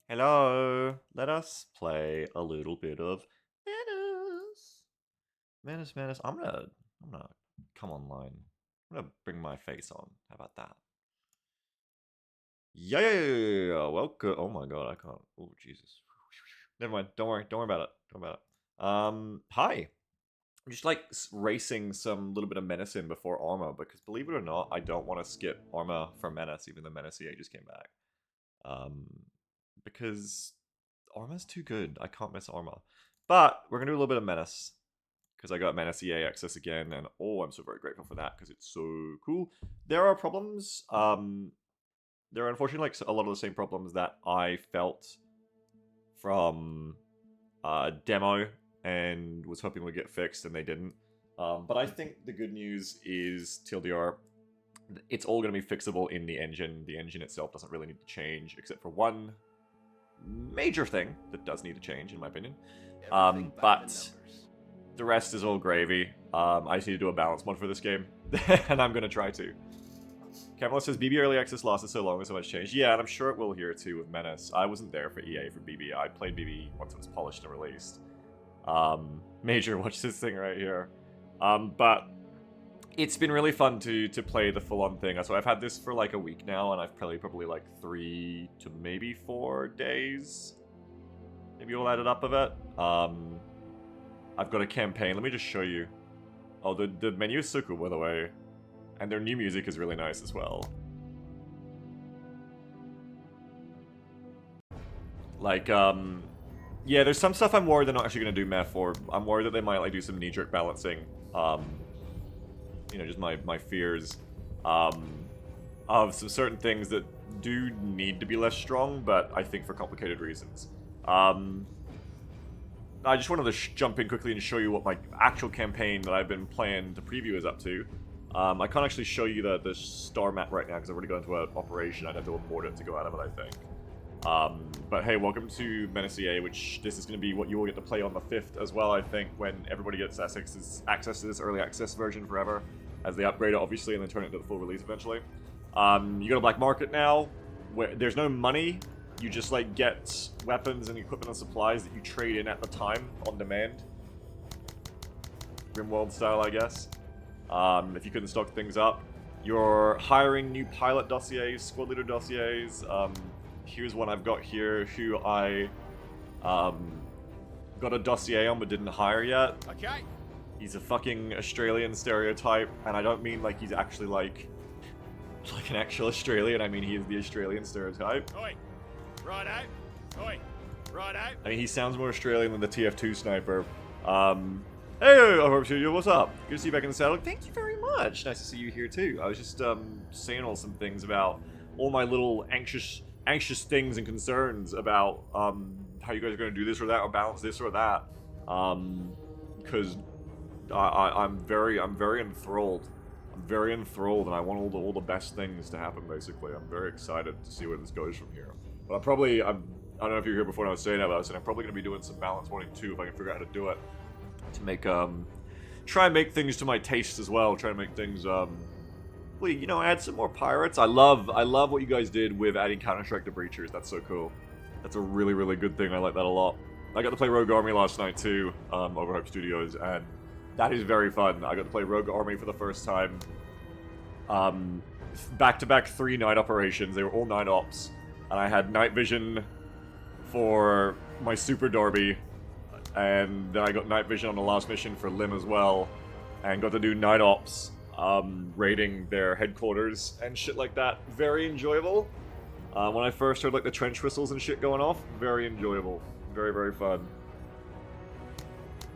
Hello, let us play a little bit of Menace. Menace. I'm gonna come online. I'm gonna bring my face on. How about that? Yeah. Welcome. Oh my god, I can't. Oh Jesus. Never mind. Don't worry about it. Don't worry about it. Hi. I'm just like racing some little bit of Menace in before Arma because believe it or not, I don't want to skip Arma for Menace, even though Menace EA just came back. Um, because Arma's too good. I can't miss Arma. But we're gonna do a little bit of Menace because I got Menace EA access again, and oh, I'm so very grateful for that because it's so cool. There are problems. There are unfortunately like a lot of the same problems that I felt from demo and was hoping would get fixed, and they didn't. But I think the good news is TLDR. It's all going to be fixable in the engine. The engine itself doesn't really need to change, except for one major thing that does need to change, in my opinion. But the rest is all gravy. I just need to do a balance mod for this game, and I'm going to try to. Camelot says, BB Early Access lasted so long and so much changed. Yeah, and I'm sure it will here too with Menace. I wasn't there for EA for BB. I played BB once it was polished and released. Major, watch this thing right here. But it's been really fun to play the full-on thing. So I've had this for like a week now, and I've played probably like 3 to maybe 4 days. Maybe all added up of it. I've got a campaign. Let me just show you. Oh, the menu is so cool, by the way. And their new music is really nice as well. Like, yeah, there's some stuff I'm worried they're not actually going to do math for. I'm worried that they might like do some knee-jerk balancing. You know, just my fears of some certain things that do need to be less strong, but I think for complicated reasons. I just wanted to jump in quickly and show you what my actual campaign that I've been playing the preview is up to. I can't actually show you the star map right now because I've already gone into an operation. I'd have to abort it to go out of it, I think. But hey, welcome to Menace EA, which this is going to be what you will get to play on the 5th as well, I think, when everybody gets access to this early access version forever, as they upgrade it, obviously, and then turn it into the full release eventually. You got a black market now, where there's no money. You just, like, get weapons and equipment and supplies that you trade in at the time, on demand. Grimworld style, I guess. If you couldn't stock things up. You're hiring new pilot dossiers, squad leader dossiers. Here's one I've got here, who I got a dossier on but didn't hire yet. Okay. He's a fucking Australian stereotype, and I don't mean like he's actually like an actual Australian. I mean he is the Australian stereotype. Oi. Righto. Oi. Righto. I mean he sounds more Australian than the TF2 sniper. Hey, what's up? Good to see you back in the saddle. Thank you very much. Nice to see you here too. I was just saying all some things about all my little anxious things and concerns about how you guys are going to do this or that or balance this or that. Because I'm very enthralled. I'm very enthralled, and I want all the best things to happen. Basically, I'm very excited to see where this goes from here. But I don't know if you were here before when I was saying that, but I said I'm probably going to be doing some balance modding too if I can figure out how to do it. To make try and make things to my taste as well. Try and make things well, you know, add some more pirates. I love what you guys did with adding Counter-Strike to Breachers. That's so cool. That's a really good thing. I like that a lot. I got to play Rogue Army last night too, over Hope Studios, and that is very fun. I got to play Rogue Army for the first time. Back-to-back 3 night operations. They were all night ops, and I had night vision for my Super Derby. And then I got night vision on the last mission for Lim as well, and got to do night ops, raiding their headquarters and shit like that. Very enjoyable. When I first heard like the trench whistles and shit going off, very enjoyable. Very fun.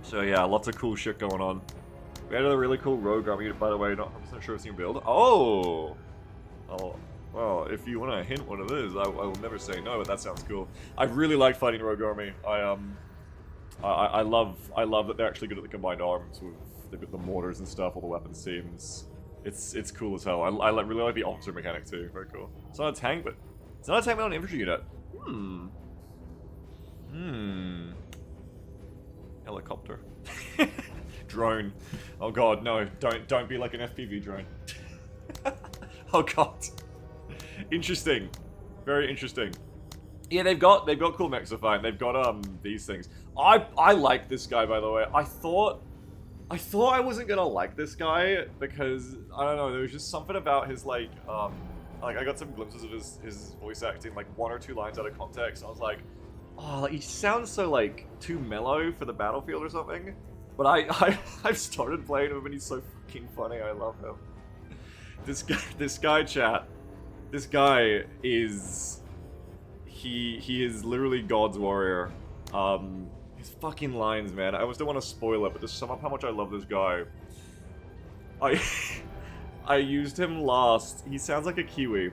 So yeah, lots of cool shit going on. We had a really cool rogue army, by the way, not 100% sure it's new build. Oh, well, if you want to hint what it is, I will never say no, but that sounds cool. I really like fighting rogue army. I love that they're actually good at the combined arms with the mortars and stuff, all the weapons teams. It's cool as hell. I really like the officer mechanic too. Very cool. It's not a tank, but it's not a tank, but an infantry unit. Helicopter. Drone. Oh god, no! Don't be like an FPV drone. Oh god. Interesting. Very interesting. Yeah, they've got cool mechs to fight. They've got these things. I like this guy, by the way. I thought I wasn't gonna like this guy because I don't know, there was just something about his like I got some glimpses of his voice acting, like 1 or 2 lines out of context. I was like, oh, like, he sounds so like too mellow for the battlefield or something. But I've started playing him and he's so fucking funny. I love him. This guy, chat. This guy is he is literally God's warrior. His fucking lines, man. I almost don't want to spoil it, but just sum up how much I love this guy. I used him last. He sounds like a Kiwi.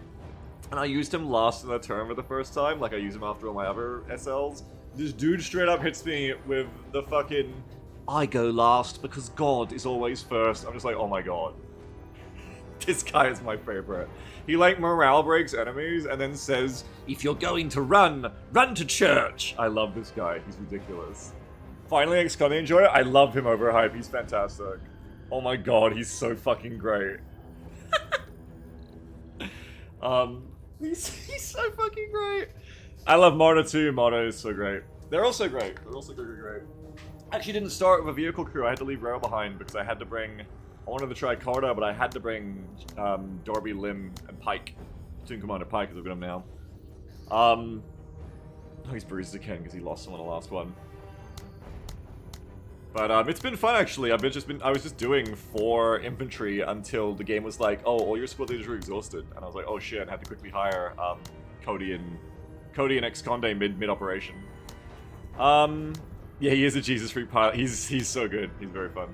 And I used him last in the turn for the first time, like I use him after all my other SLs. This dude straight up hits me with the fucking I go last because God is always first. I'm just like, oh my god. This guy is my favorite. He like morale breaks enemies and then says, if you're going to run, run to church. I love this guy. He's ridiculous. Finally, Xconnie enjoy it. I love him over hype. He's fantastic. Oh my god, he's so fucking great. He's so fucking great. I love Marta too. Marta is so great. They're also great. They're also great. Actually didn't start with a vehicle crew. I had to leave Rail behind because I had to bring... I wanted to try Carta, but I had to bring Darby, Lim, and Pike. Platoon Commander Pike, because I've got him now. Oh, he's bruised again because he lost someone in the last one. But it's been fun actually. I was just doing 4 infantry until the game was like, oh, all your squad leaders were exhausted, and I was like, oh shit, and had to quickly hire Cody and Ex-Conde mid operation. Yeah, he is a Jesus freak pilot. He's so good. He's very fun.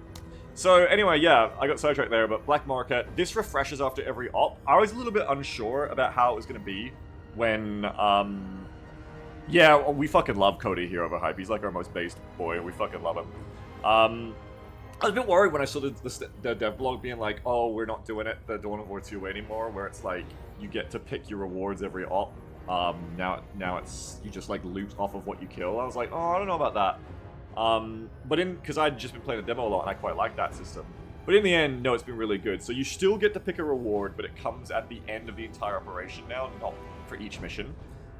So anyway, yeah, I got sidetracked there, but Black Market, this refreshes after every op. I was a little bit unsure about how it was going to be when, yeah, we fucking love Cody here over hype. He's like our most based boy. We fucking love him. I was a bit worried when I saw the dev blog being like, oh, we're not doing it the Dawn of War 2 way anymore, where it's like, you get to pick your rewards every op. Now it's, you just like loot off of what you kill. I was like, oh, I don't know about that. But because I'd just been playing the demo a lot and I quite like that system. But in the end, no, it's been really good. So you still get to pick a reward, but it comes at the end of the entire operation now, not for each mission.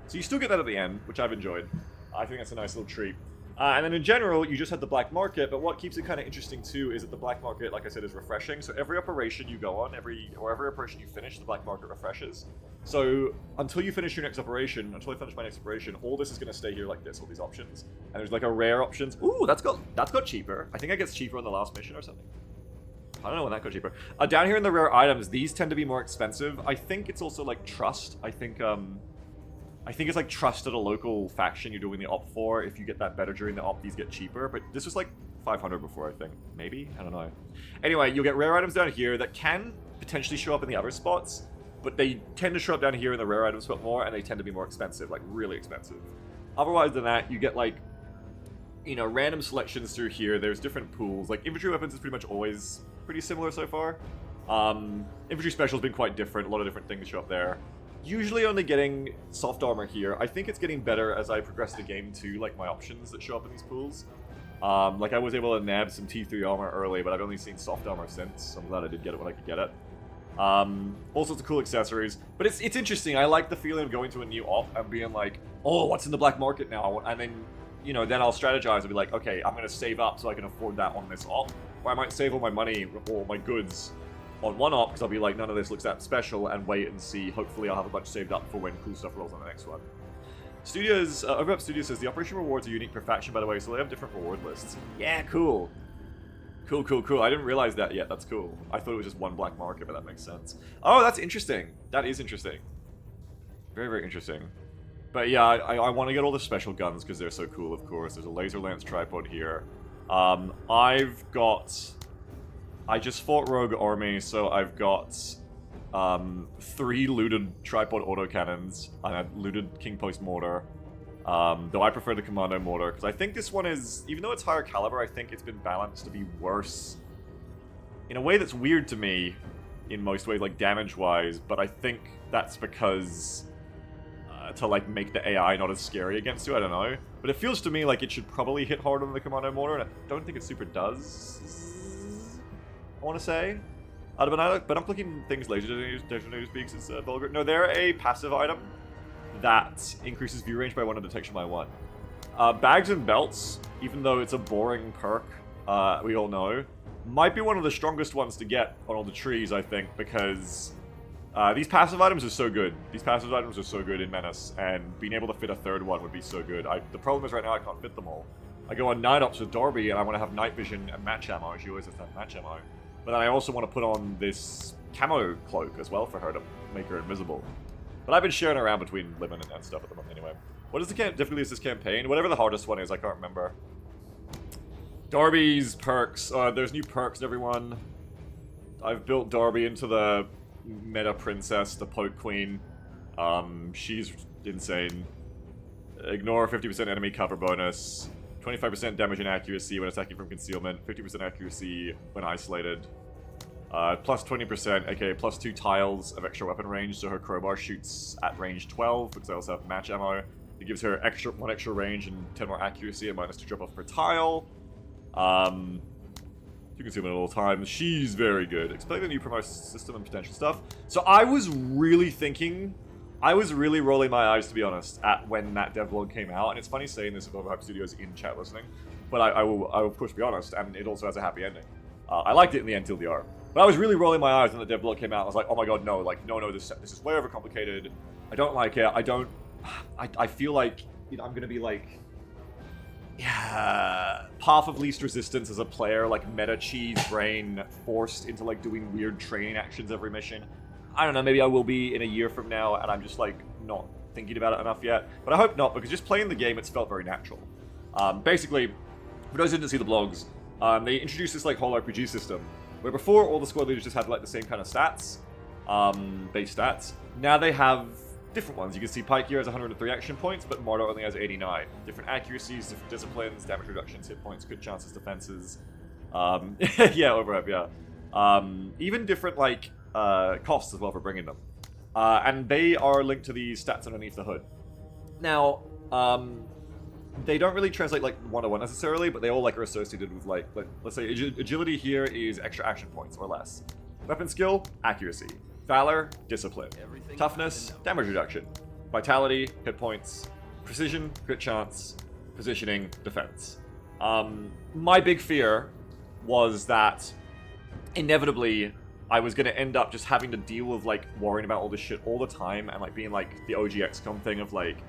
So you still get that at the end, which I've enjoyed. I think that's a nice little treat. And then in general, you just have the black market, but what keeps it kind of interesting too is that the black market, like I said, is refreshing. So every operation you go on, every operation you finish, the black market refreshes. So until you finish your next operation, until I finish my next operation, all this is going to stay here like this, all these options. And there's like a rare options. Ooh, that's got cheaper. I think it gets cheaper on the last mission or something. I don't know when that got cheaper. Down here in the rare items, these tend to be more expensive. I think it's also like trust. I think it's like trust at a local faction you're doing the op for. If you get that better during the op, these get cheaper. But this was like 500 before, I think. Maybe? I don't know. Anyway, you'll get rare items down here that can potentially show up in the other spots. But they tend to show up down here in the rare item spot more, and they tend to be more expensive, like really expensive. Otherwise than that, you get like, you know, random selections through here. There's different pools. Like infantry weapons is pretty much always pretty similar so far. Infantry special has been quite different. A lot of different things show up there. Usually only getting soft armor here. I think it's getting better as I progress the game too, like my options that show up in these pools. Like I was able to nab some T3 armor early, but I've only seen soft armor since, so I'm glad I did get it when I could get it. All sorts of cool accessories. But it's interesting. I like the feeling of going to a new op and being like, oh, what's in the black market now? And then, you know, then I'll strategize and be like, okay, I'm going to save up so I can afford that on this op. Or I might save all my money or my goods on one op, because I'll be like, none of this looks that special, and wait and see. Hopefully I'll have a bunch saved up for when cool stuff rolls on the next one. Studios, Overup Studios says, the operation rewards are unique per faction, by the way, so they have different reward lists. Yeah, cool. Cool. I didn't realize that yet. That's cool. I thought it was just one black market, but that makes sense. Oh, that's interesting. That is interesting. Very, very interesting. But yeah, I want to get all the special guns because they're so cool, of course. There's a laser lance tripod here. I just fought Rogue Army, so I've got 3 looted tripod autocannons, and I've looted King Post mortar. Though I prefer the Commando mortar, because I think this one is, even though it's higher caliber, I think it's been balanced to be worse. In a way that's weird to me, in most ways, like damage-wise, but I think that's because, to like make the AI not as scary against you, I don't know. But it feels to me like it should probably hit harder than the Commando mortar, and I don't think it super does, I want to say. But I'm clicking things later, Deja News speaks, it's vulgar. No, they're a passive item. that increases view range by 1 and detection by 1. Bags and belts, even though it's a boring perk, we all know, might be one of the strongest ones to get on all the trees, I think, because these passive items are so good. These passive items are so good in Menace, and being able to fit a third one would be so good. The problem is right now I can't fit them all. I go on Night Ops with Darby, and I want to have night vision and match ammo. She always has to have match ammo. But then I also want to put on this camo cloak as well for her to make her invisible. But I've been sharing around between Lemon and stuff at the moment anyway. What is the difficulty is this campaign? Whatever the hardest one is, I can't remember. Darby's perks. There's new perks, everyone. I've built Darby into the meta princess, the poke queen. She's insane. Ignore 50% enemy cover bonus. 25% damage and accuracy when attacking from concealment. 50% accuracy when isolated. Plus 20%, aka plus 2 tiles of extra weapon range, so her crowbar shoots at range 12, because I also have match ammo. It gives her 1 extra range and 10 more accuracy and minus 2 drop off per tile. 2 concealment at all times. She's very good. Explain the new promotion system and potential stuff. So I was really rolling my eyes, to be honest, at when that devlog came out. And it's funny saying this with Overhype Studios in chat listening, but I will of course be honest, and it also has a happy ending. I liked it in the end TLDR. But I was really rolling my eyes when the devlog came out. I was like, oh my god, no, like, no, this is way overcomplicated. I don't like it. I feel like, you know, I'm gonna be like, yeah, path of least resistance as a player, like meta cheese brain forced into like doing weird training actions every mission. I don't know, maybe I will be in a year from now, and I'm just like not thinking about it enough yet. But I hope not, because just playing the game, it's felt very natural. Basically, for those who didn't see the blogs, they introduced this like whole RPG system, where before all the squad leaders just had like the same kind of stats, base stats. Now they have different ones. You can see Pike here has 103 action points, but Martyr only has 89. Different accuracies, different disciplines, damage reductions, hit points, good chances, defenses. Yeah, overhype, yeah. Even different like costs as well for bringing them. And they are linked to the stats underneath the hood. Now, they don't really translate like one-to-one necessarily, but they all like are associated with like let's say agility here is extra action points or less. Weapon skill, accuracy. Valor, discipline. Toughness, damage reduction. Vitality, hit points. Precision, crit chance. Positioning, defense. My big fear was that inevitably I was going to end up just having to deal with like worrying about all this shit all the time, and like being like the OG XCOM thing of like,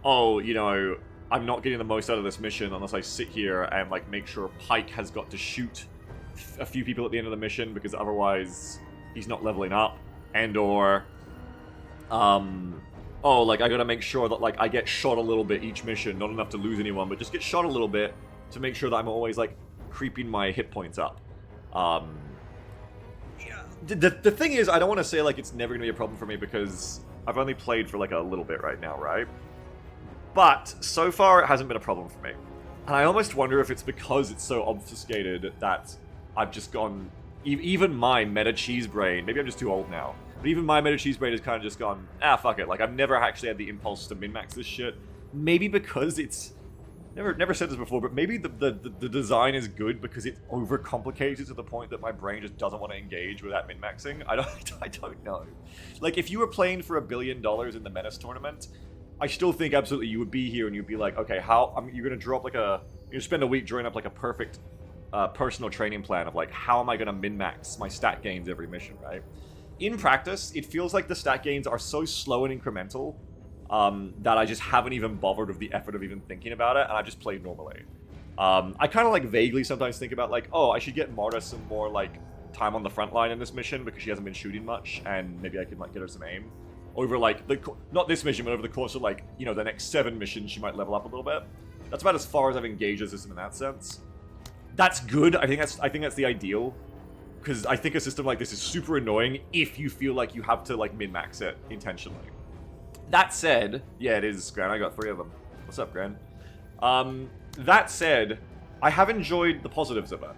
oh, you know, I'm not getting the most out of this mission unless I sit here and like make sure Pike has got to shoot a few people at the end of the mission, because otherwise he's not leveling up. And or oh, like I gotta make sure that like I get shot a little bit each mission, not enough to lose anyone, but just get shot a little bit to make sure that I'm always like creeping my hit points up. Yeah. The thing is, I don't want to say like it's never gonna be a problem for me, because I've only played for like a little bit right now, right? But so far it hasn't been a problem for me, and I almost wonder if it's because it's so obfuscated that I've just gone. Even my meta cheese brain, maybe I'm just too old now, but even my meta cheese brain has kind of just gone, fuck it. Like, I've never actually had the impulse to min-max this shit. Maybe because it's... Never said this before, but maybe the design is good because it's overcomplicated to the point that my brain just doesn't want to engage with that min-maxing. I don't know. Like, if you were playing for $1 billion in the Menace tournament, I still think absolutely you would be here and you'd be like, okay, you're going to draw up like you spend a week drawing up like a perfect... personal training plan of like, how am I going to min-max my stat gains every mission, right? In practice, it feels like the stat gains are so slow and incremental that I just haven't even bothered with the effort of even thinking about it, and I just played normally. I kind of like vaguely sometimes think about like, oh, I should get Marta some more like time on the front line in this mission because she hasn't been shooting much, and maybe I could like get her some aim. Over like, not this mission, but over the course of like, you know, the next 7 missions, she might level up a little bit. That's about as far as I've engaged the system in that sense. That's good. I think that's the ideal, because I think a system like this is super annoying if you feel like you have to like min-max it intentionally. That said, yeah, it is, Gran. I got 3 of them. What's up, Gran? That said, I have enjoyed the positives of it.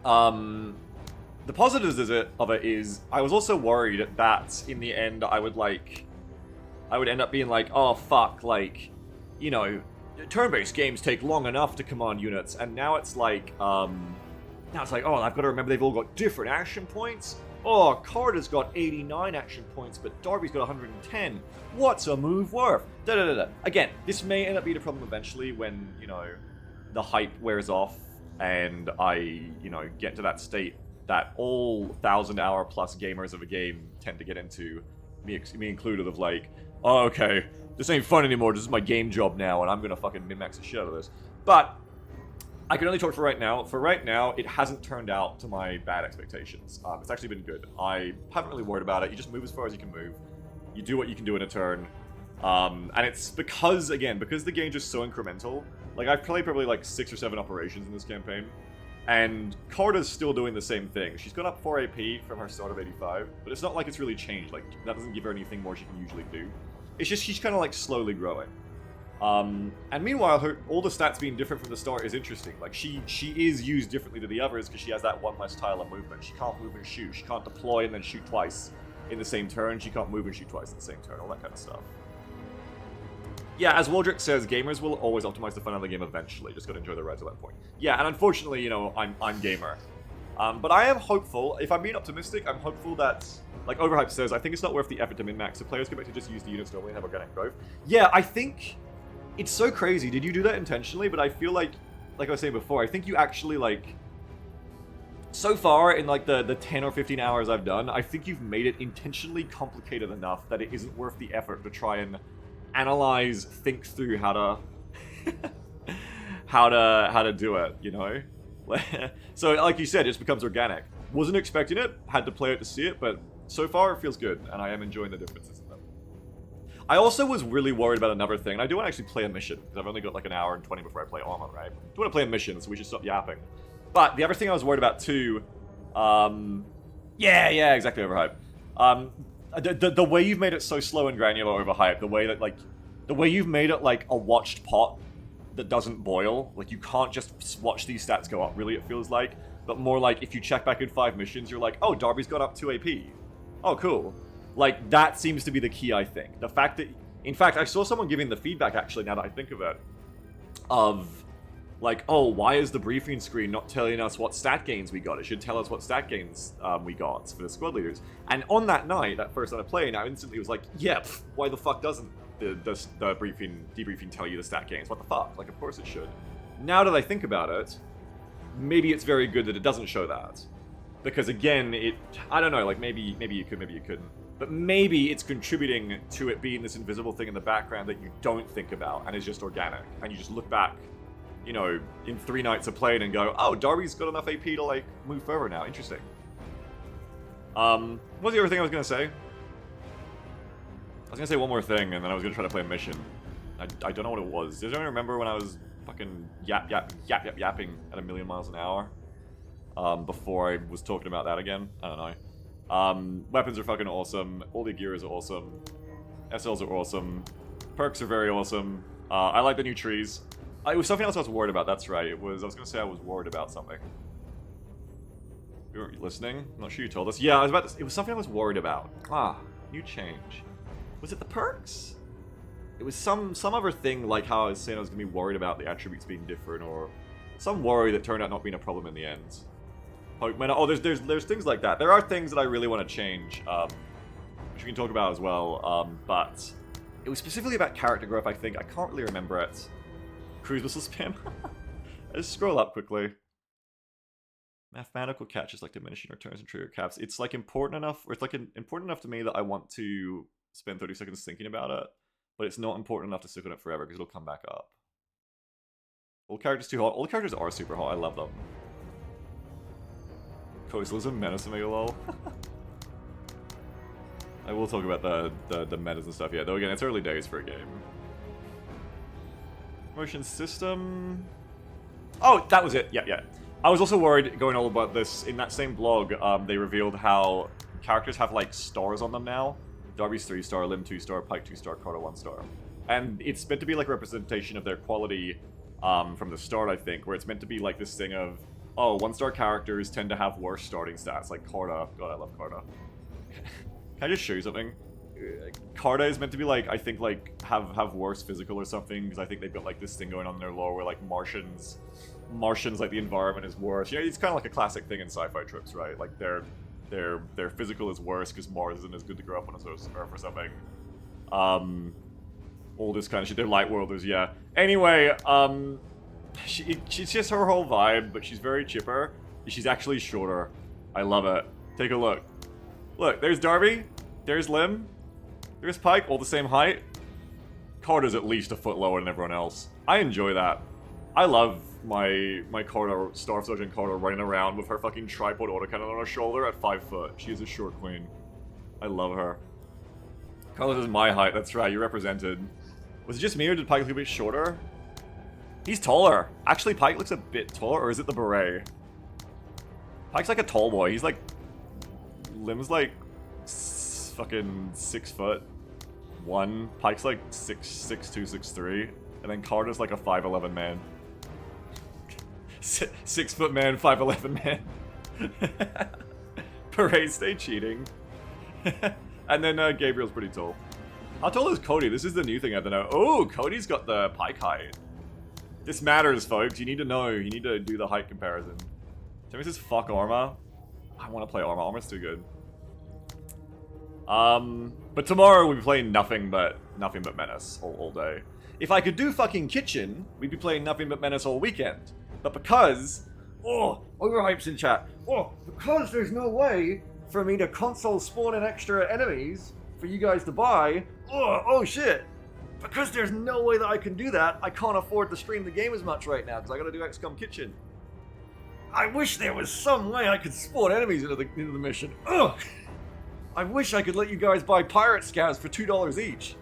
The positives of it is I was also worried that in the end I would end up being like, oh fuck, like, you know, turn-based games take long enough to command units, and now it's like, oh, I've got to remember they've all got different action points. Oh, Carter's got 89 action points, but Darby's got 110. What's a move worth? Da da da da. Again, this may end up being a problem eventually when, you know, the hype wears off and I, you know, get to that state that all 1,000-hour plus gamers of a game tend to get into, me included, of like, oh, okay, this ain't fun anymore, this is my game job now, and I'm gonna fucking min-max the shit out of this. But I can only talk for right now. For right now, it hasn't turned out to my bad expectations. It's actually been good. I haven't really worried about it. You just move as far as you can move. You do what you can do in a turn. And it's because, again, because the game's just so incremental. Like, I've played probably like 6 or 7 operations in this campaign. And Carta's still doing the same thing. She's got up 4 AP from her start of 85. But it's not like it's really changed. Like, that doesn't give her anything more she can usually do. It's just she's kind of like slowly growing. And meanwhile, all the stats being different from the start is interesting. Like, she is used differently to the others because she has that one less tile of movement. She can't move and shoot. She can't deploy and then shoot twice in the same turn. She can't move and shoot twice in the same turn. All that kind of stuff. Yeah, as Waldrick says, gamers will always optimize the fun of the game eventually. Just gotta enjoy the ride to that point. Yeah, and unfortunately, you know, I'm gamer. But I am hopeful. If I'm being optimistic, I'm hopeful that, like Overhype says, I think it's not worth the effort to min-max, so players get back to just use the units normally and have organic growth. Yeah, I think it's so crazy. Did you do that intentionally? But I feel like I was saying before, I think you actually, like, so far in like the 10 or 15 hours I've done, I think you've made it intentionally complicated enough that it isn't worth the effort to try and analyze, think through how to how to do it, you know? So like you said, it just becomes organic. Wasn't expecting it, had to play it to see it, but so far it feels good, and I am enjoying the differences in them. I also was really worried about another thing, and I do want to actually play a mission, because I've only got like an hour and 20 before I play Arma, right? I do want to play a mission, so we should stop yapping. But the other thing I was worried about too, yeah, exactly, Overhype. The way you've made it so slow and granular, Overhype, the way that, like, the way you've made it like a watched pot that doesn't boil, like you can't just watch these stats go up, really, it feels like, but more like if you check back in 5 missions, you're like, oh, Darby's got up 2 AP. Oh, cool. Like, that seems to be the key, I think. The fact that, in fact, I saw someone giving the feedback, actually, now that I think of it, of, like, oh, why is the briefing screen not telling us what stat gains we got? It should tell us what stat gains we got for the squad leaders. And on that night, that first night of playing, I instantly was like, yeah, why the fuck doesn't the debriefing tell you the stat gains? What the fuck? Like, of course it should. Now that I think about it, maybe it's very good that it doesn't show that. Because again, I don't know, like, maybe you could, maybe you couldn't. But maybe it's contributing to it being this invisible thing in the background that you don't think about and is just organic. And you just look back, you know, in 3 nights of playing and go, oh, Darby's got enough AP to, like, move further now. Interesting. What's the other thing I was going to say? I was going to say one more thing, and then I was going to try to play a mission. I don't know what it was. Does anyone remember when I was fucking yapping at 1,000,000 miles an hour? Before I was talking about that again? I don't know. Weapons are fucking awesome. All the gear is awesome. SLs are awesome. Perks are very awesome. I like the new trees. It was something else I was worried about, that's right. I was going to say I was worried about something. You were listening? I'm not sure you told us. Yeah, it was something I was worried about. New change. Was it the perks? It was some other thing, like how I was saying I was going to be worried about the attributes being different, or some worry that turned out not being a problem in the end. Oh, there's things like that. There are things that I really want to change, which we can talk about as well, but it was specifically about character growth, I think. I can't really remember it. Cruise missile spam. I just scroll up quickly. Mathematical catches like diminishing returns and trigger caps. It's like important enough, or it's like important enough to me that I want to spend 30 seconds thinking about it, but it's not important enough to stick on it forever because it'll come back up. All characters too hot. All the characters are super hot. I love them. Coastalism, menacing me, lol. I will talk about the metas and stuff yet, though again, it's early days for a game. Motion system... Oh, that was it. Yeah. I was also worried going all about this. In that same blog, they revealed how characters have, like, stars on them now. Darby's 3-star, Lim 2-star, Pike 2-star, Carter 1-star. And it's meant to be, like, a representation of their quality from the start, I think, where it's meant to be, like, this thing of, oh, 1-star characters tend to have worse starting stats, like Carter. God, I love Carter. Can I just show you something? Carta is meant to be, like, I think, like, have worse physical or something, because I think they've got, like, this thing going on in their lore where, like, Martians, like, the environment is worse. You know, it's kind of like a classic thing in sci-fi tropes, right? Like, their physical is worse because Mars isn't as good to grow up on as Earth or something. All this kind of shit. They're light worlders, yeah. Anyway, she's just her whole vibe, but she's very chipper. She's actually shorter. I love it. Take a look. Look, there's Darby, there's Lim, there's Pike, all the same height. Carter's at least a foot lower than everyone else. I enjoy that. I love my Carter, Staff Sergeant Carter, running around with her fucking tripod autocannon on her shoulder at 5 foot. She is a short queen. I love her. Carlos is my height, that's right, you represented. Was it just me or did Pike look a bit shorter? He's taller. Actually, Pike looks a bit taller, or is it the beret? Pike's like a tall boy. He's like... Lim's like... fucking 6 foot. 1. Pike's like 6'2", 6'3". And then Carter's like a 5'11" man. 6 foot man, 5'11" man. Parade, stay cheating. And then Gabriel's pretty tall. How tall is Cody? This is the new thing I don't know. Oh, Cody's got the Pike height. This matters, folks. You need to know. You need to do the height comparison. Timmy says, fuck Arma. I want to play Arma. Arma's too good. But tomorrow we'll be playing nothing but Menace all day. If I could do fucking Kitchen, we'd be playing nothing but Menace all weekend. But because... Oh, overhypes in chat. Oh, because there's no way for me to console spawn in extra enemies for you guys to buy. Oh shit. Because there's no way that I can do that, I can't afford to stream the game as much right now because I gotta do XCOM Kitchen. I wish there was some way I could spawn enemies into the mission. Ugh! I wish I could let you guys buy pirate scouts for $2 each.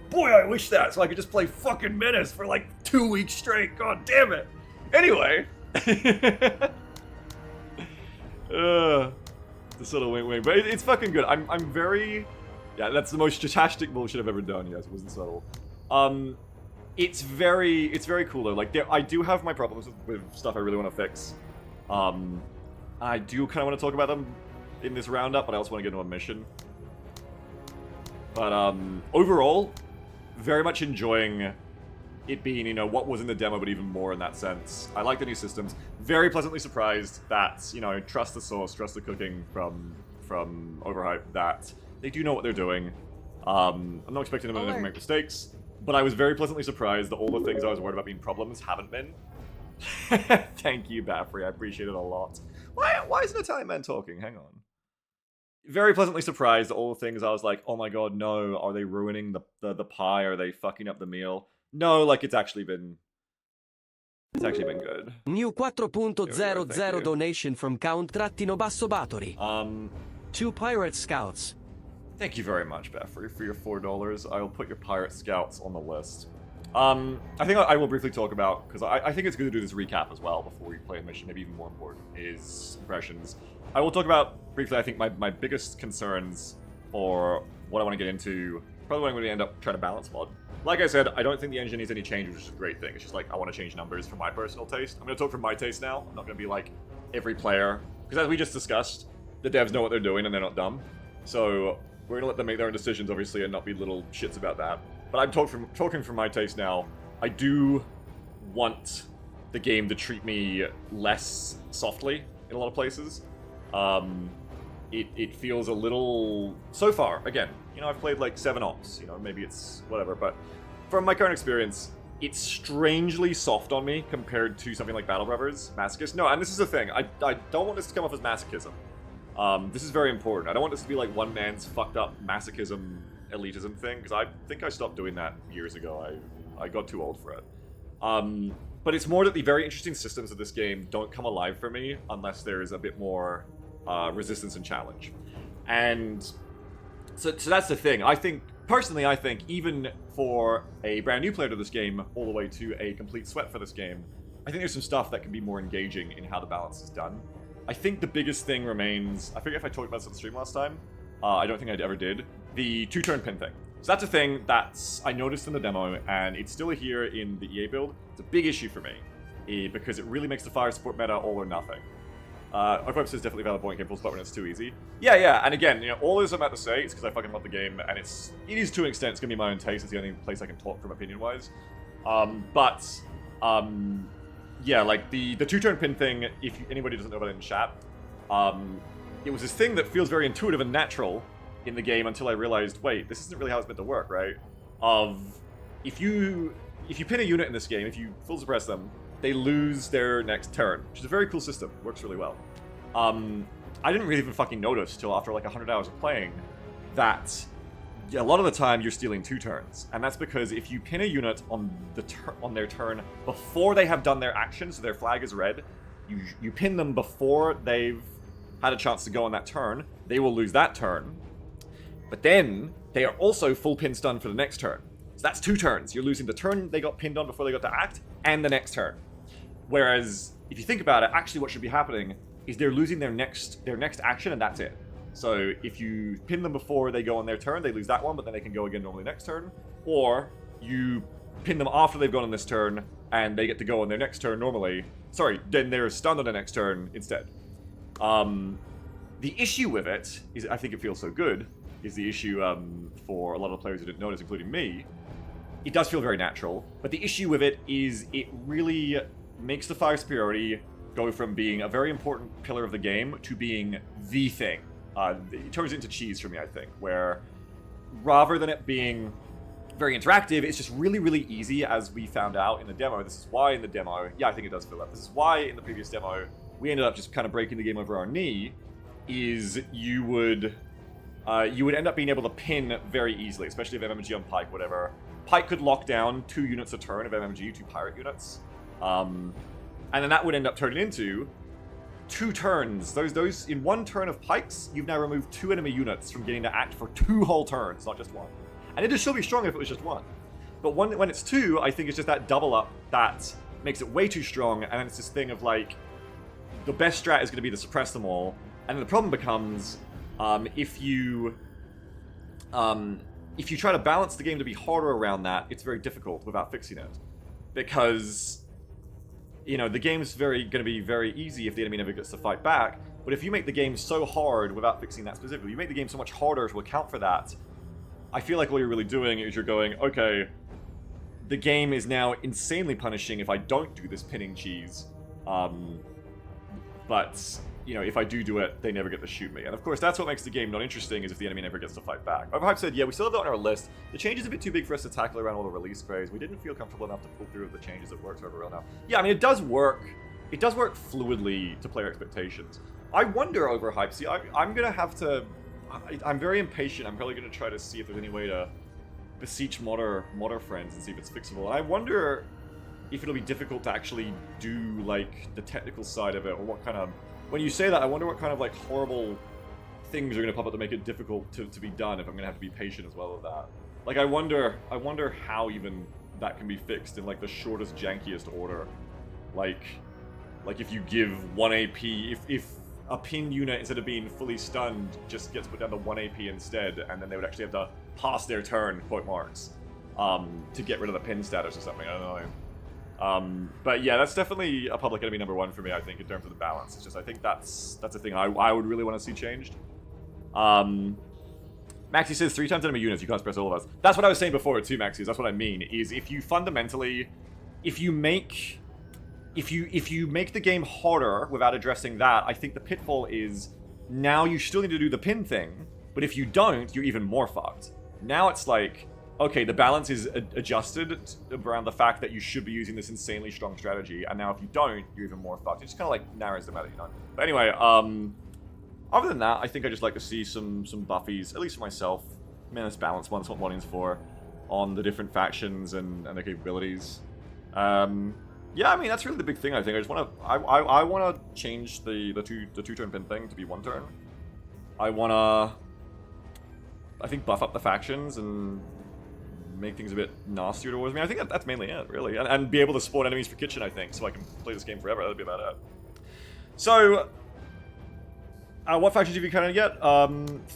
Boy, I wish that, so I could just play fucking Menace for like 2 weeks straight. God damn it. Anyway. The sort of wink-wink, but it's fucking good. I'm very... Yeah, that's the most statistic bullshit I've ever done. Yes, it wasn't subtle. It's very cool though. Like, I do have my problems with stuff I really want to fix. I do kind of want to talk about them in this roundup, but I also want to get into a mission. But overall, very much enjoying it being, you know, what was in the demo, but even more in that sense. I like the new systems. Very pleasantly surprised that, you know, trust the source, trust the cooking from Overhype, that they do know what they're doing. I'm not expecting them to never make mistakes, but I was very pleasantly surprised that all the things I was worried about being problems haven't been. Thank you, Baffrey. I appreciate it a lot. Why is an Italian man talking? Hang on. Very pleasantly surprised at all the things I was like, oh my god, no, are they ruining the pie? Are they fucking up the meal? No, like, it's actually been good. New 4.00 donation from Count-Basso-Bathory. 2 pirate scouts. Thank you very much, Baffrey, for your $4. I'll put your pirate scouts on the list. I think I will briefly talk about, because I think it's good to do this recap as well before we play a mission. Maybe even more important is impressions. I will talk about, briefly, I think my biggest concerns for what I want to get into, probably what I'm going to end up trying to balance mod. Like I said, I don't think the engine needs any change, which is a great thing. It's just like, I want to change numbers for my personal taste. I'm going to talk from my taste now. I'm not going to be like every player. Because as we just discussed, the devs know what they're doing and they're not dumb. So we're going to let them make their own decisions, obviously, and not be little shits about that. But I'm talking from my taste now. I do want the game to treat me less softly in a lot of places. It feels a little... So far, again, you know, I've played like 7 ops, you know, maybe it's whatever, but from my current experience, it's strangely soft on me compared to something like Battle Brothers, Masochist. No, and this is the thing, I don't want this to come off as masochism. This is very important. I don't want this to be like one man's fucked up masochism, elitism thing, because I think I stopped doing that years ago. I got too old for it. But it's more that the very interesting systems of this game don't come alive for me unless there's a bit more resistance and challenge. And so that's the thing. Personally, I think even for a brand new player to this game, all the way to a complete sweat for this game, I think there's some stuff that can be more engaging in how the balance is done. I think the biggest thing remains, I forget if I talked about this on the stream last time, I don't think I ever did, the 2-turn pin thing. So that's a thing that I noticed in the demo, and it's still here in the EA build. It's a big issue for me, because it really makes the fire support meta all or nothing. Overhype says definitely valid point, game full spot when it's too easy. Yeah, and again, you know, all this I'm about to say is because I fucking love the game, and it is to an extent, it's gonna be my own taste, it's the only place I can talk from opinion-wise. Yeah, like, the 2-turn pin thing, if anybody doesn't know about it in chat, it was this thing that feels very intuitive and natural in the game until I realized, wait, this isn't really how it's meant to work, right? If you pin a unit in this game, if you full suppress them, they lose their next turn, which is a very cool system. It works really well. I didn't really even fucking notice till after like 100 hours of playing that a lot of the time you're stealing 2 turns, and that's because if you pin a unit on their turn before they have done their action, so their flag is red, you pin them before they've had a chance to go on that turn, they will lose that turn. But then they are also full pin stun for the next turn. So that's 2 turns. You're losing the turn they got pinned on before they got to act, and the next turn. Whereas if you think about it, actually what should be happening is they're losing their next action, and that's it. So if you pin them before they go on their turn, they lose that one, but then they can go again normally next turn. Or you pin them after they've gone on this turn, and they get to go on their next turn normally. Sorry, then they're stunned on the next turn instead. The issue with it is, I think it feels so good, is the issue for a lot of players who didn't notice, including me. It does feel very natural, but the issue with it is it really makes the fire superiority go from being a very important pillar of the game to being the thing. It turns into cheese for me, I think, where rather than it being very interactive, it's just really, really easy, as we found out in the demo. This is why in the demo, yeah, I think it does fill up. This is why in the previous demo, we ended up just kind of breaking the game over our knee, is you would end up being able to pin very easily, especially if MMG on Pike, whatever. Pike could lock down 2 units a turn of MMG, 2 pirate units. And then that would end up turning into 2 turns. Those in 1 turn of Pikes, you've now removed 2 enemy units from getting to act for 2 whole turns, not just 1. And it'd still be strong if it was just 1. But when it's 2, I think it's just that double up that makes it way too strong, and then it's this thing of like, the best strat is going to be to suppress them all, and then the problem becomes, if you try to balance the game to be harder around that, it's very difficult without fixing it. Because, you know, the game's going to be very easy if the enemy never gets to fight back, but if you make the game so hard without fixing that specifically, you make the game so much harder to account for that, I feel like all you're really doing is you're going, okay, the game is now insanely punishing if I don't do this pinning cheese, but, you know, if I do it, they never get to shoot me. And of course, that's what makes the game not interesting, is if the enemy never gets to fight back. Overhype said, yeah, we still have that on our list. The change is a bit too big for us to tackle around all the release craze. We didn't feel comfortable enough to pull through the changes that worked over real now. Yeah, I mean, it does work. It does work fluidly to player expectations. I wonder, Overhype, see, I'm going to have to... I'm very impatient. I'm probably going to try to see if there's any way to beseech modder friends and see if it's fixable. And I wonder if it'll be difficult to actually do, like, the technical side of it, or what kind of... When you say that, I wonder what kind of, like, horrible things are going to pop up to make it difficult to be done, if I'm going to have to be patient as well with that. Like, I wonder how even that can be fixed in, like, the shortest, jankiest order. Like if you give 1 AP, if a pin unit, instead of being fully stunned, just gets put down to 1 AP instead, and then they would actually have to pass their turn, quote marks, to get rid of the pin status or something, I don't know. But yeah, that's definitely a public enemy number 1 for me, I think, in terms of the balance. It's just, I think that's a thing I would really want to see changed. Maxi says 3 times enemy units, you can't suppress all of us. That's what I was saying before too, Maxi, that's what I mean, is if you fundamentally, if you make the game harder without addressing that, I think the pitfall is, now you still need to do the pin thing, but if you don't, you're even more fucked. Now it's like, okay, the balance is adjusted around the fact that you should be using this insanely strong strategy, and now if you don't, you're even more fucked. It just kind of like narrows the matter, you know? But anyway, other than that, I think I just like to see some buffies, at least for myself. Menace balance one's what modding's for, on the different factions and their capabilities. Yeah, I mean, that's really the big thing, I think. I just want to... I want to change the two-turn pin thing to be 1 turn. I want to... I think buff up the factions and make things a bit nastier towards me. I think that's mainly it, really. And be able to spawn enemies for kitchen, I think, so I can play this game forever. That'd be about it. So... what factions have you kind of get?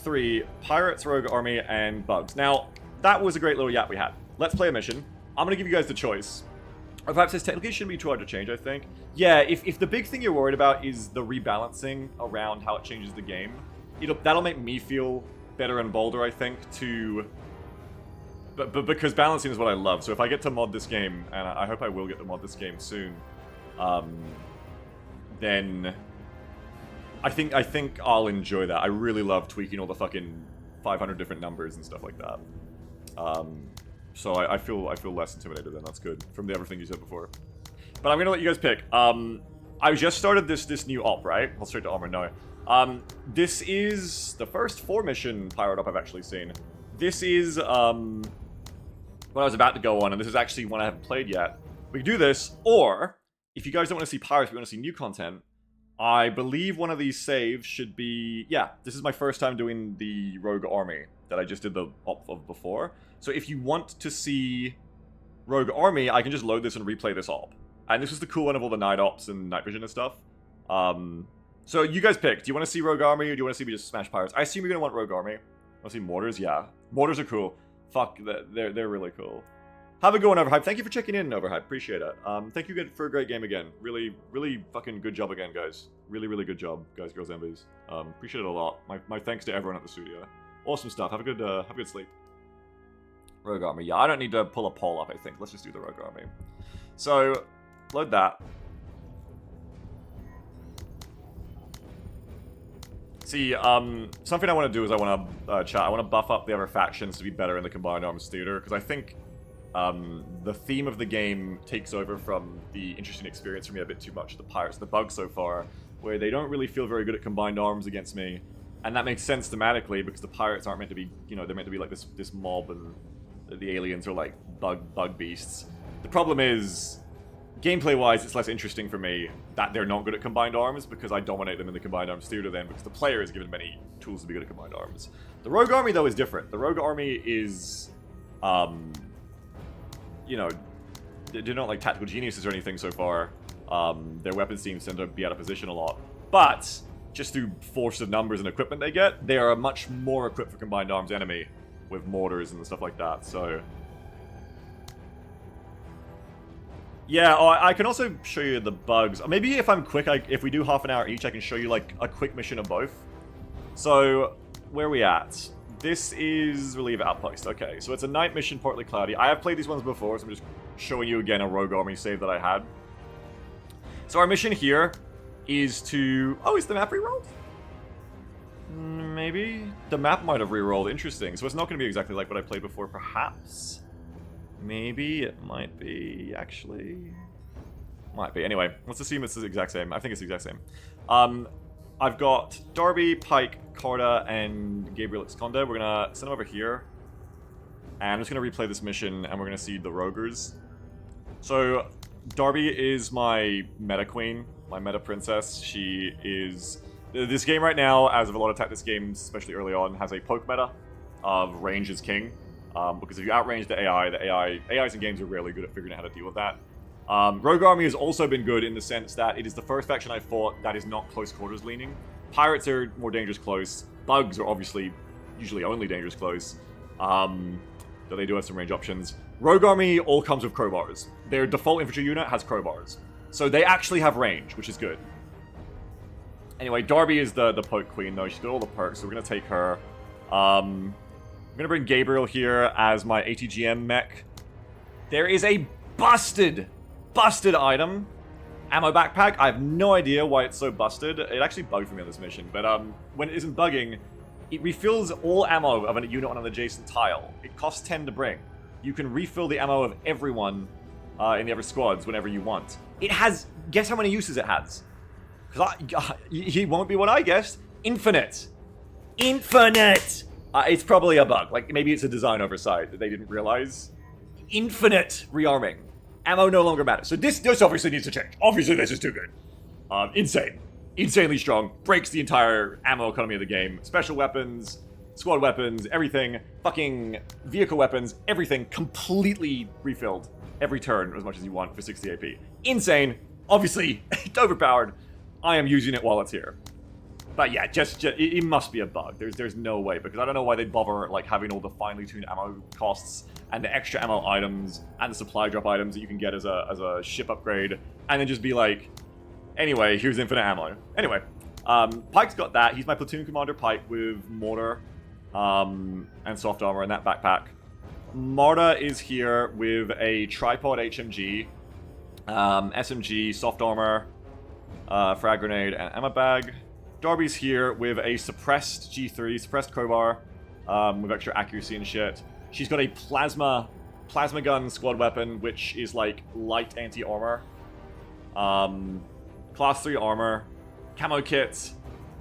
3. Pirates, Rogue Army, and Bugs. Now, that was a great little yap we had. Let's play a mission. I'm going to give you guys the choice. Or perhaps this technically shouldn't be too hard to change, I think. Yeah, if the big thing you're worried about is the rebalancing around how it changes the game, that'll make me feel better and bolder, I think, but because balancing is what I love. So if I get to mod this game, and I hope I will get to mod this game soon, then I think I'll enjoy that. I really love tweaking all the fucking 500 different numbers and stuff like that. So I feel less intimidated then. That's good from everything you said before. But I'm gonna let you guys pick. I just started this new op, right? I'll straight to Arma. No. This is the first 4-mission pirate op I've actually seen. This is what I was about to go on, and this is actually one I haven't played yet. We can do this, or if you guys don't want to see pirates, but you want to see new content, I believe one of these saves should be... Yeah, this is my first time doing the Rogue Army that I just did the op of before. So if you want to see Rogue Army, I can just load this and replay this op. And this is the cool one of all the night ops and night vision and stuff. So you guys pick. Do you want to see Rogue Army, or do you want to see me just smash pirates? I assume you're going to want Rogue Army. Want to see mortars? Yeah. Mortars are cool. Fuck, they're really cool. Have a good one, Overhype. Thank you for checking in, Overhype. Appreciate it. Thank you for a great game again. Really, really fucking good job again, guys. Really, really good job, guys, girls, and bees. Appreciate it a lot. My thanks to everyone at the studio. Awesome stuff. Have a good sleep. Rogue Army. Yeah, I don't need to pull a poll up, I think. Let's just do the Rogue Army. So, load that. See, something I want to do is I want to, chat, I want to buff up the other factions to be better in the Combined Arms Theater, because I think the theme of the game takes over from the interesting experience for me a bit too much. The pirates, the bugs so far, where they don't really feel very good at combined arms against me, and that makes sense thematically because the pirates aren't meant to be, you know, they're meant to be like this mob, and the aliens are like bug beasts. The problem is, gameplay-wise, it's less interesting for me that they're not good at combined arms because I dominate them in the combined arms theater then because the player is given many tools to be good at combined arms. The Rogue Army though is different. The Rogue Army is, you know, they're not like tactical geniuses or anything so far. Their weapons teams tend to be out of position a lot. But, just through force of numbers and equipment they get, they are a much more equipped for combined arms enemy with mortars and stuff like that, so... Yeah, I can also show you the bugs. Maybe if I'm quick, if we do half an hour each, I can show you like a quick mission of both. So, where are we at? This is Relieve Outpost. Okay, so it's a night mission, partly cloudy. I have played these ones before, so I'm just showing you again a Rogue Army save that I had. So our mission here is to... Oh, is the map rerolled? Maybe? The map might have rerolled. Interesting. So it's not going to be exactly like what I played before, perhaps? Maybe it might be, actually. Might be. Anyway, let's assume it's the exact same. I think it's the exact same. I've got Darby, Pike, Carta, and Gabriel Exconde. We're going to send them over here. And I'm just going to replay this mission, and we're going to see the Rogers. So, Darby is my meta queen, my meta princess. She is... This game right now, as of a lot of tactics games, especially early on, has a poke meta of range is king. Because if you outrange the AIs in games are rarely good at figuring out how to deal with that. Rogue Army has also been good in the sense that it is the first faction I fought that is not close quarters leaning. Pirates are more dangerous close. Bugs are obviously usually only dangerous close. Though they do have some range options. Rogue Army all comes with crowbars. Their default infantry unit has crowbars. So they actually have range, which is good. Anyway, Darby is the poke queen though. She's got all the perks, so we're going to take her. I'm going to bring Gabriel here as my ATGM mech. There is a busted item. Ammo backpack. I have no idea why it's so busted. It actually bugged for me on this mission. But when it isn't bugging, it refills all ammo of a unit on an adjacent tile. It costs 10 to bring. You can refill the ammo of everyone in the other squads whenever you want. It has... Guess how many uses it has? Because he won't be what I guessed. Infinite. Infinite! It's probably a bug. Like, maybe it's a design oversight that they didn't realize. Infinite rearming. Ammo no longer matters. So this obviously needs to change. Obviously this is too good. Insane. Insanely strong. Breaks the entire ammo economy of the game. Special weapons, squad weapons, everything. Fucking vehicle weapons, everything completely refilled. Every turn as much as you want for 60 AP. Insane. Obviously, it's overpowered. I am using it while it's here. But yeah, it must be a bug. There's no way, because I don't know why they'd bother like having all the finely tuned ammo costs and the extra ammo items and the supply drop items that you can get as a ship upgrade, and then just be like, anyway, here's infinite ammo. Anyway, Pike's got that. He's my platoon commander, Pike, with mortar and soft armor and that backpack. Marta is here with a tripod HMG, SMG, soft armor, frag grenade, and ammo bag. Darby's here with a suppressed G3, suppressed crowbar, with extra accuracy and shit. She's got a plasma gun squad weapon, which is like light anti-armor. Class 3 armor, camo kit,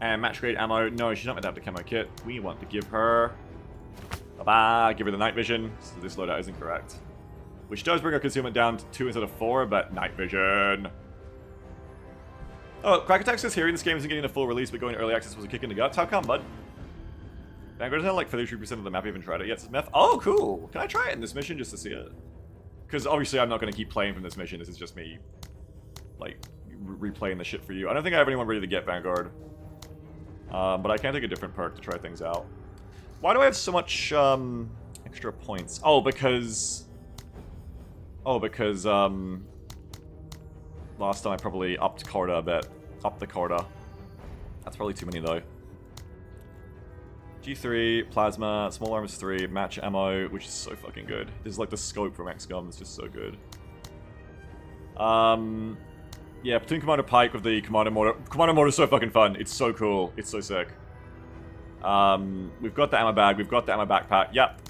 and match grade ammo. No, she's not meant to have the camo kit. We want to give her... give her the night vision, so this loadout is incorrect. Which does bring her concealment down to 2 instead of 4, but night vision. Oh, Crack Attack says here in this game isn't getting a full release, but going early access was a kick in the guts. How come, bud? Vanguard doesn't have like 33% of the map even tried it yet. Says Meth. Oh, cool. Can I try it in this mission just to see it? Because obviously I'm not going to keep playing from this mission. This is just me, like, replaying the shit for you. I don't think I have anyone ready to get Vanguard. But I can take a different perk to try things out. Why do I have so much extra points? Oh, because last time I probably upped Corda a bit. Upped the Corda. That's probably too many though. G3, Plasma, Small Arms 3, Match Ammo, which is so fucking good. This is like the scope from XCOM, it's just so good. Yeah, Platoon Commander Pike with the Commando Mortar. Commando Mortar is so fucking fun. It's so cool. It's so sick. We've got the ammo bag, we've got the ammo backpack. Yep.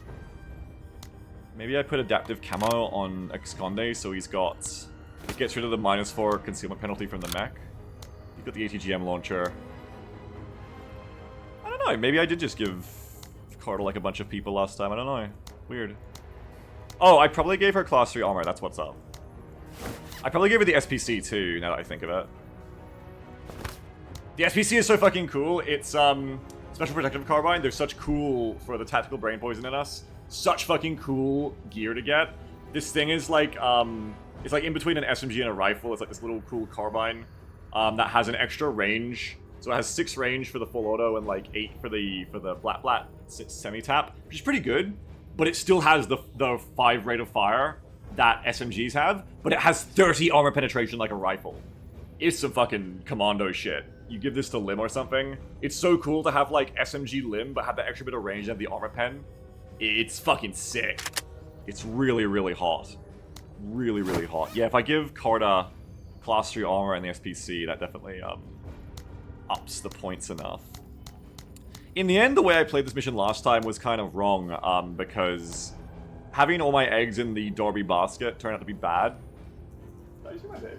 Maybe I put adaptive camo on Esconde so he's got... It gets rid of the -4 concealment penalty from the mech. You've got the ATGM launcher. I don't know, maybe I did just give Carter like a bunch of people last time, I don't know. Weird. Oh, I probably gave her class 3 armor, that's what's up. I probably gave her the SPC too, now that I think of it. The SPC is so fucking cool. It's Special Protective Carbine. They're such cool for the tactical brain poison in us. Such fucking cool gear to get. This thing is like, it's like in between an SMG and a rifle. It's like this little cool carbine that has an extra range. So it has 6 range for the full auto and like 8 for the flat semi-tap, which is pretty good. But it still has the 5 rate of fire that SMGs have, but it has 30 armor penetration like a rifle. It's some fucking commando shit. You give this to Lim or something. It's so cool to have like SMG Lim, but have that extra bit of range and have the armor pen. It's fucking sick. It's really, really hot. Really, really hot. Yeah, if I give Carta class 3 armor and the SPC, that definitely ups the points enough. In the end, the way I played this mission last time was kind of wrong, because having all my eggs in the Darby basket turned out to be bad. Did I see my day?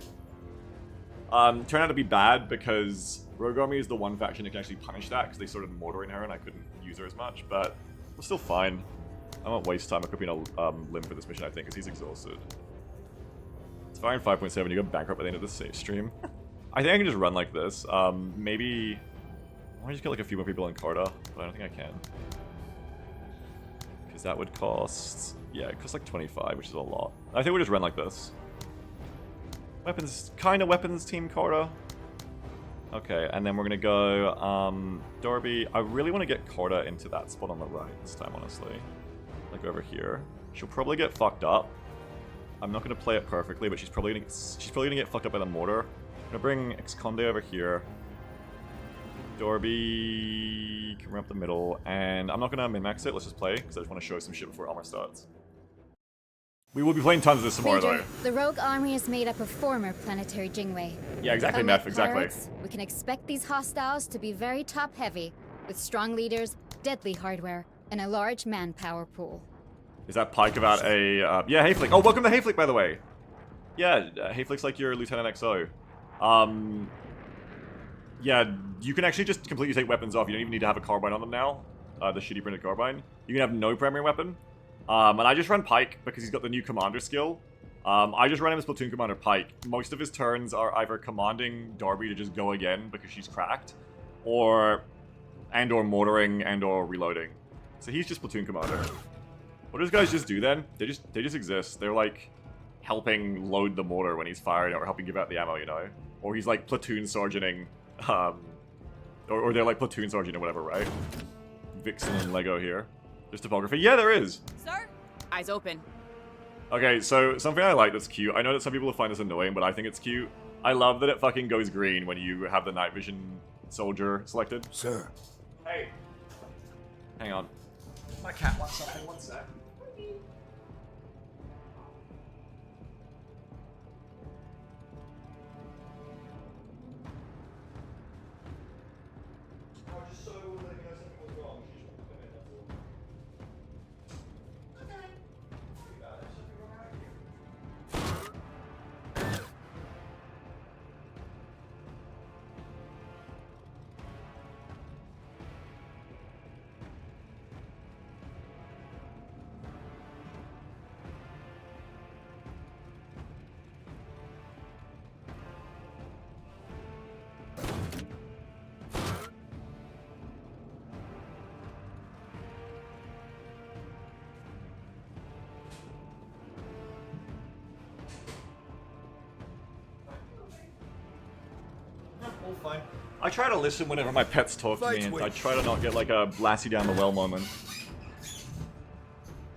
Turned out to be bad because Rogue Army is the one faction that can actually punish that because they started mortaring her and I couldn't use her as much, but we're still fine. I won't waste time equipping a Lim for this mission, I think, because he's exhausted. It's fine, 5.7, you go bankrupt by the end of this stream. I think I can just run like this. Maybe... I might just get like a few more people in Carta, but I don't think I can. Because that would cost... Yeah, it costs like 25, which is a lot. I think we'll just run like this. Weapons, kind of weapons team Carta. Okay, and then we're gonna go, Darby. I really want to get Carta into that spot on the right this time, honestly. Like over here. She'll probably get fucked up. I'm not gonna play it perfectly, but she's probably gonna get fucked up by the mortar. I'm gonna bring Esconde over here. Darby can run up the middle, and I'm not gonna min-max it. Let's just play because I just want to show some shit before armor starts. We will be playing tons of this tomorrow, though. The Rogue Army is made up of former planetary Jingwei. Yeah, exactly, Unlike Meth, exactly. pirates, we can expect these hostiles to be very top-heavy, with strong leaders, deadly hardware, and a large manpower pool. Is that Pike about a... yeah, Hayflick. Oh, welcome to Hayflick, by the way. Yeah, Hayflick's like your Lieutenant XO. Yeah, you can actually just completely take weapons off. You don't even need to have a carbine on them now. The shitty printed carbine. You can have no primary weapon. And I just run Pike because he's got the new commander skill. I just run him as Platoon Commander Pike. Most of his turns are either commanding Darby to just go again because she's cracked, or mortaring and/or reloading. So he's just Platoon Commander. What do those guys just do then? They just exist. They're like helping load the mortar when he's firing or helping give out the ammo, you know? Or he's like platoon sergeanting, or they're like platoon sergeant or whatever, right? Vixen and Lego here. There's topography. Yeah, there is. Sir, eyes open. Okay, so something I like that's cute. I know that some people will find this annoying, but I think it's cute. I love that it fucking goes green when you have the night vision soldier selected. Sir. Hey. Hang on. My cat wants something. One sec. just so letting me know something was wrong. She just wanted to come in, that's all. Okay. Sorry about it. Something wrong out here. All fine. I try to listen whenever my pets talk to me, and I try to not get like a Lassie down the well moment.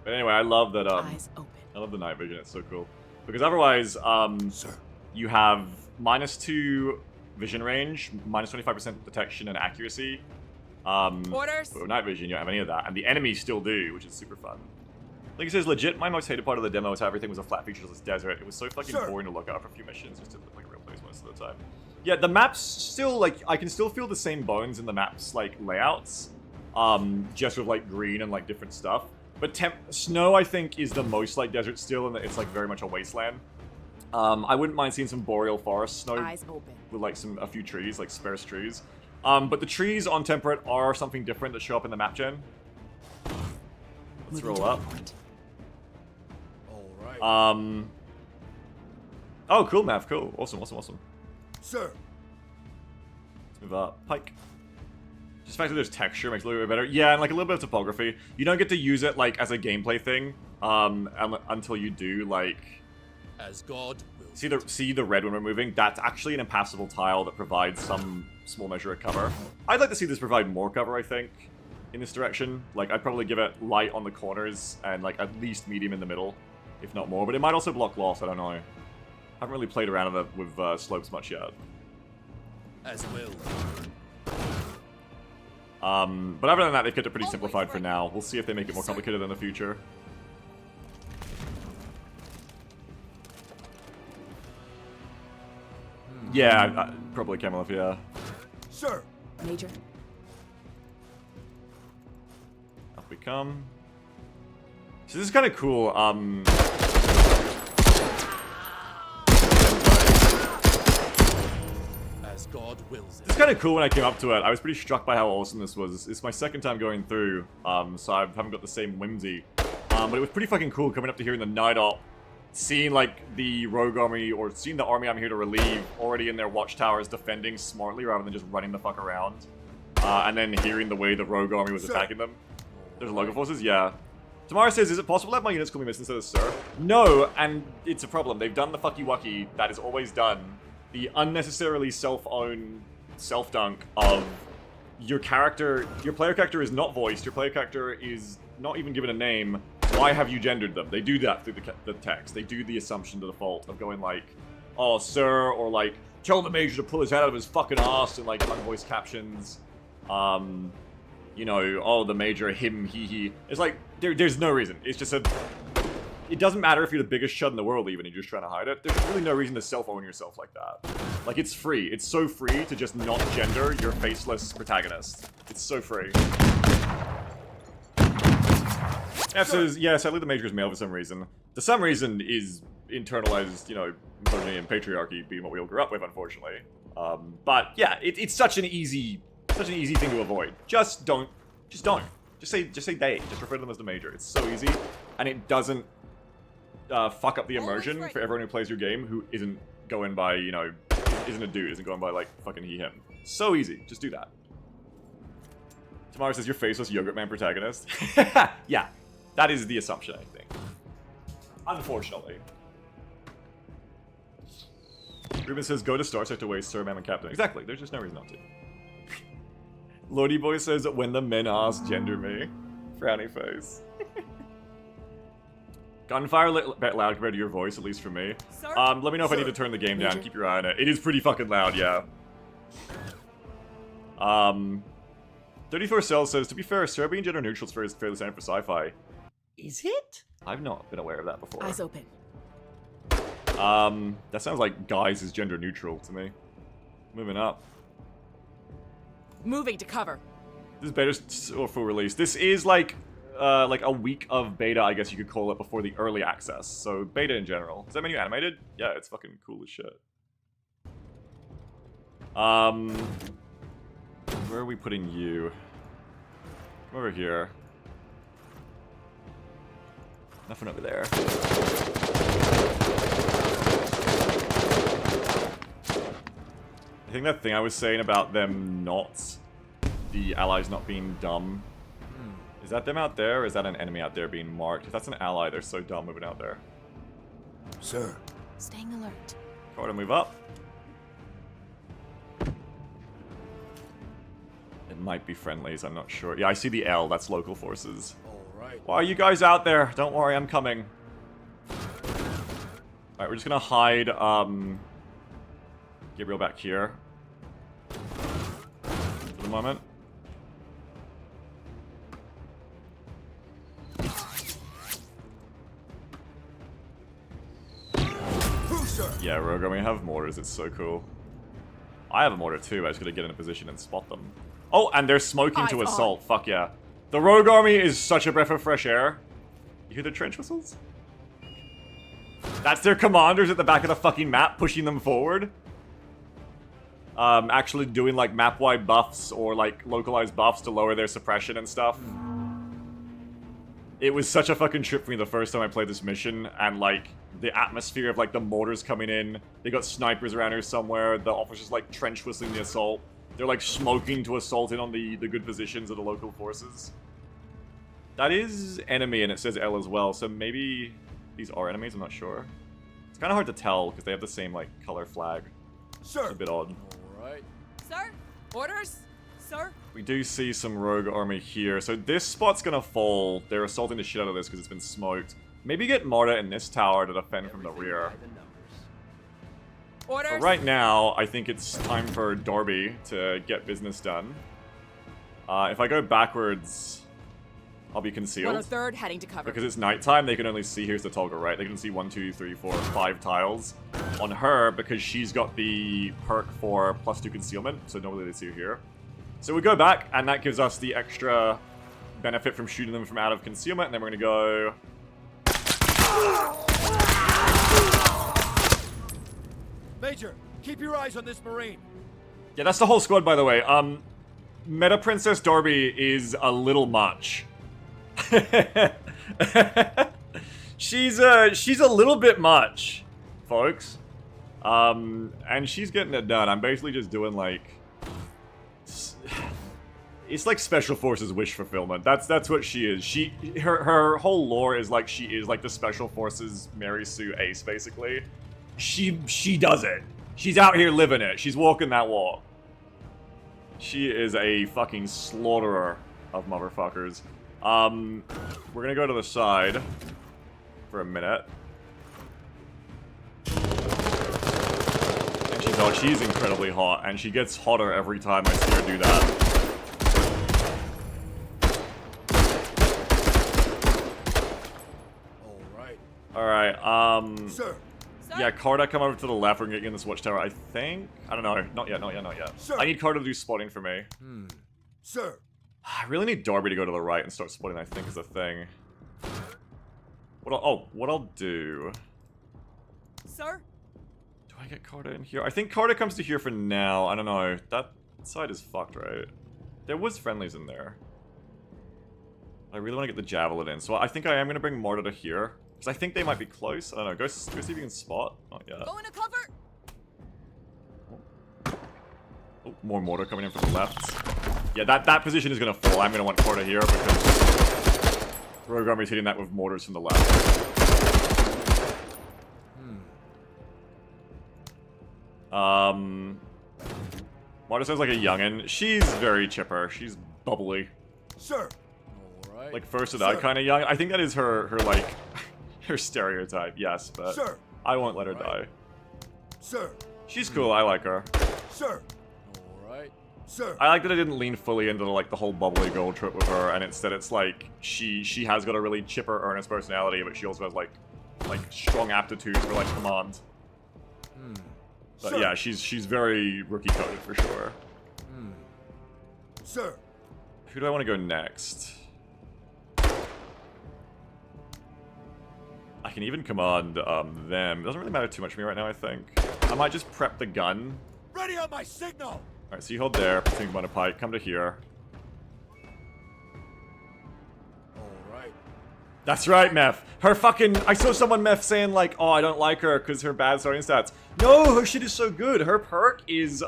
But anyway, I love that. Eyes open. I love the night vision. It's so cool because otherwise, you have -2 vision range, -25% detection and accuracy. Orders. But with night vision, you don't have any of that, and the enemies still do, which is super fun. Like it says, legit, my most hated part of the demo is how everything was a flat featureless desert. It was so fucking boring to look at for a few missions, just to look like a real place most of the time. Yeah, the maps still, like, I can still feel the same bones in the maps, like, layouts. Just with, like, green and, like, different stuff. But snow, I think, is the most like desert still, and it's, like, very much a wasteland. I wouldn't mind seeing some boreal forest snow Eyes open. with, like, a few trees, like, sparse trees. But the trees on Temperate are something different that show up in the map gen. Let's roll up. Alright. Oh, cool, Mav. Cool. Awesome, awesome, awesome. Sir. Let's move up. Pike. Just the fact that there's texture makes it a little bit better. Yeah, and like a little bit of topography. You don't get to use it like as a gameplay thing until you do like. As God will. See the red when we're moving? That's actually an impassable tile that provides some small measure of cover. I'd like to see this provide more cover, I think, in this direction. Like, I'd probably give it light on the corners and like at least medium in the middle, if not more. But it might also block loss, I don't know. I haven't really played around with slopes much yet. As will. But other than that, they've kept it pretty simplified for now. We'll see if they make it more complicated in the future. Yeah, probably Camelot, yeah. Sir. Major. Up we come. So this is kind of cool. As God wills it. It's kind of cool when I came up to it. I was pretty struck by how awesome this was. It's my second time going through, so I haven't got the same whimsy. But it was pretty fucking cool coming up to here in the night op, seeing like the rogue army, or seeing the army I'm here to relieve, already in their watchtowers defending smartly rather than just running the fuck around. And then hearing the way the rogue army was attacking them. There's local forces? Yeah. Tamara says, is it possible to have my units call me miss instead of sir? No, and it's a problem. They've done the fucky wucky that is always done. The unnecessarily self-own self-dunk of your character, your player character is not voiced, your player character is not even given a name. Why have you gendered them? They do that through the text. They do the assumption to default of going like, oh, sir, or like, tell the major to pull his head out of his fucking ass, and like unvoiced captions. You know, oh, the major, him, he. It's like, there's no reason. It's just it doesn't matter if you're the biggest chud in the world even, and you're just trying to hide it. There's really no reason to self-own yourself like that. Like, it's free. It's so free to just not gender your faceless protagonist. It's so free. F says, yeah, sadly the major is male for some reason. The some reason is internalized, you know, misogyny and patriarchy being what we all grew up with, unfortunately. But yeah, it's such an easy thing to avoid. Just don't. Just say they. Just refer to them as the major. It's so easy, and it doesn't fuck up the immersion for everyone who plays your game who isn't going by, you know, isn't a dude, isn't going by like fucking he, him. So easy. Just do that. Tamara says, your faceless yogurt man protagonist. Yeah, that is the assumption, I think. Unfortunately. Ruben says, go to Star Sector Waste, Sir, Ma'am, and Captain. Exactly, there's just no reason not to. Lordy Boy says, when the men ask, gender me. Frowny face. Gunfire a bit loud compared to your voice, at least for me. Sir? Let me know if I need to turn the game down. Keep your eye on it. It is pretty fucking loud, yeah. 34 Cells says, to be fair, Sir being gender neutral is fairly standard for sci-fi. Is it? I've not been aware of that before. Eyes open. That sounds like guys is gender neutral to me. Moving up. Moving to cover. This is beta or full release. This is like a week of beta, I guess you could call it, before the early access. So beta in general. Is that menu animated? Yeah, it's fucking cool as shit. Where are we putting you? Come over here. Nothing over there. I think that thing I was saying about them the allies not being dumb. Is that them out there, or is that an enemy out there being marked? If that's an ally, they're so dumb moving out there. Sir. Staying alert. Try to move up. It might be friendlies, I'm not sure. Yeah, I see the L, that's local forces. Alright. Why are you guys out there? Don't worry, I'm coming. Alright, we're just gonna hide, Gabriel back here. For the moment. Yeah, Rogue Army have mortars, it's so cool. I have a mortar too, I just gotta get in a position and spot them. Oh, and they're smoking to assault, fuck yeah. The Rogue Army is such a breath of fresh air. You hear the trench whistles? That's their commanders at the back of the fucking map, pushing them forward. Actually doing like map-wide buffs or like localized buffs to lower their suppression and stuff. It was such a fucking trip for me the first time I played this mission, and like the atmosphere of like the mortars coming in, they got snipers around here somewhere, the officers like trench whistling the assault, they're like smoking to assault in on the good positions of the local forces. That is enemy, and it says L as well, so maybe these are enemies, I'm not sure. It's kind of hard to tell because they have the same like color flag. Sir. It's a bit odd. Alright. Sir? Orders? Sir? We do see some Rogue Army here. So this spot's gonna fall. They're assaulting the shit out of this because it's been smoked. Maybe get Marta in this tower to defend from the rear. Orders? But right now, I think it's time for Darby to get business done. If I go backwards, I'll be concealed. 103rd heading to cover. Because it's nighttime, they can only see, here's the toggle, right? They can see 1, 2, 3, 4, 5 tiles on her because she's got the perk for +2 concealment, so normally they see her here. So we go back, and that gives us the extra benefit from shooting them from out of concealment, and then we're gonna go... Major, keep your eyes on this Marine. Yeah, that's the whole squad, by the way. Meta Princess Darby is a little much. she's a little bit much, folks. And she's getting it done. I'm basically just doing like... It's like Special Forces wish fulfillment. That's what she is. Her whole lore is like she is like the Special Forces Mary Sue Ace, basically. She does it. She's out here living it. She's walking that walk. She is a fucking slaughterer of motherfuckers. We're gonna go to the side for a minute. And she's incredibly hot, and she gets hotter every time I see her do that. Alright, Sir. yeah, Carter, come over to the left. We're gonna get you in this watchtower, I think. I don't know. Not yet. Sir. I need Carter to do spotting for me. Sir. I really need Darby to go to the right and start spotting, I think, is the thing. What I'll do... Sir? Do I get Carter in here? I think Carter comes to here for now. I don't know. That side is fucked, right? There was friendlies in there. I really want to get the Javelin in, so I think I am going to bring Marta to here. Because I think they might be close. I don't know. Go see if you can spot. Not yet. Going to cover! Oh, more mortar coming in from the left. Yeah, that position is going to fall. I'm going to want Carter here because Rogue Army's hitting that with mortars from the left. Marta sounds like a youngin'. She's very chipper. She's bubbly. Sir. Alright. Like first of that kind of young. I think that is her like her stereotype. Yes, but Sir. I won't let her die. Sir. She's cool. I like her. Sir. Alright. Sir. I like that I didn't lean fully into like the whole bubbly gold trip with her, and instead it's like she has got a really chipper, earnest personality, but she also has like strong aptitude for like command. But Sir. yeah, she's very rookie coded for sure. Sir. Who do I want to go next? I can even command them. It doesn't really matter too much for me right now, I think. I might just prep the gun. Ready on my signal! Alright, so you hold there, pretend command a pike, come to here. Alright. That's right, Meth. Her fucking... I saw someone, Meth, saying like, oh, I don't like her because her bad starting stats. No, her shit is so good. Her perk is,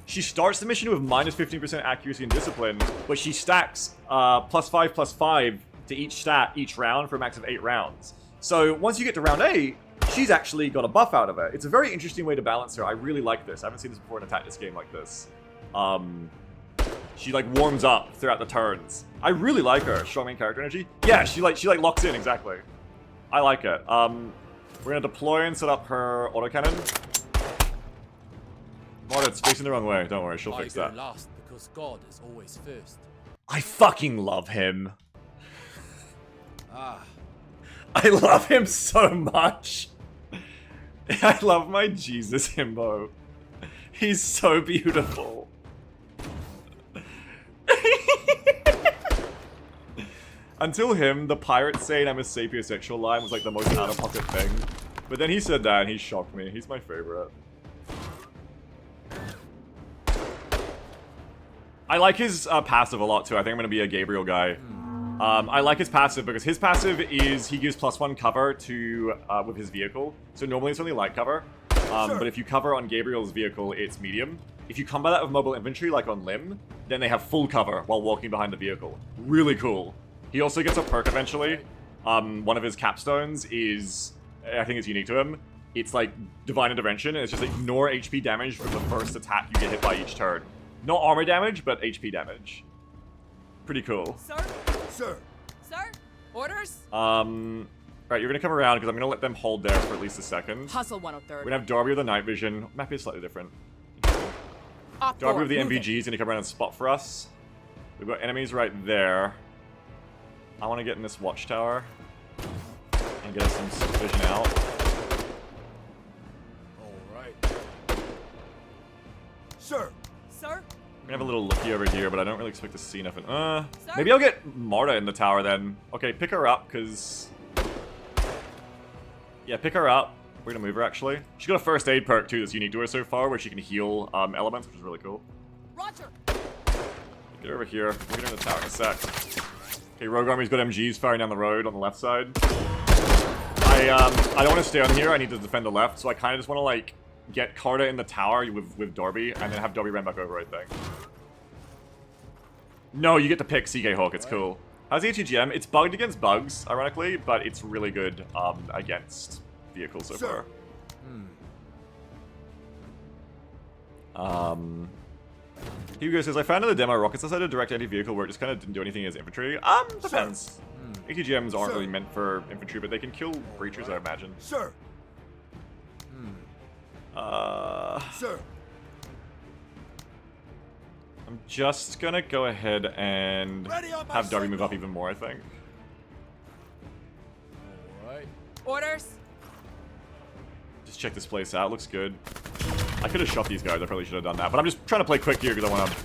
she starts the mission with minus 15% accuracy and discipline, but she stacks +5/+5 to each stat each round for a max of 8 rounds. So once you get to round 8, she's actually got a buff out of it. It's a very interesting way to balance her. I really like this. I haven't seen this before in a tactics game like this. She like warms up throughout the turns. I really like her. Strong main character energy. Yeah, she like locks in exactly. I like it. We're gonna deploy and set up her autocannon. Marta, it's facing the wrong way. Don't worry, she'll fix that. last because God is always first. I fucking love him. Ah. I love him so much. I love my Jesus himbo. He's so beautiful. Until him, the pirate saying I'm a sapiosexual line was like the most out-of-pocket thing. But then he said that and he shocked me. He's my favorite. I like his passive a lot too. I think I'm going to be a Gabriel guy. I like his passive because his passive is he gives +1 cover to with his vehicle. So normally it's only light cover. But if you cover on Gabriel's vehicle, it's medium. If you combat that with mobile infantry, like on Lim, then they have full cover while walking behind the vehicle. Really cool. He also gets a perk eventually. One of his capstones is, I think it's unique to him. It's like Divine Intervention, and it's just ignore HP damage from the first attack you get hit by each turn. Not armor damage, but HP damage. Pretty cool. Sir? Sir! Sir? Orders? Right, you're gonna come around because I'm gonna let them hold there for at least a second. Hustle 103rd. We're gonna have Darby with the night vision. Map is slightly different. Op Darby 4, with the moving. MVG is gonna come around and spot for us. We've got enemies right there. I want to get in this watchtower and get us some vision out. Alright. Sir! Sir? We're gonna have a little looky over here, but I don't really expect to see nothing. Sir? Maybe I'll get Marta in the tower then. Okay, pick her up, because... Yeah, pick her up. We're gonna move her, actually. She's got a first aid perk, too, that's unique to her so far, where she can heal elements, which is really cool. Roger. Get her over here. We'll get her in the tower in a sec. Okay, Rogue Army's got MGs firing down the road on the left side. I don't want to stay on here. I need to defend the left, so I kind of just want to, like, get Carta in the tower with Darby, and then have Darby run back over, I think. No, you get to pick CK Hawk. It's cool. How's the HEGM? It's bugged against bugs, ironically, but it's really good against vehicles so far. Hugo says, I found in the demo rockets decided to direct anti-vehicle where it just kind of didn't do anything as infantry. Depends. ATGMs aren't really meant for infantry, but they can kill breachers, I imagine. Sir! Sir! I'm just gonna go ahead and have Darby move up even more, I think. Alright. Orders? Just check this place out. Looks good. I could have shot these guys. I probably should have done that. But I'm just trying to play quick here because I want to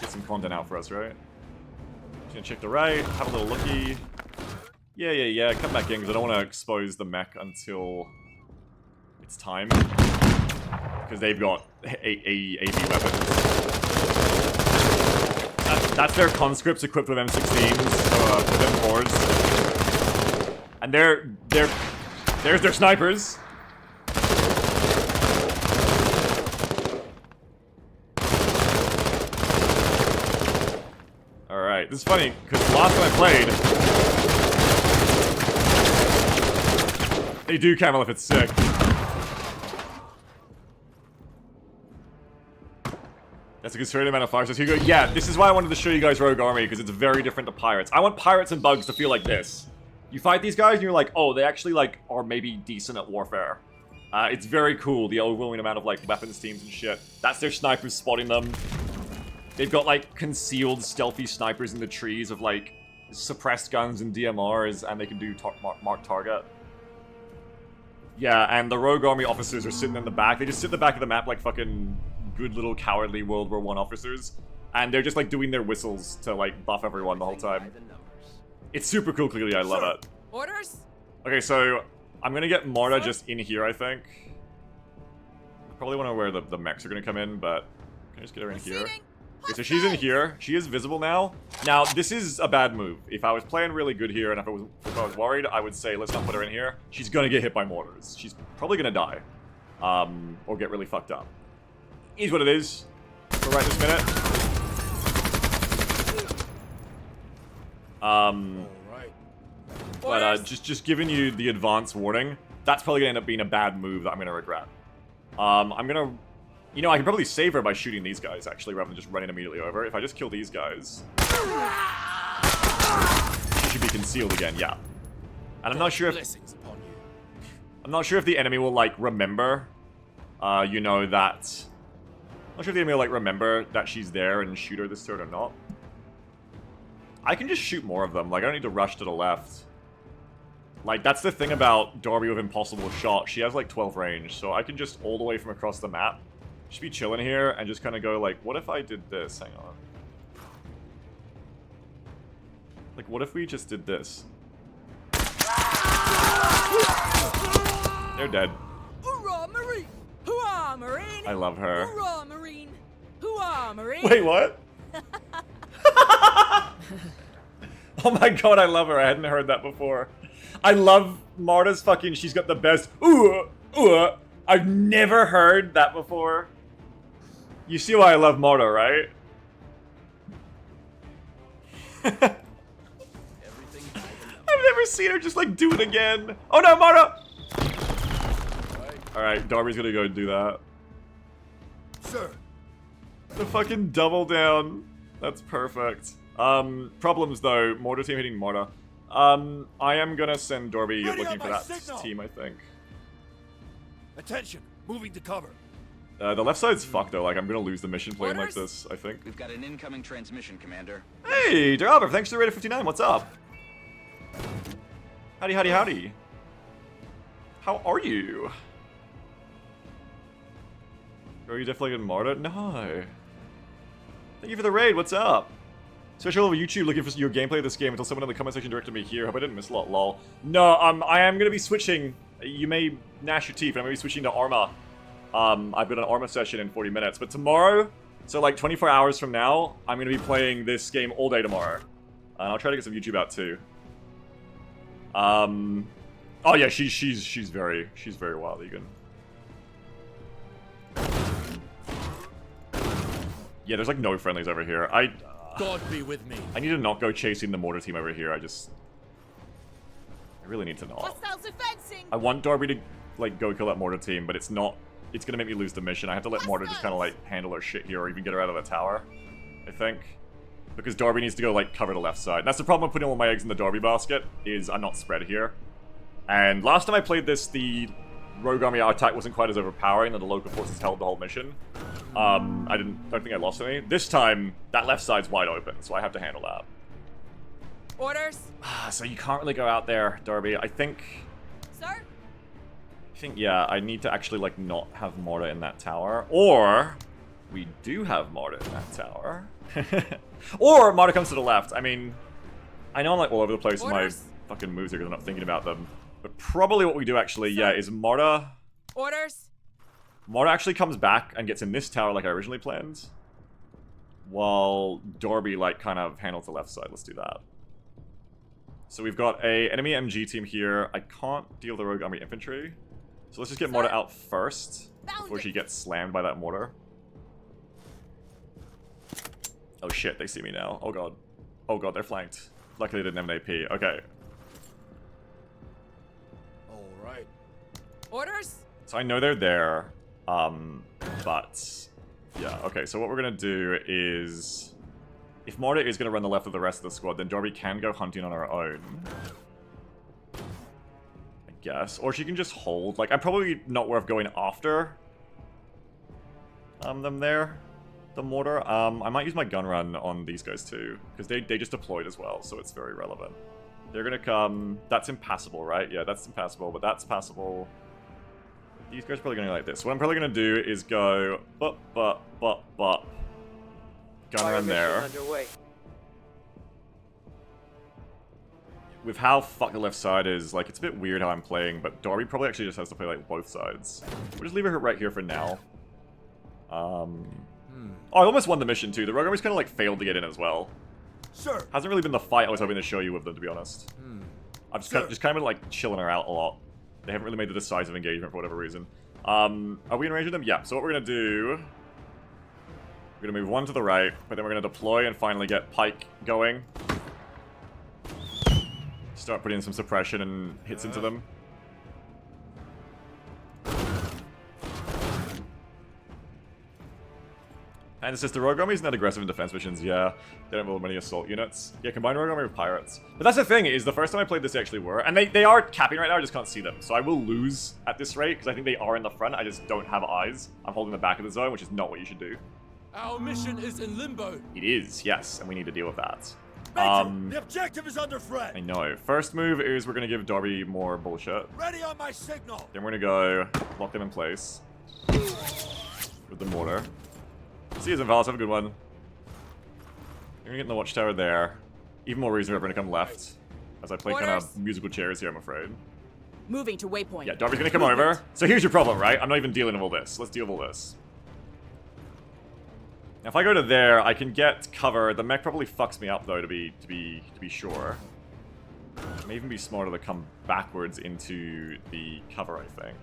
get some content out for us, right? Just gonna check the right, have a little looky. Yeah. Come back in because I don't want to expose the mech until it's time. Because they've got AV weapons. That's their conscripts equipped with M16s, with M4s. And there's their snipers. Alright, this is funny, because the last time I played, they do camel if it's sick. That's a concerted amount of fire. So Hugo, yeah, this is why I wanted to show you guys Rogue Army, because it's very different to pirates. I want pirates and bugs to feel like this. You fight these guys and you're like, oh, they actually like are maybe decent at warfare. It's very cool, the overwhelming amount of like weapons teams and shit. That's their snipers spotting them. They've got like concealed stealthy snipers in the trees of like suppressed guns and DMRs, and they can do mark target. Yeah, and the Rogue Army officers are sitting in the back. They just sit in the back of the map like fucking good little cowardly World War I officers. And they're just like doing their whistles to like buff everyone the whole time. It's super cool, clearly, I love it. Orders? Okay, so I'm gonna get Marta just in here, I think. I probably want to where the mechs are gonna come in, but can I just get her in here? Okay, so she's in here. She is visible now. Now, this is a bad move. If I was playing really good here and if I was worried, I would say let's not put her in here. She's gonna get hit by mortars. She's probably gonna die. Or get really fucked up. Is what it is. For right this minute. But just giving you the advance warning, that's probably gonna end up being a bad move that I'm gonna regret. I'm gonna... You know, I can probably save her by shooting these guys, actually, rather than just running immediately over. If I just kill these guys... She should be concealed again, yeah. And I'm not sure if... I'm not sure if the enemy will, like, remember, you know, that... I'm not sure if the enemy will, like, remember that she's there and shoot her this turn or not. I can just shoot more of them. Like, I don't need to rush to the left. Like, that's the thing about Darby with Impossible Shot. She has, like, 12 range, so I can just all the way from across the map just be chilling here and just kind of go, like, what if I did this? Hang on. Like, what if we just did this? They're dead. Hoorah, Marine! Hoorah, Marine! I love her. Hoorah, Marine! Hoorah, Marine! Wait, what? Oh my god, I love her. I hadn't heard that before. I love Marta's fucking, she's got the best, I've never heard that before. You see why I love Marta, right? I've never seen her just like do it again. Oh no, Marta! Alright, Darby's gonna go do that. Sir. The fucking double down. That's perfect. Problems though, Mortar team hitting Marta. I am gonna send Darby looking for that team, I think. Attention, moving to cover. The left side's fucked though, like I'm gonna lose the mission playing like this, I think. We've got an incoming transmission, Commander. Hey, Driver, thanks to the rate of 59, what's up? Howdy, howdy, howdy. How are you? Are you definitely getting Marta? No. Thank you for the raid, what's up? Special over YouTube looking for your gameplay of this game until someone in the comment section directed me here. Hope I didn't miss a lot, lol. No, I am gonna be switching. You may gnash your teeth, but I'm gonna be switching to Arma. I've got an Arma session in 40 minutes, but tomorrow, so like 24 hours from now, I'm gonna be playing this game all day tomorrow. And I'll try to get some YouTube out too. Oh yeah, she's very wild, Egan. Yeah, there's like no friendlies over here. God be with me. I need to not go chasing the mortar team over here. I really need to not. Hostiles advancing! I want Darby to like go kill that mortar team, but it's not. It's gonna make me lose the mission. I have to let Mortar just kind of like handle her shit here, or even get her out of the tower. I think, because Darby needs to go like cover the left side. And that's the problem with putting all my eggs in the Darby basket. Is I'm not spread here. And last time I played this, the Rogue Army attack wasn't quite as overpowering, and the local forces held the whole mission. I don't think I lost any. This time, that left side's wide open, so I have to handle that. Orders? So you can't really go out there, Darby. I think, yeah, I need to actually, like, not have Morta in that tower. Or, we do have Morta in that tower. Or, Morta comes to the left. I mean, I know I'm, like, all over the place with my fucking moves here because I'm not thinking about them. But probably what we do, actually, yeah, is Morta... Orders? Morta actually comes back and gets in this tower like I originally planned. While Darby, like, kind of handles the left side. Let's do that. So we've got a enemy MG team here. I can't deal with the Rogue Army infantry. So let's just get Morta out first before she gets slammed by that mortar. Oh shit, they see me now. Oh god. Oh god, they're flanked. Luckily they didn't have an AP. Okay. Alright. Orders? So I know they're there. But... yeah, okay, so what we're gonna do is... if Morta is gonna run the left of the rest of the squad, then Darby can go hunting on her own. I guess. Or she can just hold. Like, I'm probably not worth going after them there. The mortar. I might use my gun run on these guys too. Because they just deployed as well, so it's very relevant. They're gonna come... that's impassable, right? Yeah, that's impassable, but that's passable. These guys are probably gonna go like this. What I'm probably gonna do is go... gunner in there. Underway. With how fucked the left side is, like, it's a bit weird how I'm playing, but Darby probably actually just has to play, like, both sides. We'll just leave her right here for now. Oh, I almost won the mission, too. The Rogue Army's kind of, like, failed to get in as well. Sir. Hasn't really been the fight I was hoping to show you with them, to be honest. I've just kind of, like, chilling her out a lot. They haven't really made the decisive engagement for whatever reason. Are we in range of them? Yeah, so what we're gonna do... We're gonna move one to the right, but then we're gonna deploy and finally get Pike going. Start putting in some suppression and hits into them. And it's just the Rogue Army isn't that aggressive in defense missions, yeah. They don't build many assault units. Yeah, combine Rogue Army with pirates. But that's the thing, is the first time I played this they actually were. And they are capping right now, I just can't see them. So I will lose at this rate, because I think they are in the front, I just don't have eyes. I'm holding the back of the zone, which is not what you should do. Our mission is in limbo. It is, yes, and we need to deal with that. Major, the objective is under I threat. know. First move is we're going to give Darby more bullshit. Ready on my signal. Then we're going to go lock them in place. With the mortar. See you, Zinvalis, have a good one. You're going to get in the watchtower there. Even more reason for everyone to come left. As I play kind Orders. of musical chairs here, I'm afraid. Moving to waypoint. Yeah, Darby's going to come over. So here's your problem, right? I'm not even dealing with all this. Let's deal with all this. Now, if I go to there, I can get cover. The mech probably fucks me up, though, to be sure. It may even be smarter to come backwards into the cover, I think.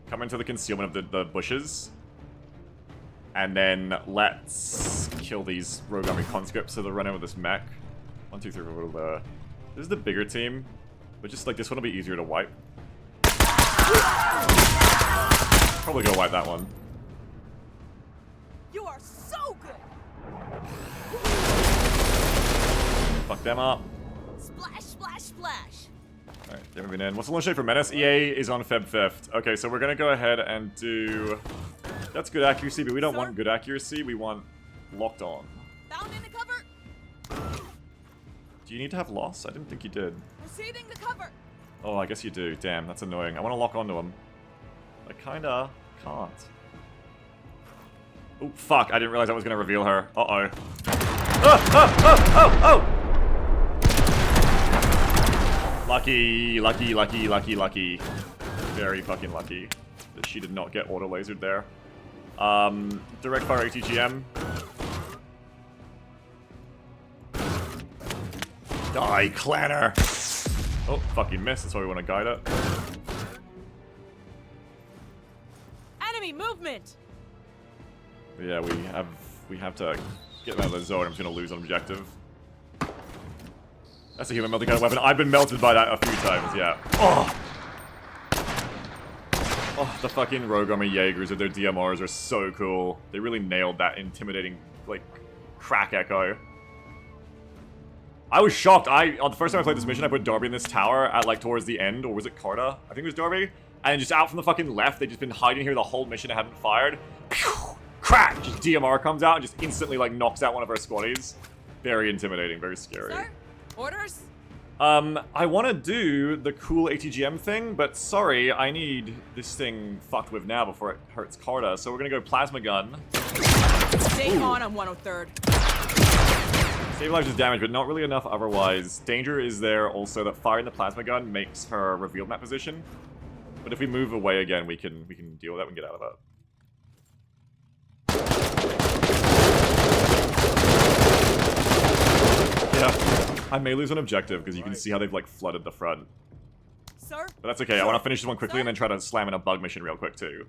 Come into the concealment of the bushes. And then let's kill these Rogue Army conscripts so they'll run in with this mech. 1, 2, 3, 4, This is the bigger team. But just, like, this one will be easier to wipe. Probably gonna wipe that one. You are so good. Fuck them up. Splash, splash, splash. Alright, they haven't been in. What's the launch date for Menace? EA is on Feb 5th. Okay, so we're gonna go ahead and do... That's good accuracy, but we don't want good accuracy. We want locked on. Found in the cover. Do you need to have loss? I didn't think you did. Receiving the cover. Oh, I guess you do. Damn, that's annoying. I want to lock onto him. I kinda can't. Oh, fuck. I didn't realize I was going to reveal her. Uh-oh. Oh! Lucky. Very fucking lucky that she did not get auto-lasered there. Direct fire ATGM. Die, Clanner! Oh, fucking missed. That's why we want to guide it. Enemy movement. But yeah, we have to get them out of the zone. I'm just gonna lose on objective. That's a human melting kind of weapon. I've been melted by that a few times, yeah. Oh! Oh, the fucking Rogue Army Jaegers with their DMRs are so cool. They really nailed that intimidating, like, crack echo. I was shocked. On the first time I played this mission, I put Darby in this tower at, like, towards the end, or was it Carta? I think it was Darby. And just out from the fucking left, they've just been hiding here the whole mission and haven't fired. Pew! Crack! Just DMR comes out and just instantly, like, knocks out one of our squaddies. Very intimidating, very scary. Sir, orders. I want to do the cool ATGM thing, but sorry, I need this thing fucked with now before it hurts Carta. So we're gonna go Plasma Gun. Stay on 103rd. Stabilizes damage, but not really enough otherwise. Danger is there also that firing the Plasma Gun makes her reveal map position. But if we move away again, we can deal with that and get out of it. Yeah, I may lose an objective because you can see how they've like flooded the front. Sir. But that's okay. I want to finish this one quickly and then try to slam in a bug mission real quick too.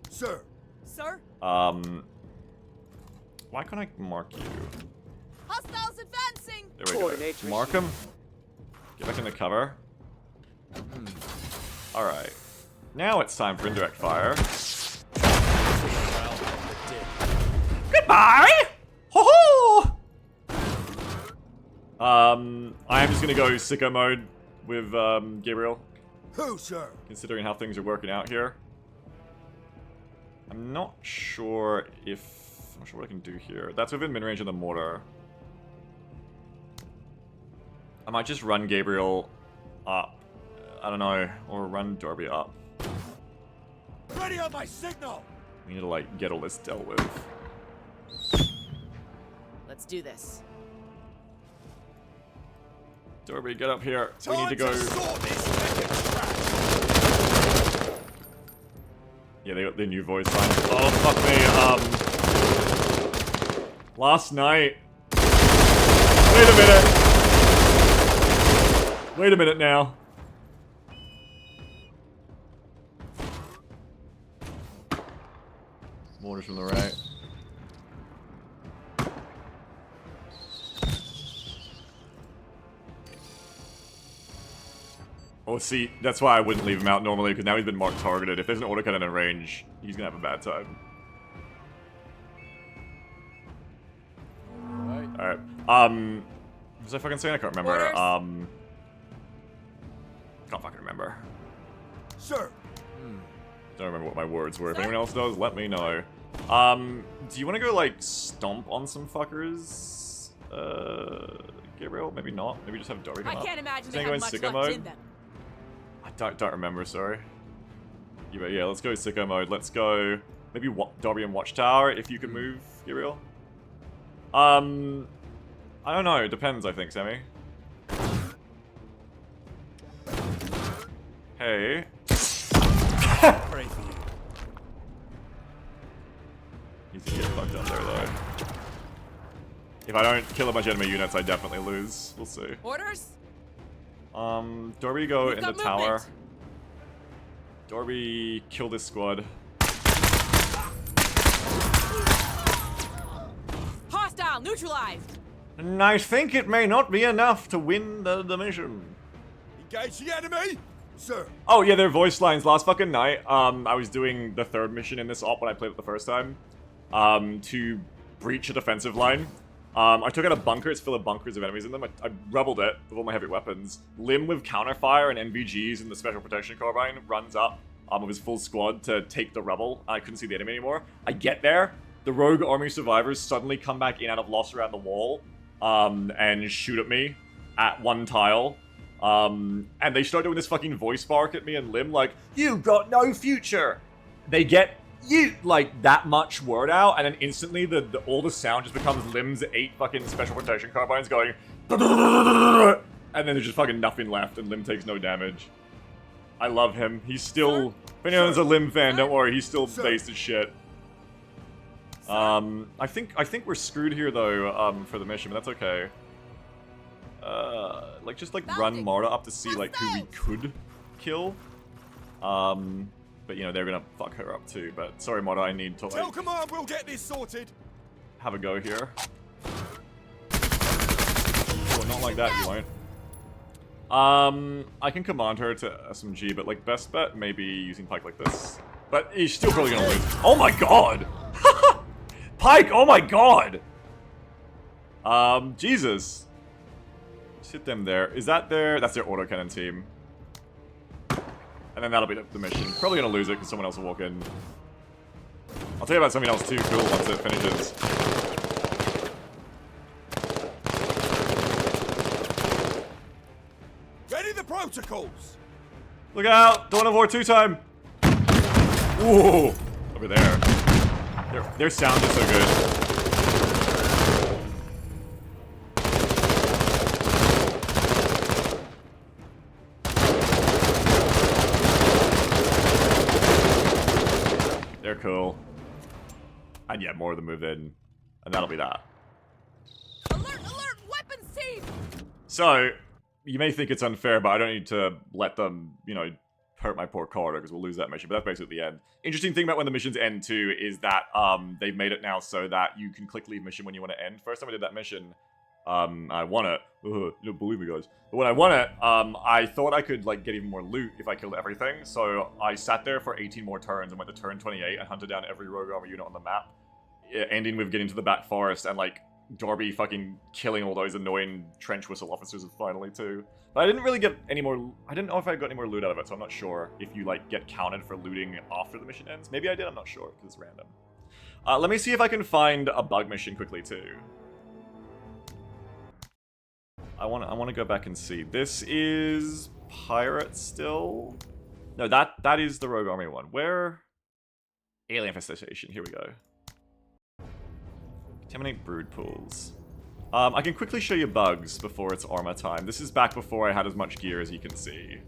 Sir. Sir. Why can't I mark you? Hostiles advancing. There we go. Mark him. Get back in the cover. All right. Now it's time for indirect fire. Goodbye. Ho ho. I am just gonna go sicko mode with Gabriel. Who, sir? Considering how things are working out here. I'm not sure what I can do here. That's within mid-range of the mortar. I might just run Gabriel up. I don't know, or run Darby up. Ready on my signal. We need to like get all this dealt with. Let's do this. Dorby, get up here. We Time need to go. sort this fucking trash. Yeah, they got their new voice line. Oh, fuck me. Last night. Wait a minute. Wait a minute now. Mortars from the right. Oh, see, that's why I wouldn't leave him out normally, because now he's been marked targeted. If there's an autocannon in range, he's gonna have a bad time. Alright. Was I fucking saying? I can't remember. Orders? Can't fucking remember. Sir. Don't remember what my words were. If anyone else does, let me know. Do you want to go, like, stomp on some fuckers? Gabriel? Maybe not. Maybe just have Dory come I up. can't imagine Does they anyone have go much in sicko left mode? in them. I don't remember, sorry. Yeah, but yeah, let's go sicko mode. Let's go... Maybe Dobby and Watchtower, if you can move, Gabriel. I don't know. It depends, I think, Sammy. Hey. Pray for you. He's gonna get fucked up there, though. If I don't kill a bunch of enemy units, I definitely lose. We'll see. Orders? Dorby, go We've in the got tower. movement. Dorby, kill this squad. Hostile, neutralized. And I think it may not be enough to win the mission. Engage the enemy. Sir. Oh yeah, their voice lines last fucking night. I was doing the third mission in this op when I played it the first time. To breach a defensive line. I took out a bunker. It's full of bunkers of enemies in them. I rebelled it with all my heavy weapons. Lim with counterfire and NVGs and the special protection carbine runs up with his full squad to take the rebel. I couldn't see the enemy anymore. I get there. The rogue army survivors suddenly come back in out of lost around the wall and shoot at me at one tile. And they start doing this fucking voice bark at me and Lim like, "You've got no future." They get like that much word out, and then instantly all the sound just becomes Lim's 8 fucking special protection carbines going, and then there's just fucking nothing left, and Lim takes no damage. I love him. He's still, if anyone's a Lim fan, don't worry, he's still based as shit. I think we're screwed here though, for the mission, but that's okay. Like just like run Marta up to see like who we could kill. But you know they're gonna fuck her up too. But sorry, Marta, I need to Tell like command we'll get this sorted. have a go here. Oh, not like that, you won't. I can command her to SMG, but like best bet maybe using Pike like this. But he's still probably gonna lose. Oh my god! Pike! Oh my god! Jesus. Just hit them there. Is that that's their autocannon team. And then that'll be the mission. Probably gonna lose it because someone else will walk in. I'll tell you about something else too cool once it finishes. Ready the protocols. Look out! Dawn of War 2 time! Ooh! Over there. Their sound is so good. They're cool. And yeah, more of them move in. And that'll be that. Alert, alert, weapons team! So, you may think it's unfair, but I don't need to let them, you know, hurt my poor Carter, because we'll lose that mission, but that's basically the end. Interesting thing about when the missions end, too, is that they've made it now so that you can click leave mission when you want to end. First time I did that mission, I won it. You don't believe me, guys. But when I won it, I thought I could, like, get even more loot if I killed everything, so I sat there for 18 more turns and went to turn 28 and hunted down every rogue armor unit on the map, ending with getting to the back forest and, like, Darby fucking killing all those annoying trench whistle officers finally, too. But I didn't really get any more... I didn't know if I got any more loot out of it, so I'm not sure if you, like, get counted for looting after the mission ends. Maybe I did, I'm not sure, because it's random. Let me see if I can find a bug mission quickly, too. I want to go back and see. This is... Pirate still? No, that is the Rogue Army one. Where... Alien Infestation, here we go. Contaminate brood pools. I can quickly show you bugs before it's Arma time. This is back before I had as much gear as you can see.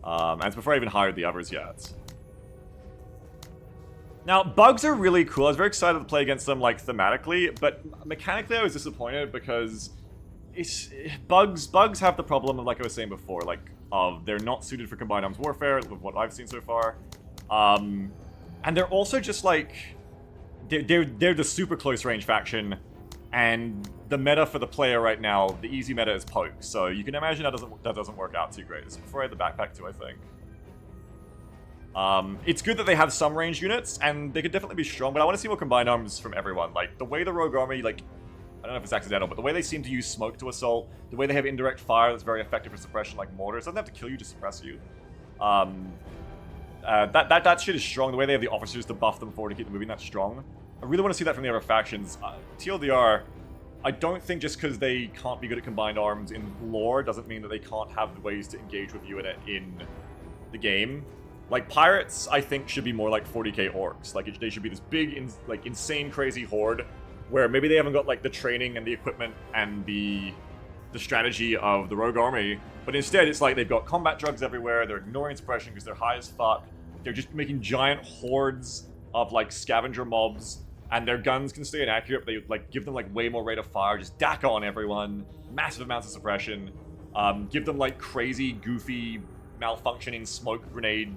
And it's before I even hired the others yet. Now, bugs are really cool. I was very excited to play against them, like, thematically, but mechanically I was disappointed because bugs have the problem of, like I was saying before, like, they're not suited for combined arms warfare, with what I've seen so far. And they're also just, like, they're the super close range faction, and the meta for the player right now, the easy meta is poke, so you can imagine that doesn't work out too great. This is before I had the backpack too, I think. It's good that they have some ranged units, and they could definitely be strong, but I want to see more combined arms from everyone. Like, the way the Rogue Army, like, I don't know if it's accidental, but the way they seem to use smoke to assault, the way they have indirect fire that's very effective for suppression, like mortars, doesn't have to kill you to suppress you. That shit is strong. The way they have the officers to buff them forward to keep them moving, that's strong. I really want to see that from the other factions. TLDR, I don't think just because they can't be good at combined arms in lore doesn't mean that they can't have ways to engage with you in the game. Like, pirates, I think, should be more like 40k orcs. Like, they should be this big, insane, crazy horde, where maybe they haven't got, like, the training and the equipment and the strategy of the Rogue Army, but instead it's like they've got combat drugs everywhere, they're ignoring suppression because they're high as fuck, they're just making giant hordes of, like, scavenger mobs, and their guns can stay inaccurate, but they, like, give them, like, way more rate of fire, just dack on everyone, massive amounts of suppression, give them, like, crazy, goofy, malfunctioning smoke grenade,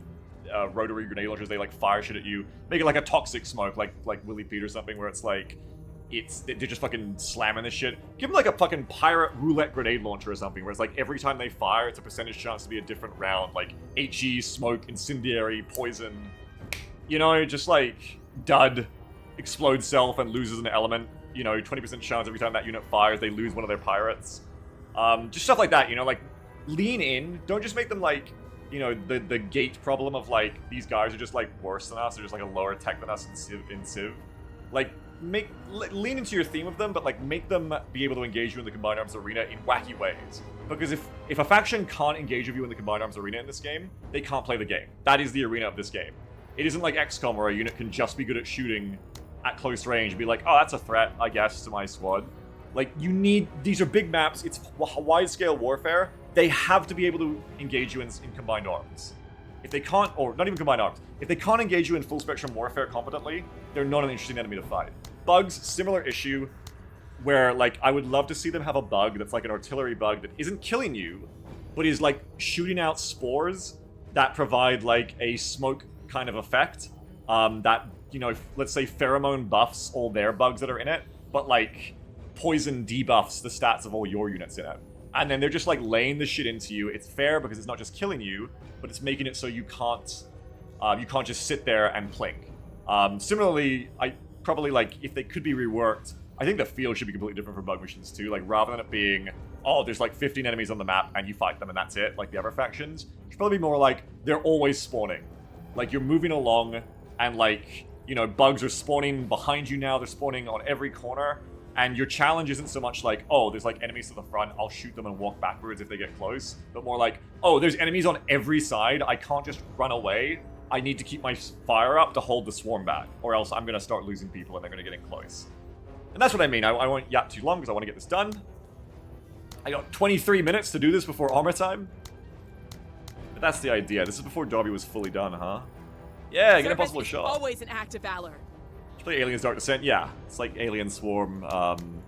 rotary grenade launchers, they, like, fire shit at you, make it like a toxic smoke, like Willy Pete or something, where it's like, they're just fucking slamming this shit. Give them, like, a fucking pirate roulette grenade launcher or something, where it's like, every time they fire, it's a percentage chance to be a different round, like, HE, smoke, incendiary, poison, you know, just, like, dud, explodes self and loses an element, you know, 20% chance every time that unit fires, they lose one of their pirates. Just stuff like that, you know, like, lean in, don't just make them, like, you know, the gate problem of, like, these guys are just, like, worse than us, they're just, like, a lower tech than us in Civ. Like, lean into your theme of them, but, like, make them be able to engage you in the combined arms arena in wacky ways. Because if a faction can't engage with you in the combined arms arena in this game, they can't play the game. That is the arena of this game. It isn't like XCOM where a unit can just be good at shooting at close range and be like, oh, that's a threat, I guess, to my squad. Like, these are big maps, it's wide-scale warfare, they have to be able to engage you in combined arms. If they can't, or not even combined arms, if they can't engage you in full-spectrum warfare competently, they're not an interesting enemy to fight. Bugs, similar issue, where, like, I would love to see them have a bug that's like an artillery bug that isn't killing you, but is, like, shooting out spores that provide, like, a smoke kind of effect, that, you know, let's say pheromone buffs all their bugs that are in it, but, like, poison debuffs the stats of all your units in it. And then they're just, like, laying the shit into you. It's fair because it's not just killing you, but it's making it so you can't just sit there and plink. Similarly, I probably, like, if they could be reworked, I think the field should be completely different for bug missions too. Like, rather than it being, oh, there's, like, 15 enemies on the map and you fight them and that's it, like the other factions, it should probably be more like, they're always spawning. Like, you're moving along and, like, you know, bugs are spawning behind you now, they're spawning on every corner. And your challenge isn't so much like, oh, there's, like, enemies to the front, I'll shoot them and walk backwards if they get close. But more like, oh, there's enemies on every side, I can't just run away. I need to keep my fire up to hold the swarm back, or else I'm going to start losing people and they're going to get in close. And that's what I mean. I won't yap too long because I want to get this done. I got 23 minutes to do this before armor time. But that's the idea. This is before Derby was fully done, huh? Yeah, get a possible shot. Always an act of valor. Play Aliens Dark Descent? Yeah. It's like Alien Swarm,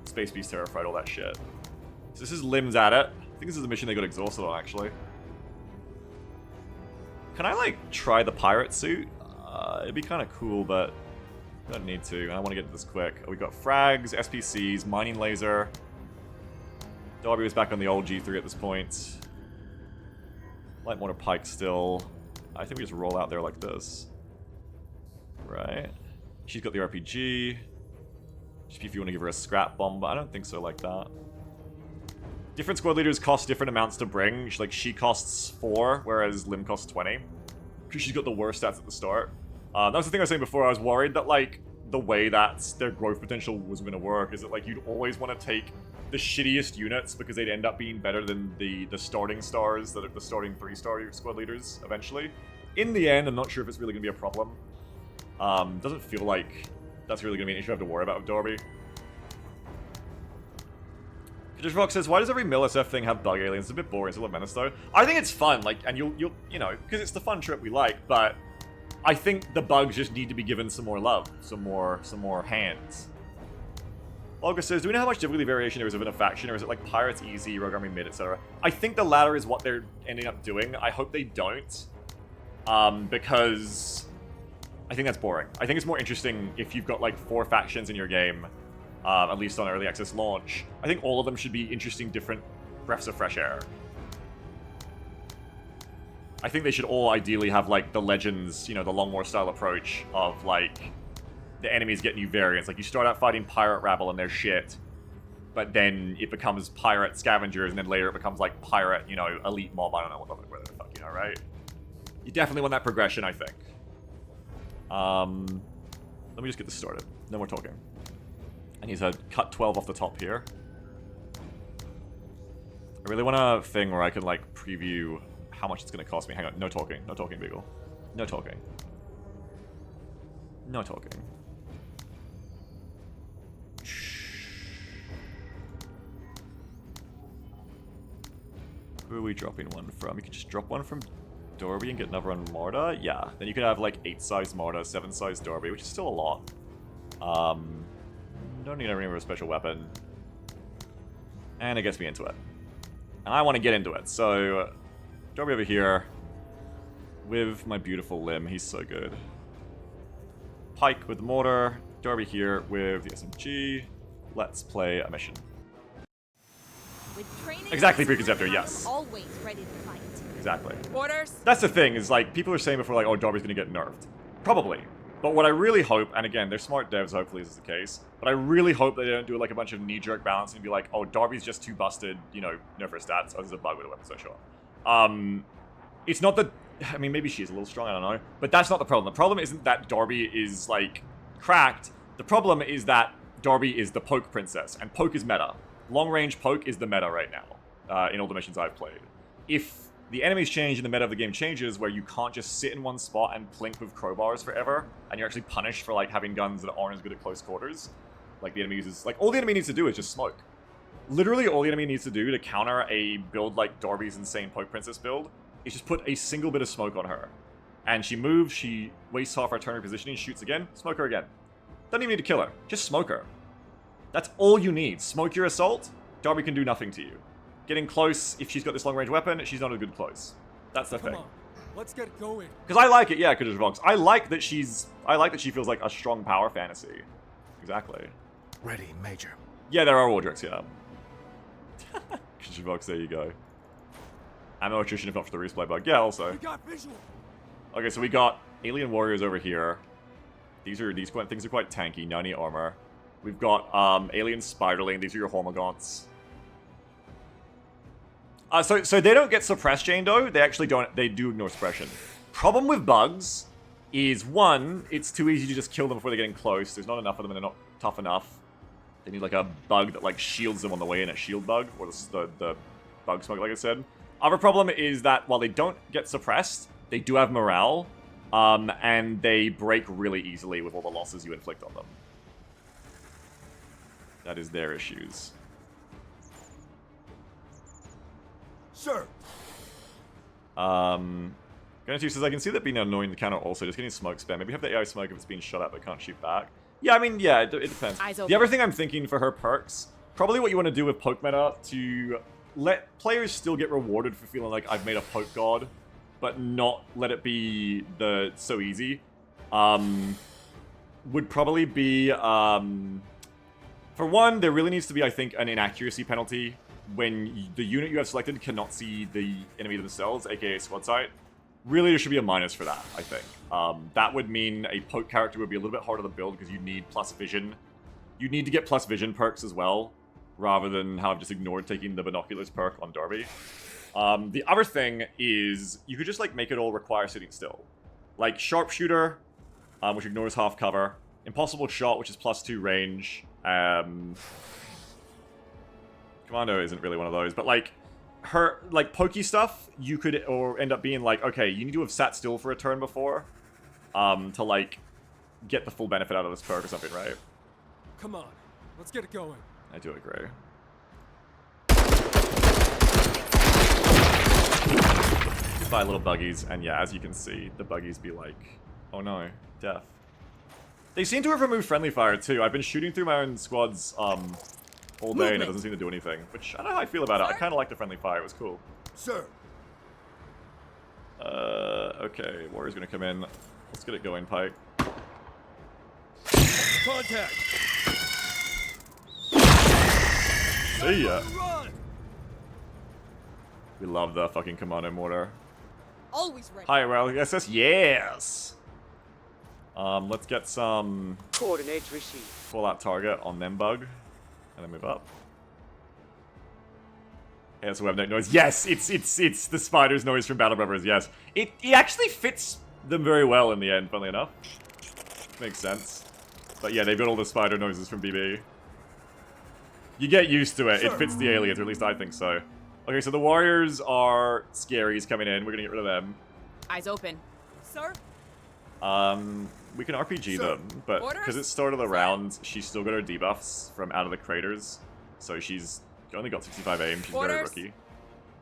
Space Beast Terrified, all that shit. So this is Limbs at it. I think this is the mission they got exhausted on, actually. Can I, like, try the pirate suit? It'd be kind of cool, but don't need to. I want to get to this quick. We got frags, SPCs, mining laser. Darby was back on the old G3 at this point. Light mortar pike still. I think we just roll out there like this. Right. She's got the RPG. Just if you want to give her a scrap bomb, but I don't think so like that. Different squad leaders cost different amounts to bring. She costs 4, whereas Lim costs 20. Because she's got the worst stats at the start. That was the thing I was saying before. I was worried that, like, the way that their growth potential was going to work is that, like, you'd always want to take the shittiest units because they'd end up being better than the starting stars, that are the starting 3-star squad leaders eventually. In the end, I'm not sure if it's really going to be a problem. Doesn't feel like that's really going to be an issue I have to worry about with Darby. Rock says, why does every MilSF thing have bug aliens? It's a bit boring. It's a little menace though. I think it's fun, like, and you'll you know, because it's the fun trip we like, but I think the bugs just need to be given some more love, some more hands. Olga says, do we know how much difficulty variation there is within a faction, or is it like pirates easy, rogue army mid, etc.? I think the latter is what they're ending up doing. I hope they don't, because I think that's boring. I think it's more interesting if you've got like 4 factions in your game, at least on early access launch. I think all of them should be interesting, different breaths of fresh air. I think they should all ideally have like the Legends, you know, the Long War style approach of like the enemies get new variants. Like you start out fighting pirate rabble and they're shit, but then it becomes pirate scavengers, and then later it becomes like pirate, you know, elite mob. I don't know what the fuck, you know, right? You definitely want that progression, I think. Let me just get this started. No more talking. I need to cut 12 off the top here. I really want a thing where I can like preview how much it's going to cost me. Hang on. No talking. No talking, Beagle. No talking. No talking. Who are we dropping one from? You can just drop one from Dorby and get another on Marta? Yeah. Then you could have like 8-size Marta, 7-size Dorby, which is still a lot. Don't need everything with a special weapon. And it gets me into it. And I want to get into it, so Dorby over here with my beautiful limb. He's so good. Pike with the mortar. Dorby here with the SMG. Let's play a mission. With training, Exactly, Preconceptor, yes. Always ready to fight. Exactly. Orders. That's the thing, is like, people are saying before, like, oh, Dorby's gonna get nerfed. Probably. But what I really hope, and again, they're smart devs, hopefully this is the case, but I really hope they don't do like a bunch of knee-jerk balancing and be like, oh, Darby's just too busted, you know, nerf her stats. Oh, there's a bug with a weapon, so sure. It's not that, I mean, maybe she's a little strong, I don't know, but that's not the problem. The problem isn't that Darby is, like, cracked. The problem is that Darby is the poke princess, and poke is meta. Long-range poke is the meta right now, in all the missions I've played. If the enemies change and the meta of the game changes, where you can't just sit in one spot and plink with crowbars forever, and you're actually punished for like having guns that aren't as good at close quarters, like the enemy uses, like all the enemy needs to do is just smoke. Literally all the enemy needs to do to counter a build like Darby's insane Poke Princess build is just put a single bit of smoke on her. And she moves, she wastes half her turn repositioning, shoots again, smoke her again. Doesn't even need to kill her, just smoke her. That's all you need. Smoke your assault, Darby can do nothing to you. Getting close, if she's got this long-range weapon, she's not a good close. That's the thing. Come on, let's get going. Because I like it, yeah, Kudus Vox. I like that she feels like a strong power fantasy. Exactly. Ready, Major. Yeah, there are Wardricks, yeah. Kudus Vox, there you go. Ammo attrition if not for the resupply bug. Yeah, also. We got visual. Okay, so we got alien warriors over here. These things are quite tanky, 90 armor. We've got alien spiderling. These are your Hormagaunts. So they don't get suppressed, Jane Doe. They actually don't. They do ignore suppression. Problem with bugs is, one, it's too easy to just kill them before they're getting close. There's not enough of them and they're not tough enough. They need like a bug that like shields them on the way in, a shield bug, or the bug smoke, like I said. Other problem is that while they don't get suppressed, they do have morale, and they break really easily with all the losses you inflict on them. That is their issues. Sir. Gunner2 says, I can see that being annoying to counter also, just getting smoke spam. Maybe have the AI smoke if it's being shot at but can't shoot back. Yeah, I mean, yeah, it depends. Eyes The open. other thing I'm thinking for her perks, probably what you want to do with poke meta to let players still get rewarded for feeling like I've made a poke god, but not let it be so easy, would probably be, for one, there really needs to be, I think, an inaccuracy penalty when the unit you have selected cannot see the enemy themselves, aka squad sight. Really, there should be a minus for that, I think. That would mean a poke character would be a little bit harder to build because you need plus vision. You need to get plus vision perks as well, rather than how I've just ignored taking the binoculars perk on Darby. The other thing is, you could just like make it all require sitting still. Like Sharpshooter, which ignores half cover. Impossible Shot, which is +2 range. Commando isn't really one of those, but like her like pokey stuff, you could or end up being like, okay, you need to have sat still for a turn before, to like get the full benefit out of this perk or something, right? Come on, let's get it going. I do agree. by little buggies, and yeah, as you can see, the buggies be like, oh no, death. They seem to have removed friendly fire too. I've been shooting through my own squads all day, and it doesn't seem to do anything. Which, I don't know how I feel about it. I kind of like the friendly fire. It was cool. Sir. Okay. Warrior's gonna come in. Let's get it going, Pike. Contact. See ya. Run. We love the fucking commando mortar. Always ready. Hi, well, SS, yes! Let's get some Coordinates received. full-out target on them bug, and then move up. Yeah, so we have no noise. Yes, it's the spider's noise from Battle Brothers. Yes, it actually fits them very well in the end. Funnily enough, makes sense. But yeah, they've got all the spider noises from BB. You get used to it. It fits the aliens, or at least I think so. Okay, so the warriors are scaries coming in. We're gonna get rid of them. Eyes open. Sir? We can RPG them, but because it's start of the round, she's still got her debuffs from out of the craters. So she's only got 65 aim, she's very rookie.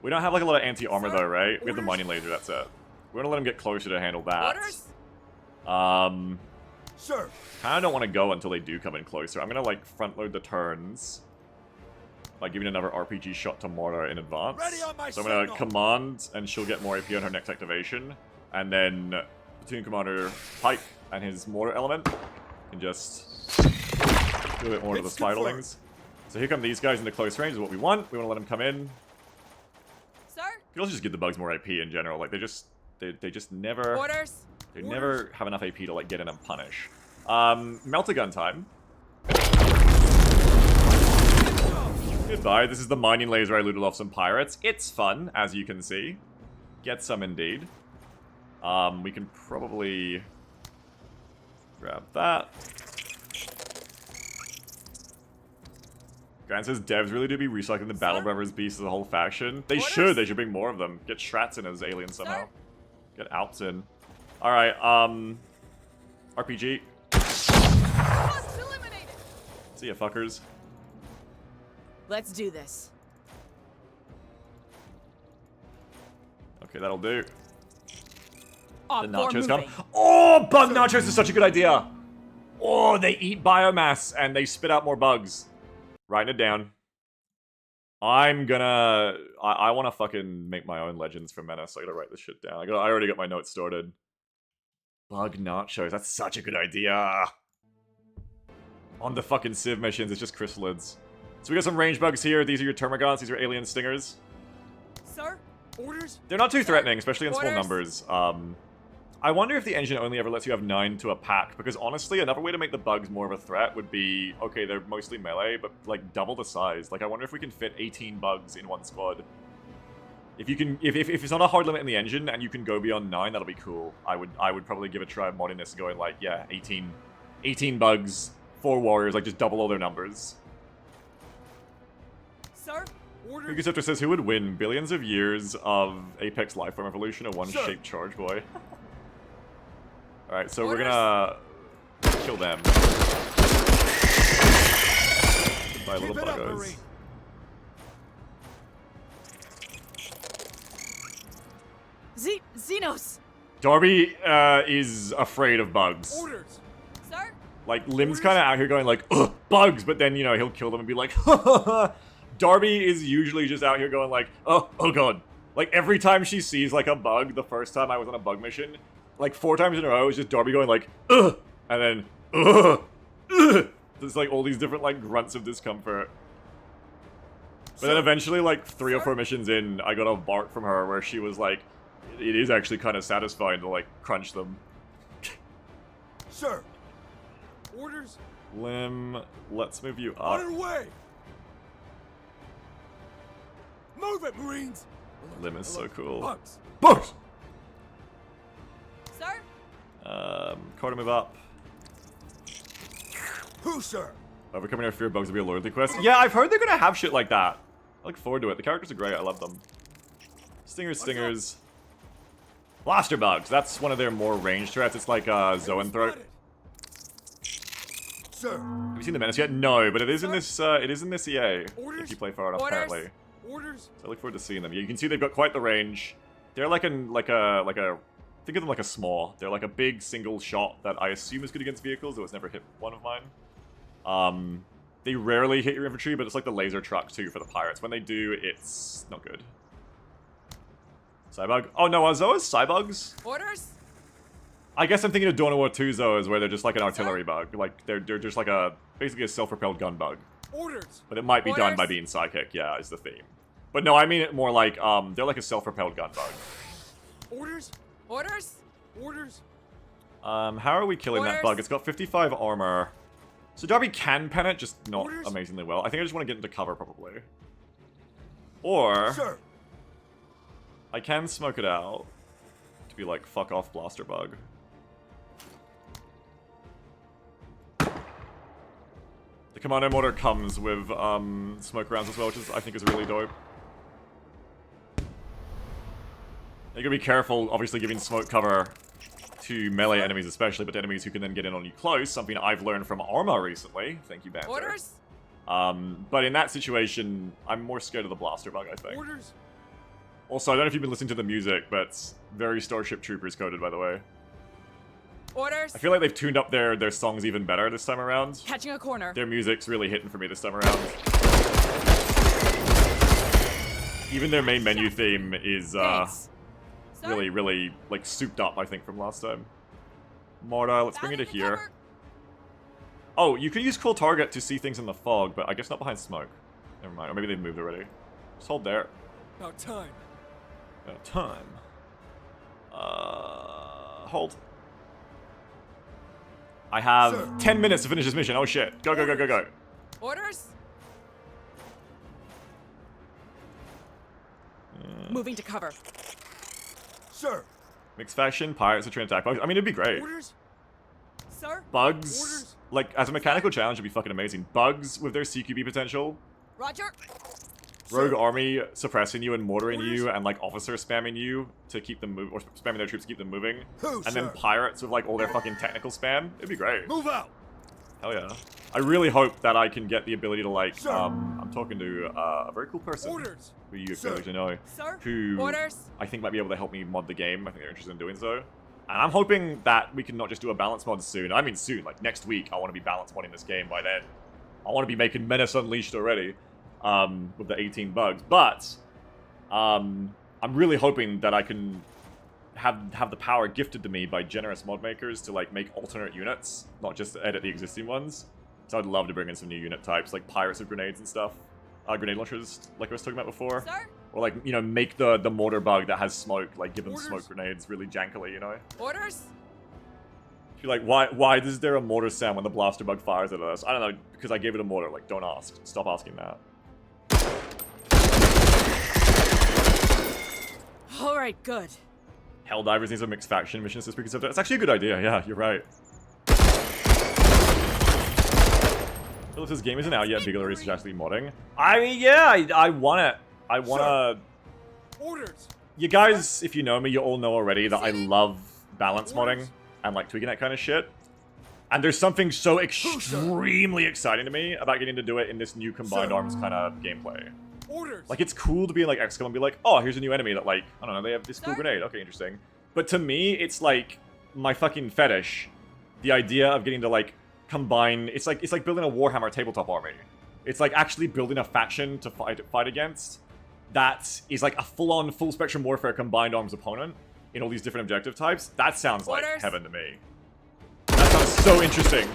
We don't have like a lot of anti-armor though, right? We have the mining laser, that's it. We're gonna let him get closer to handle that. Sir. Kinda don't want to go until they do come in closer. I'm gonna like front load the turns by giving another RPG shot to mortar in advance. Ready on my So I'm gonna signal. command, and she'll get more AP on her next activation. And then Platoon Commander Pike and his mortar element can just do a bit more to the It's confirmed. spiderlings. So here come these guys into close range is what we want. We want to let them come in. Sir? You can also just give the bugs more AP in general. Like they just never Orders? they never have enough AP to like get in and punish. Melt-a-gun time. Goodbye. This is the mining laser I looted off some pirates. It's fun, as you can see. Get some indeed. We can probably grab that. Grant says devs really do be recycling the Battle Brothers beasts as a whole faction. They should. They should bring more of them. Get Strats in as aliens somehow. Get Alps in. Alright, RPG. Once eliminated. See ya, fuckers. Let's do this. Okay, that'll do. Op The 4 nachos come. moving. Oh, bug nachos is such a good idea. Oh, they eat biomass and they spit out more bugs. Writing it down. I'm gonna... I want to fucking make my own legends for Menace. I gotta write this shit down. I already got my notes sorted. Bug nachos. That's such a good idea. On the fucking Civ missions, it's just chrysalids. So we got some range bugs here. These are your termagants. These are alien stingers. Sir? Orders? They're not too threatening, especially in small Orders? numbers. I wonder if the engine only ever lets you have 9 to a pack, because honestly, another way to make the bugs more of a threat would be, okay, they're mostly melee, but like double the size. Like I wonder if we can fit 18 bugs in one squad. If you can, if it's not a hard limit in the engine and you can go beyond 9, that'll be cool. I would probably give a try modding this and going like, yeah, 18 bugs, 4 warriors, like just double all their numbers. Sir? Orders? Kukuseptor says, who would win? Billions of years of Apex Lifeform evolution or one Sir. shaped charge boy? Alright, so Orders? we're gonna kill them. By little Keep it up, buggos. Marine. Xenos! Darby is afraid of bugs. Orders. Sir? Like, Lim's kind of out here going like, ugh, bugs, but then, you know, he'll kill them and be like, Darby is usually just out here going like, oh god. Like, every time she sees, like, a bug, the first time I was on a bug mission, like, 4 times in a row, it was just Darby going like, ugh, and then, ugh, ugh. There's, like, all these different, like, grunts of discomfort. But then eventually, like, 3 or 4 missions in, I got a bark from her where she was like, it is actually kind of satisfying to, like, crunch them. Sir. Orders. Lim, let's move you On up. our way. Move it, Marines. Lim is so cool. Bugs. Bugs! Sir? Carter, move up. Who, sir? Overcoming our fear of bugs will be a loyalty quest. Yeah, I've heard they're gonna have shit like that. I look forward to it. The characters are great. I love them. Stingers. Blaster bugs. That's one of their more ranged threats. It's like Zoanthrope. Sir. Have you seen the Menace yet? No, but it is in this. It is in this EA. Orders? If you play far enough, Orders? apparently. Orders. So I look forward to seeing them. You can see they've got quite the range. They're like think of them like a small. They're like a big single shot that I assume is good against vehicles, though it's never hit one of mine. They rarely hit your infantry, but it's like the laser truck too for the pirates. When they do, it's not good. Cybug. Oh no, are Zoas Cybugs? Orders? I guess I'm thinking of Dawn of War 2 Zoas, where they're just like an artillery bug. Like they're just like basically a self-propelled gun bug. Orders. But it might be done by Orders? being psychic. Yeah, is the theme. But no, I mean it more like they're like a self-propelled gun bug. Orders. Orders? Orders. How are we killing that Orders? bug? It's got 55 armor. So Darby can pen it, just not Orders? amazingly well. I think I just want to get into cover, probably. Or Sir. I can smoke it out to be like, fuck off, blaster bug. The commando mortar comes with smoke rounds as well, which I think is really dope. You gotta be careful, obviously giving smoke cover to melee enemies especially, but to enemies who can then get in on you close, something I've learned from Arma recently. Thank you, Banter. Orders? But in that situation, I'm more scared of the blaster bug, I think. Orders. Also, I don't know if you've been listening to the music, but it's very Starship Troopers coded, by the way. Orders? I feel like they've tuned up their songs even better this time around. Catching a corner. Their music's really hitting for me this time around. Even their main menu theme is Thanks. Sir? really, like, souped up, I think, from last time. Mortar, let's bring it to Bounding here. cover. Oh, you can use Cool Target to see things in the fog, but I guess not behind smoke. Never mind, or maybe they've moved already. Just hold there. About time. Time. Hold. I have Sir. 10 minutes to finish this mission. Oh shit. Go, go, go, go, go. Orders? Moving to cover. Sir. Mixed faction, pirates, are trying to attack bugs. I mean, it'd be great. Orders. Sir? Bugs, Orders. like, as a mechanical challenge, would be fucking amazing. Bugs with their CQB potential. Roger? Rogue Sir. army suppressing you and mortaring Orders. you, and like officer spamming you to keep them move, or spamming their troops to keep them moving. Who, And then sir? pirates with like all their fucking technical spam. It'd be great. Move out. Hell yeah. I really hope that I can get the ability to like, Sir. I'm talking to a very cool person Orders. who you Sir. clearly know, Sir? who Orders? I think might be able to help me mod the game. I think they're interested in doing so. And I'm hoping that we can not just do a balance mod soon. I mean soon, like next week, I want to be balance modding this game by then. I want to be making Menace Unleashed already, with the 18 bugs. But, I'm really hoping that I can have the power gifted to me by generous mod makers to like make alternate units, not just edit the existing ones. So I'd love to bring in some new unit types, like pirates with grenades and stuff. Grenade launchers, like I was talking about before. Sir? Or like, you know, make the mortar bug that has smoke, like give them Orders. smoke grenades really jankily, you know? Orders? You're like, why is there a mortar sound when the blaster bug fires at us? I don't know, because I gave it a mortar. Like, don't ask. Stop asking that. Alright, good. Helldivers needs a mixed faction mission this week. It's actually a good idea. Yeah, you're right. Philip says game isn't out yet. Bigler is actually modding. I mean, yeah, I want it. I wanna. Orders. You guys, if you know me, you all know already that I love balance modding and like tweaking that kind of shit. And there's something so extremely exciting to me about getting to do it in this new combined arms kind of gameplay. Orders. Like, it's cool to be in, like, XCOM and be like, oh, here's a new enemy that, like, I don't know, they have this cool Sir? grenade. Okay, interesting. But to me, it's, like, my fucking fetish. The idea of getting to, like, combine... It's like building a Warhammer tabletop army. It's, like, actually building a faction to fight against that is, like, a full-on, full-spectrum warfare combined arms opponent in all these different objective types. That sounds like Orders. heaven to me. That sounds so interesting.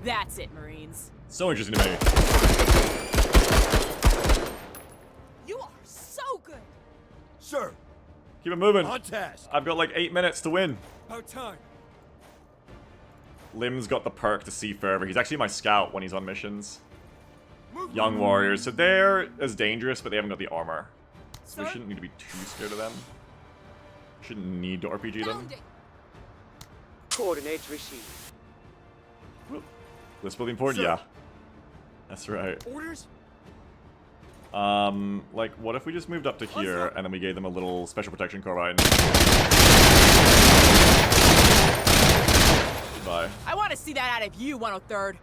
That's it, Marines. So interesting to me. You are so good. Sir. Keep it moving. On task. I've got, like, 8 minutes to win. About time. Lim's got the perk to see further. He's actually my scout when he's on missions. Move. Young warriors, so they're as dangerous, but they haven't got the armor. So we Sir? shouldn't need to be too scared of them. Shouldn't need to RPG them. Bounding. Coordinates received. List building port? Sir. Yeah. That's right. Orders. Like, what if we just moved up to here, and then we gave them a little special protection carbine? Goodbye. I want to see that out of you, 103rd.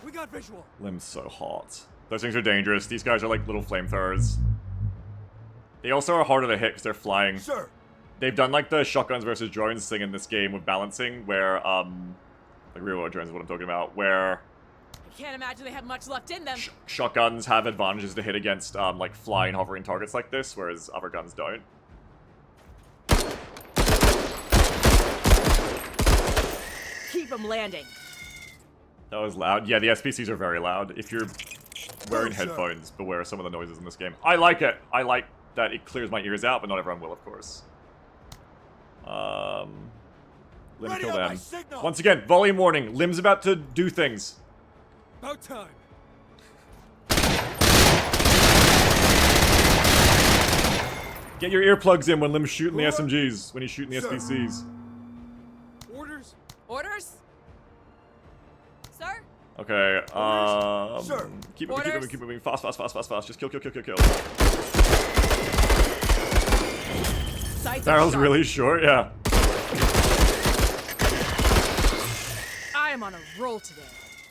We got visual. Lim's so hot. Those things are dangerous. These guys are like little flamethrowers. They also are harder to hit because they're flying. Sir. They've done like the shotguns versus drones thing in this game with balancing, where like real world drones is what I'm talking about, where I can't imagine they have much left in them. shotguns have advantages to hit against like flying, hovering targets like this, whereas other guns don't. Keep them landing. That was loud. Yeah, the SPCs are very loud. If you're wearing Sir. headphones, beware of some of the noises in this game. I like it. I like that it clears my ears out, but not everyone will, of course. Let me Ready kill on my them. signal. Once again, volume warning. Lim's about to do things. About time. Get your earplugs in when Lim's shooting the What? SMGs, when he's shooting the Sir. SPCs. Orders. Orders? Sir? Okay, Sir. keep moving, Orders. keep moving. Fast, fast, fast, fast, fast. Just kill. Sights are Barrel's sharp. really short, yeah. I am on a roll today.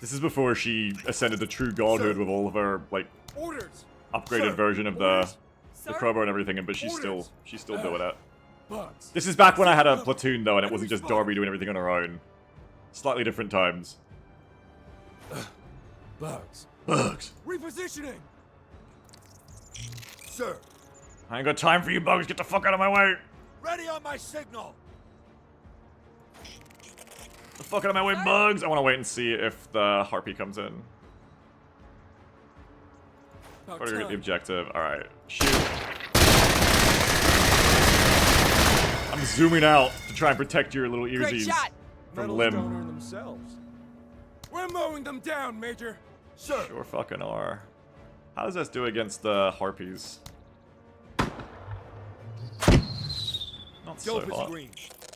This is before she ascended to true godhood Sir. with all of her, like, Orders. upgraded Sir. version of the Orders. Sir? crowbar and everything, but she's Orders. still doing it. Bugs. This is back when I had a platoon, though, and it wasn't just Darby doing everything on her own. Slightly different times. Bugs. Bugs. Repositioning. Sir. I ain't got time for you bugs, get the fuck out of my way! Ready on my signal. The fuck out of my way, bugs! I want to wait and see if the harpy comes in. About Gotta get the time. objective. Alright, shoot. I'm zooming out to try and protect your little Great earsies shot. from Medals Lim. don't earn themselves. We're mowing them down, Major. Sir. Sure fucking are. How does this do against the harpies? Not so Dope is hot. green.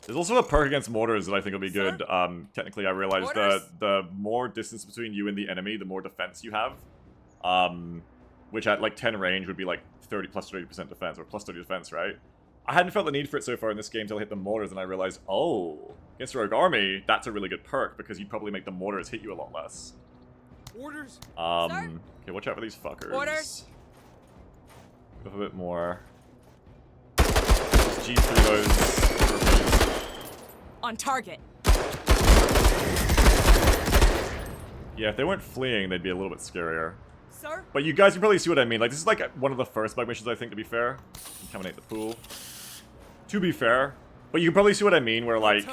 There's also a perk against mortars that I think will be Sir? good. Technically, I realized Orders? that the more distance between you and the enemy, the more defense you have. Which at like 10 range would be like 30 plus 30% defense, or plus 30 defense, right? I hadn't felt the need for it so far in this game until I hit the mortars, and I realized, oh, against Rogue Army, that's a really good perk because you'd probably make the mortars hit you a lot less. Orders. Okay, watch out for these fuckers. Orders. Go a bit more. Just G through those harpies. On target. Yeah, if they weren't fleeing, they'd be a little bit scarier. Sir? But you guys can probably see what I mean. Like, this is like one of the first bug missions, I think, to be fair. Contaminate the pool. To be fair. But you can probably see what I mean, where, like,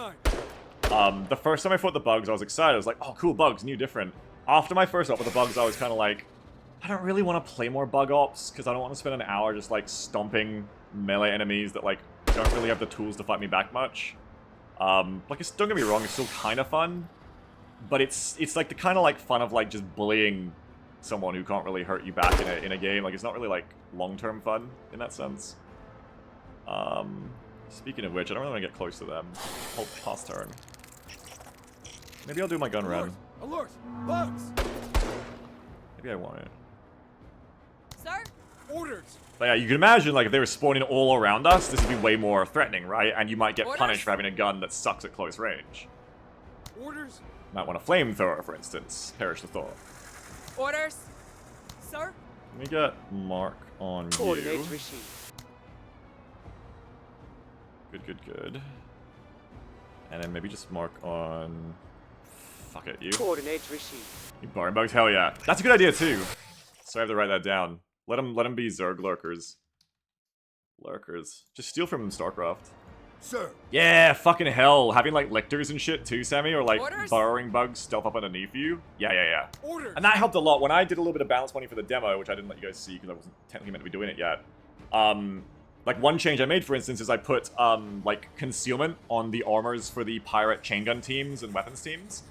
Time. the first time I fought the bugs, I was excited. I was like, oh, cool, bugs, new, different. After my first op with the bugs, I was kind of like, I don't really want to play more bug ops, because I don't want to spend an hour just, like, stomping melee enemies that, like, don't really have the tools to fight me back much. Like, don't get me wrong, it's still kind of fun. But it's like the kind of, like, fun of, like, just bullying someone who can't really hurt you back in a game. Like, it's not really, like, long-term fun in that sense. Speaking of which, I don't really want to get close to them. Hold past turn. Maybe I'll do my gun Alert. run. Alert. Bugs. Maybe I want it. Sir? Orders. But yeah, you can imagine, like, if they were spawning all around us, this would be way more threatening, right? And you might get Orders? punished for having a gun that sucks at close range. Orders. Might want a flamethrower, for instance. Perish the thought. Orders? Sir? Let me get Mark on you. Coordinates received. Good. And then maybe just Mark on... Fuck it, you. Coordinates received. You barring bugs? Hell yeah. That's a good idea, too. So I have to write that down. Let them be Zerg lurkers. Lurkers. Just steal from StarCraft. Sir. Yeah, fucking hell. Having, like, lictors and shit, too, Sammy? Or, like, Orders? burrowing bugs stealth up underneath you? Yeah. Orders. And that helped a lot. When I did a little bit of balance money for the demo, which I didn't let you guys see because I wasn't technically meant to be doing it yet. Like, one change I made, for instance, is I put, like, concealment on the armors for the pirate chain gun teams and weapons teams.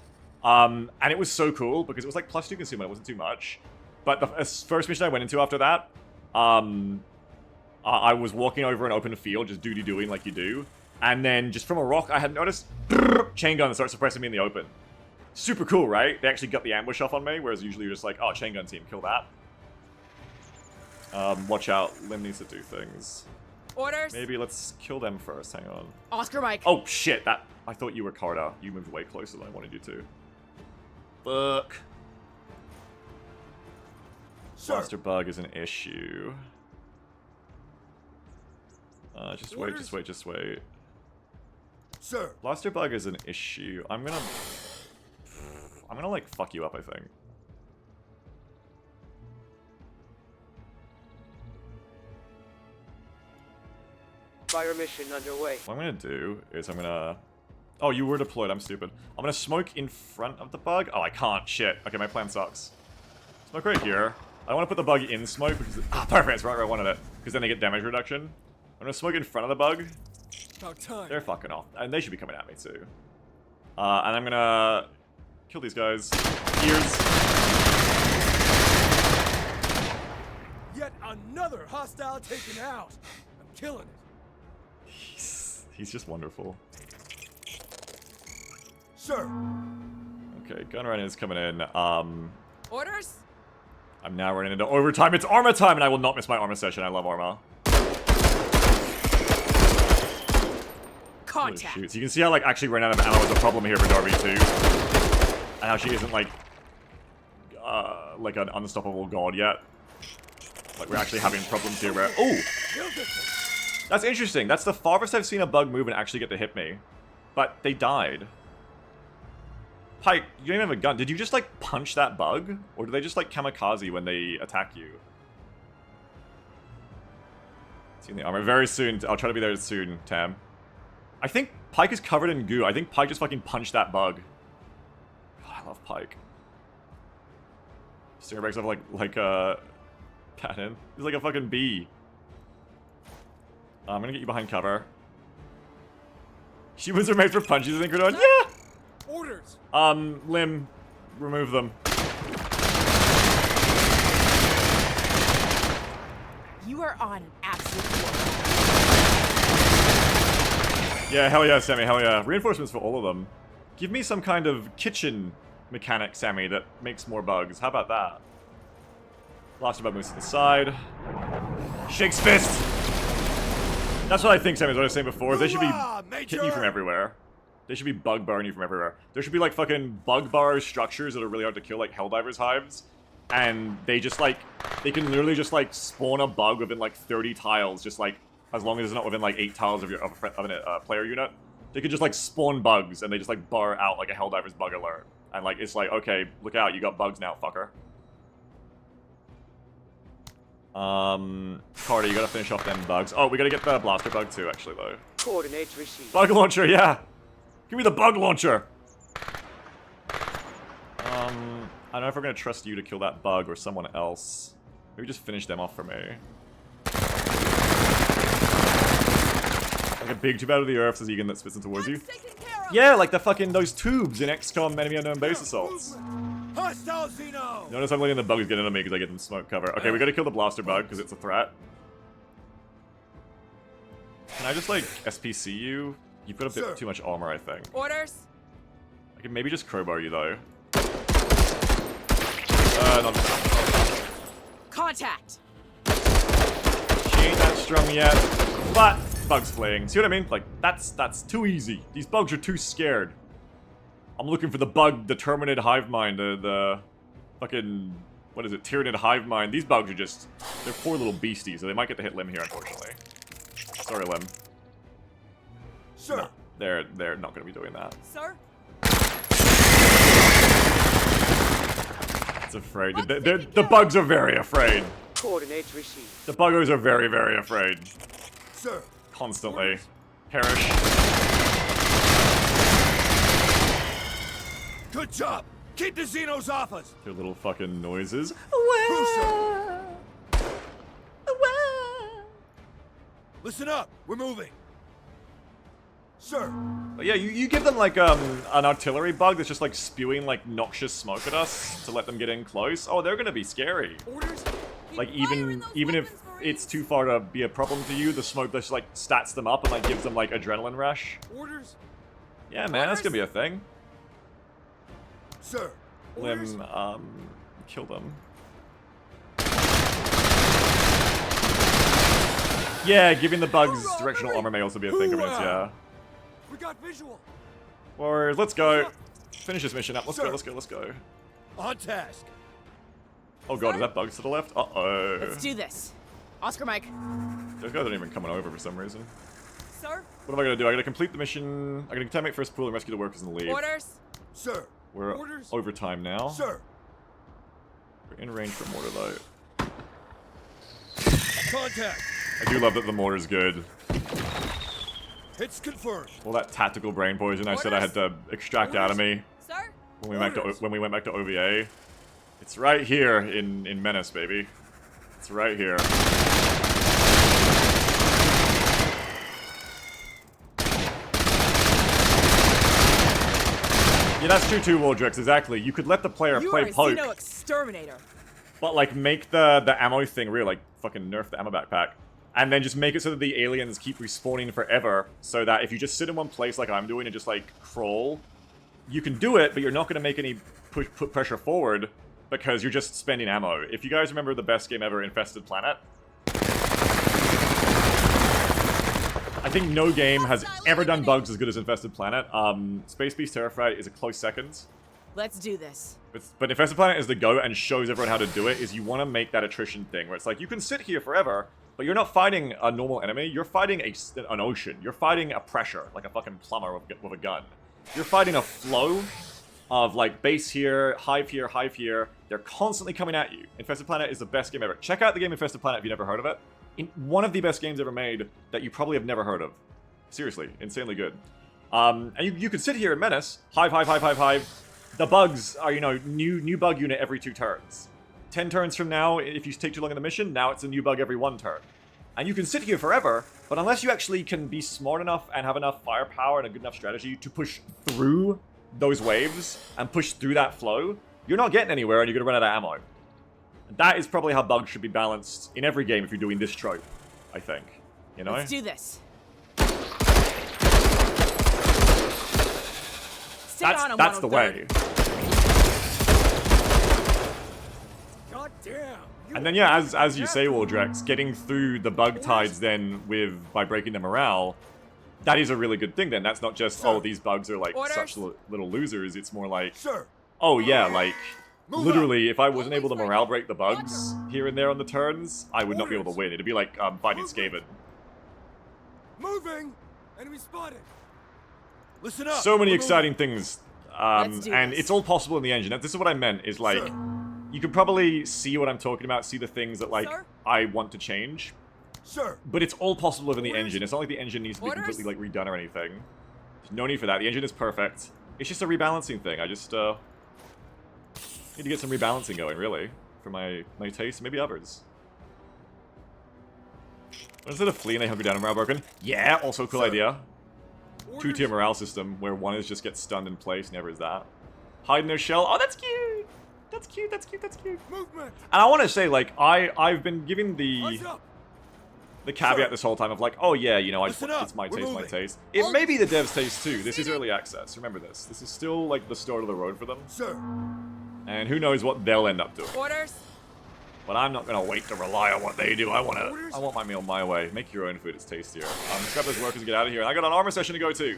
And it was so cool because it was, like, +2 concealment. It wasn't too much. But the first mission I went into after that, I was walking over an open field, just doing like you do. And then, just from a rock, I had noticed, chain gun starts suppressing me in the open. Super cool, right? They actually got the ambush off on me, whereas usually you're just like, oh, chain gun team, kill that. Watch out, Lim needs to do things. Orders? Maybe let's kill them first, hang on. Oscar Mike. Oh, shit, I thought you were Carter. You moved way closer than I wanted you to. Fuck. Sir. Monster bug is an issue. Just wait, just wait, just wait. Sir. Blaster bug is an issue. I'm gonna like fuck you up, I think. Fire mission underway. What I'm gonna do is I'm gonna... Oh, you were deployed, I'm stupid. I'm gonna smoke in front of the bug. Oh, I can't, shit. Okay, my plan sucks. Smoke right here. I don't want to put the bug in smoke because... Ah, perfect, it's right where I wanted it. Because then they get damage reduction. I'm gonna smoke in front of the bug. About time. They're fucking off. And they should be coming at me too. And I'm gonna... kill these guys. Ears. Yet another hostile taken out. I'm killing it. He's just wonderful. Sir. Okay, gun running is coming in. Orders? I'm now running into overtime. It's Arma time, and I will not miss my Arma session. I love Arma. Contact. Shoots. You can see how like actually running out of ammo is a problem here for Darby too, and how she isn't like an unstoppable god yet. Like we're actually having problems here where that's interesting. That's the farthest I've seen a bug move and actually get to hit me, but they died. Pike, you don't even have a gun. Did you just like punch that bug, or do they just like kamikaze when they attack you? Seeing the armor very soon. I'll try to be there soon, Tam. I think Pike is covered in goo. I think Pike just fucking punched that bug. God, I love Pike. Stinger breaks off like a pattern. He's like a fucking bee. I'm gonna get you behind cover. Humans are made for punches, I think we're doing. Yeah! Orders. Limb. Remove them. You are on an absolute war. Yeah, hell yeah, Sammy, hell yeah. Reinforcements for all of them. Give me some kind of kitchen mechanic, Sammy, that makes more bugs. How about that? Blaster bug moves to the side. Shakes fist! That's what I think, Sammy, is what I was saying before. They should be hitting you from everywhere. They should be bug barring you from everywhere. There should be like fucking bug bar structures that are really hard to kill, like Helldivers hives. And they just like, they can literally just like spawn a bug within like 30 tiles, just like, as long as it's not within like 8 tiles of a player unit. They could just like spawn bugs and they just like bar out like a Helldiver's bug alert. And like, it's like, okay, look out, you got bugs now, fucker. Carter, you gotta finish off them bugs. Oh, we gotta get the blaster bug too, actually, though. Coordinates received. Bug launcher, yeah! Give me the bug launcher! I don't know if we're gonna trust you to kill that bug or someone else. Maybe just finish them off for me. Like a big tube out of the earth, says Egan that spits in towards you. Yeah, like the fucking, those tubes in XCOM Enemy Unknown Base Assaults. Hostile Xeno. Notice I'm letting the bugs get into me because I get them smoke cover. Okay, we gotta kill the blaster bug because it's a threat. Can I just like SPC you? You've got a bit too much armor, I think. Orders? I can maybe just crowbar you though. Not Contact. She ain't that strong yet, but bugs fleeing. See what I mean? Like that's too easy. These bugs are too scared. I'm looking for the bug, the Terminid hive mind, the fucking, what is it, Tyrannid hive mind. These bugs are just, they're poor little beasties, so they might get to hit Lim here, unfortunately. Sorry, Lim. Sir. No, they're not going to be doing that. Sir? It's afraid. The bugs are very afraid. Coordinates received. The buggers are very, very afraid. Sir. Constantly. Perish. Good job. Keep the Xenos off us. Their little fucking noises. Listen up. We're moving. Sir. But yeah, you give them like an artillery bug that's just like spewing like noxious smoke at us to let them get in close. Oh, they're gonna be scary. Orders? Like even if it's too far to be a problem to you, the smoke just like stats them up and like gives them like adrenaline rush. Orders. Yeah, man, that's gonna be a thing. Sir. Lim, kill them. Yeah, giving the bugs directional armor may also be a thing of minutes, yeah. We got visual. Warriors, let's go. Finish this mission up. Let's go, let's go, let's go. On task. Oh god, is that bugs to the left? Uh-oh. Let's do this. Oscar Mike. Those guys aren't even coming over for some reason. Sir? What am I gonna do? I gotta complete the mission. I gotta contaminate first pool and rescue the workers and leave. Orders? Sir. We're Orders? overtime now. Sir. We're in range for mortar though. Contact. I do love that the mortar's good. Hits confirmed. All that tactical brain poison I said I had to extract out of me Sir? when we went back to OVA. It's right here in Menace, baby. It's right here. Yeah, that's true too, Waldrex, exactly. You could let the player You play are a poke, Xeno exterminator. but like make the ammo thing real, like fucking nerf the ammo backpack. And then just make it so that the aliens keep respawning forever, so that if you just sit in one place like I'm doing and just like crawl, you can do it, but you're not going to make any put pressure forward because you're just spending ammo. If you guys remember the best game ever, Infested Planet, I think no game has ever done bugs as good as Infested Planet. Space Beast Terrafright is a close second. Let's do this. But Infested Planet is the go and shows everyone how to do it, is you want to make that attrition thing, where it's like, you can sit here forever, but you're not fighting a normal enemy, you're fighting an ocean. You're fighting a pressure, like a fucking plumber with a gun. You're fighting a flow of, like, base here, hive here, hive here. They're constantly coming at you. Infested Planet is the best game ever. Check out the game Infested Planet if you've never heard of it. One of the best games ever made that you probably have never heard of. Seriously, insanely good. And you can sit here in Menace, hive, hive, hive, hive, hive. The bugs are, you know, new bug unit every 2 turns. 10 turns from now, if you take too long in the mission, now it's a new bug every 1 turn. And you can sit here forever, but unless you actually can be smart enough and have enough firepower and a good enough strategy to push through those waves and push through that flow, you're not getting anywhere and you're going to run out of ammo. And that is probably how bugs should be balanced in every game if you're doing this trope, I think. You know? Let's do this. That's the way. God damn. And then yeah, as you say, Waldrex, getting through the bug tides then by breaking the morale, that is a really good thing then. That's not just, oh, these bugs are like such little losers. It's more like, oh yeah, like, literally, if I wasn't able to morale break the bugs here and there on the turns, I would not be able to win. It'd be like fighting Skaven. Moving. Enemy spotted. Listen up. So many exciting things. And this. it's all possible in the engine. This is what I meant, is like, you could probably see what I'm talking about, see the things that, like, I want to change. Sir. But it's all possible within the engine. It's not like the engine needs to be completely, like, redone or anything. There's no need for that. The engine is perfect. It's just a rebalancing thing. I just, need to get some rebalancing going, really. For my taste, maybe others. Instead of fleeing, they hunker down and morale broken. Yeah, also a cool idea. 2-tier morale system, where one is just gets stunned in place, never is that. Hide in their shell. Oh, that's cute! That's cute, that's cute, that's cute. Movement. And I want to say, like, I've been giving the caveat this whole time of like, oh yeah, you know, it's my taste. It may be the devs' taste too. This is early access. Remember this. This is still like the start of the road for them. Sir. And who knows what they'll end up doing. Orders. But I'm not gonna wait to rely on what they do. I want my meal my way. Make your own food. It's tastier. Let's grab those workers and get out of here. And I got an armor session to go to.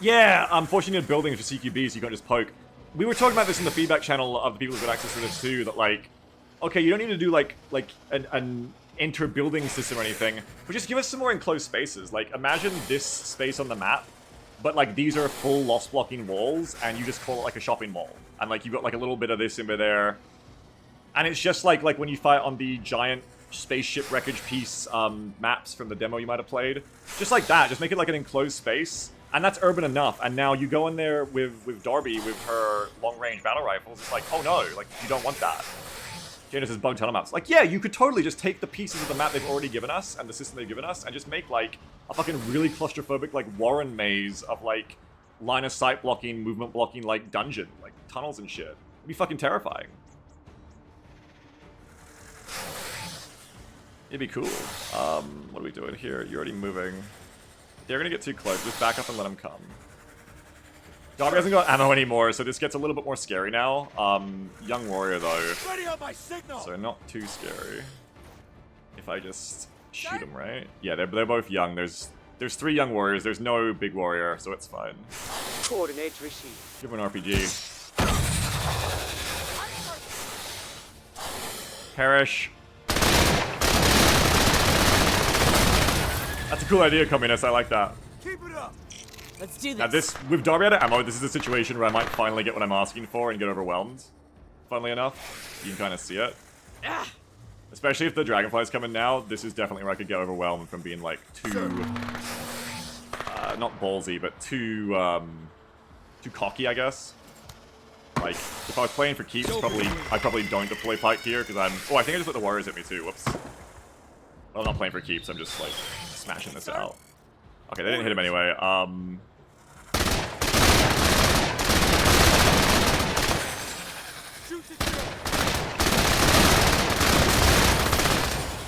Yeah, unfortunately, you need buildings for CQB, so you can't just poke. We were talking about this in the feedback channel of the people who've got access to this too. That like, okay, you don't need to do like an enter building system or anything, but just give us some more enclosed spaces. Like, imagine this space on the map, but like these are full loss blocking walls, and you just call it like a shopping mall, and like you've got like a little bit of this in there, and it's just like when you fight on the giant spaceship wreckage piece maps from the demo you might have played, just like that. Just make it like an enclosed space, and that's urban enough. And now you go in there with Darby with her long range battle rifles. It's like, oh no, like you don't want that. Janus' bug tunnel maps. Like, yeah, you could totally just take the pieces of the map they've already given us and the system they've given us and just make, like, a fucking really claustrophobic, like, Warren maze of, like, line of sight blocking, movement blocking, like, dungeon. Like, tunnels and shit. It'd be fucking terrifying. It'd be cool. What are we doing here? You're already moving. They're gonna get too close. Just back up and let them come. Darby hasn't got ammo anymore, so this gets a little bit more scary now. Young warrior though, Ready on my signal. so not too scary. If I just shoot them, right? Yeah, they're both young. There's 3 young warriors. There's no big warrior, so it's fine. Coordinates received. Give him an RPG. Perish. That's a cool idea, Communist. I like that. Keep it up. Let's do this. Now this, with Darby out of ammo, this is a situation where I might finally get what I'm asking for and get overwhelmed. Funnily enough, you can kind of see it. Especially if the dragonflies come in now, this is definitely where I could get overwhelmed from being like too, not ballsy, but too cocky, I guess. Like, if I was playing for keeps, I probably don't deploy Pike here, because I'm... Oh, I think I just let the warriors hit me too, whoops. Well, I'm not playing for keeps, I'm just, like, smashing this out. Okay, they didn't hit him anyway,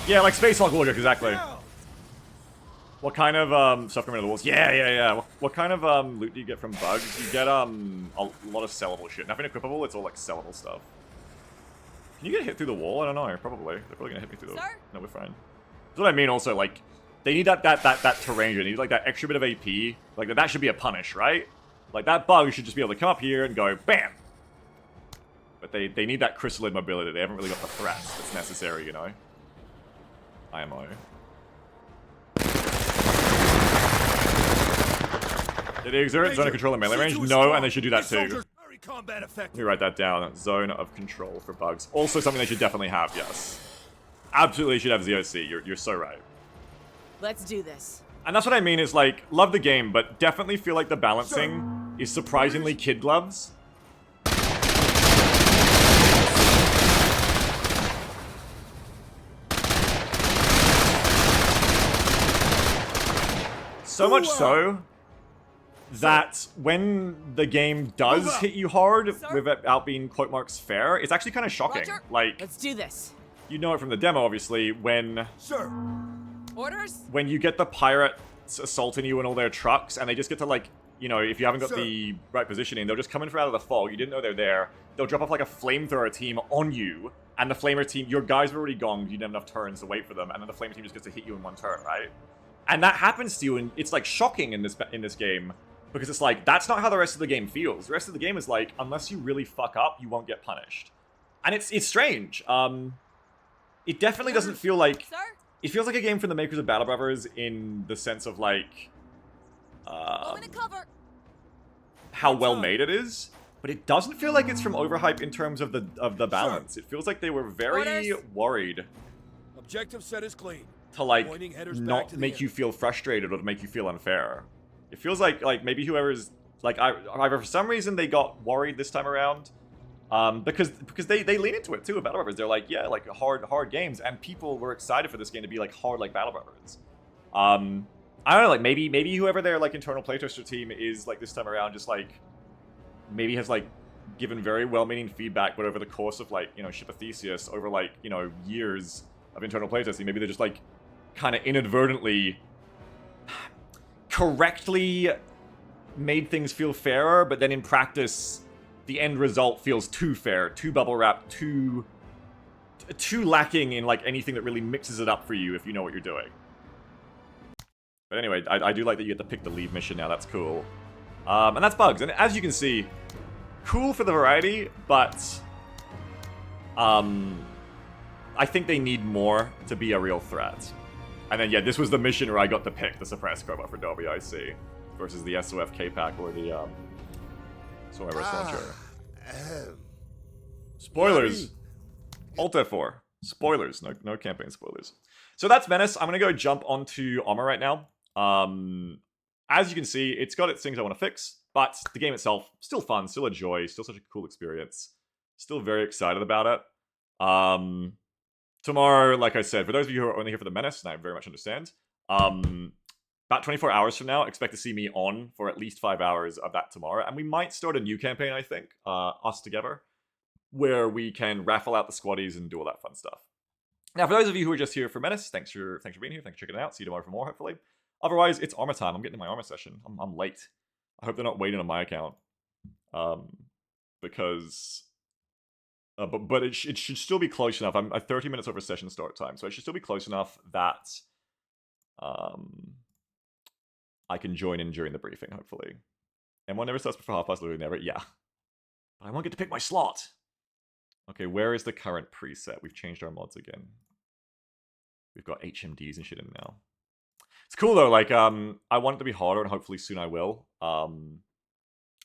yeah, like Space Hulk logic, exactly. What kind of, stuff coming to the walls? Yeah. What kind of, loot do you get from bugs? You get, a lot of sellable shit. Nothing equipable, it's all, like, sellable stuff. Can you get hit through the wall? I don't know, probably. They're probably gonna hit me through the... No, we're fine. That's what I mean also, like, they need that terrain. They need, like, that extra bit of AP. Like, that should be a punish, right? Like, that bug should just be able to come up here and go, BAM! But they need that crystalline mobility. They haven't really got the threats that's necessary, you know? IMO. Did they exert zone of control in melee range? No, and they should do that too. Let me write that down. Zone of control for bugs. Also something they should definitely have, yes. Absolutely should have ZOC. You're so right. Let's do this. And that's what I mean is, like, love the game, but definitely feel like the balancing is surprisingly kid gloves. So much so that when the game does hit you hard without being quote marks fair, it's actually kind of shocking. Roger. Like, Let's do this. You know it from the demo, obviously, when Orders? When you get the pirates assaulting you in all their trucks, and they just get to, like, you know, if you haven't got the right positioning, they'll just come in from out of the fog. You didn't know they're there. They'll drop off like a flamethrower team on you, and the flamer team, your guys have already gone. You didn't have enough turns to wait for them, and then the flamer team just gets to hit you in one turn, right? And that happens to you, and it's like shocking in this game, because it's like, that's not how the rest of the game feels. The rest of the game is like, unless you really fuck up, you won't get punished. And it's strange. It definitely doesn't feel like... It feels like a game from the makers of Battle Brothers in the sense of, like... how well made it is. But it doesn't feel like it's from Overhype in terms of the balance. It feels like they were very worried Objective set is clean. to, like, Pointing headers back not to the make end. you feel frustrated or to make you feel unfair. It feels like maybe whoever's... Like, either for some reason they got worried this time around, because they lean into it too with Battle Brothers. They're like, yeah, like hard games, and people were excited for this game to be like hard like Battle Brothers. I don't know, like maybe whoever their like internal playtester team is like this time around just like maybe has like given very well-meaning feedback, but over the course of like, you know, Ship of Theseus, over like, you know, years of internal playtesting, maybe they're just like kind of inadvertently correctly made things feel fairer, but then in practice the end result feels too fair, too bubble wrap, too lacking in like anything that really mixes it up for you if you know what you're doing. But anyway, I do like that you get to pick the lead mission now. That's cool. And that's bugs. And as you can see, cool for the variety, but I think they need more to be a real threat. And then, yeah, this was the mission where I got to pick the suppressed cobot for WIC versus the SOF K-Pack or the Solarburst Launcher. Spoilers! Alt F4. Spoilers. No campaign spoilers. So that's Menace. I'm going to go jump onto Arma right now. As you can see, it's got its things I want to fix, but the game itself, still fun, still a joy, still such a cool experience. Still very excited about it. Tomorrow, like I said, for those of you who are only here for the Menace, and I very much understand, about 24 hours from now, expect to see me on for at least 5 hours of that tomorrow, and we might start a new campaign, I think, us together, where we can raffle out the squaddies and do all that fun stuff. Now, for those of you who are just here for Menace, thanks for being here, thanks for checking it out, see you tomorrow for more, hopefully. Otherwise, it's Arma time. I'm getting to my Arma session. I'm late. I hope they're not waiting on my account. Because... But it should still be close enough. I'm 30 minutes over session start time, so it should still be close enough that I can join in during the briefing, hopefully. M1 never starts before half past, literally never. Yeah. But I won't get to pick my slot. Okay, where is the current preset? We've changed our mods again. We've got HMDs and shit in now. It's cool though. Like, I want it to be harder, and hopefully soon I will. I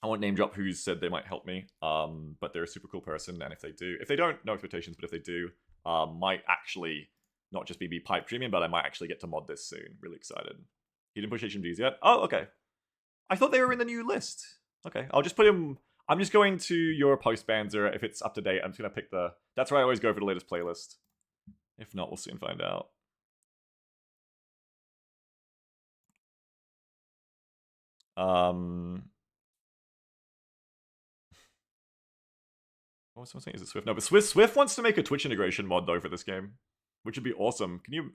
won't name drop who's said they might help me. But they're a super cool person, and if they don't, no expectations. But if they do, might actually not just be pipe dreaming, but I might actually get to mod this soon. Really excited. He didn't push HMDs yet. Oh, okay. I thought they were in the new list. Okay, I'll just put him. I'm just going to your post Banzer. If it's up to date, I'm just gonna pick the. That's where I always go for the latest playlist. If not, we'll soon find out. What was someone saying? Is it Swift? No, but Swift wants to make a Twitch integration mod though for this game, which would be awesome. Can you?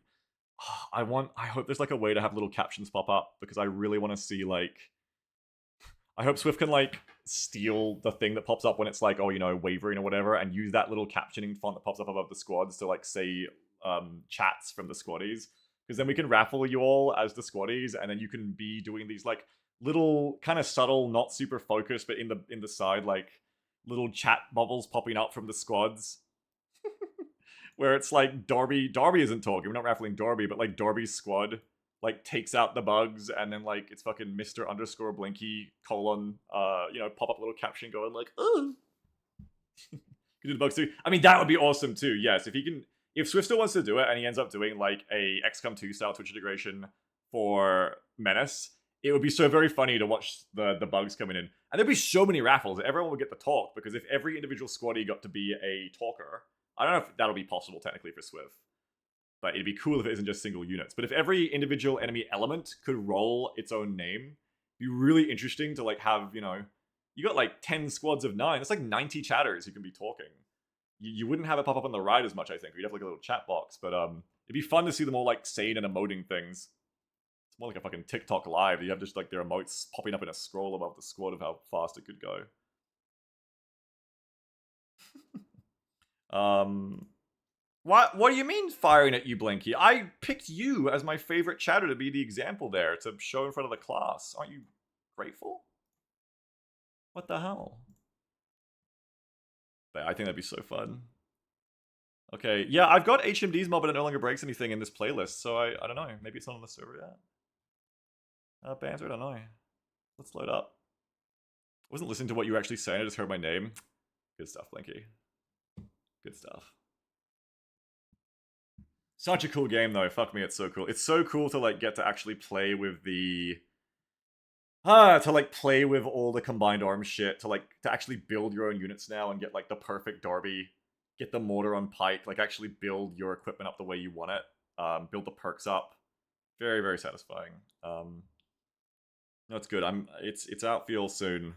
I hope there's like a way to have little captions pop up because I really want to see like. I hope Swift can like steal the thing that pops up when it's like, oh, you know, wavering or whatever, and use that little captioning font that pops up above the squads to like say chats from the squaddies. Because then we can raffle you all as the squaddies, and then you can be doing these like little kind of subtle, not super focused, but in the side like little chat bubbles popping up from the squads. Where it's like Darby isn't talking, we're not raffling Darby, but like Darby's squad like takes out the bugs, and then like it's fucking Mr. underscore Blinky : you know, pop up little caption going like, oh. You do the bugs too. I mean, that would be awesome too. Yes, if Swift still wants to do it, and he ends up doing like a XCOM 2 style Twitch integration for Menace, it would be so very funny to watch the bugs coming in, and there'd be so many raffles. Everyone would get to talk because if every individual squaddie got to be a talker, I don't know if that'll be possible technically for Swift. But it'd be cool if it isn't just single units. But if every individual enemy element could roll its own name, it'd be really interesting to like have, you know, you got like 10 squads of 9. That's like 90 chatters who can be talking. You wouldn't have it pop up on the right as much, I think. You'd have like a little chat box. But it'd be fun to see them all like saying and emoting things. It's more like a fucking TikTok live. You have just like their emotes popping up in a scroll above the squad of how fast it could go. What do you mean firing at you, Blinky? I picked you as my favorite chatter to be the example there, to show in front of the class. Aren't you grateful? What the hell? But I think that'd be so fun. Okay, yeah, I've got HMD's mod, but it no longer breaks anything in this playlist, so I don't know. Maybe it's not on the server yet. Banter, I don't know. Let's load up. I wasn't listening to what you were actually saying, I just heard my name. Good stuff, Blinky. Good stuff. Such a cool game though, fuck me, it's so cool. It's so cool to like get to actually play with the... to like play with all the combined arms shit, to actually build your own units now and get like the perfect Darby, get the mortar on Pike, like actually build your equipment up the way you want it, build the perks up. Very, very satisfying. No, it's good. It's outfield soon.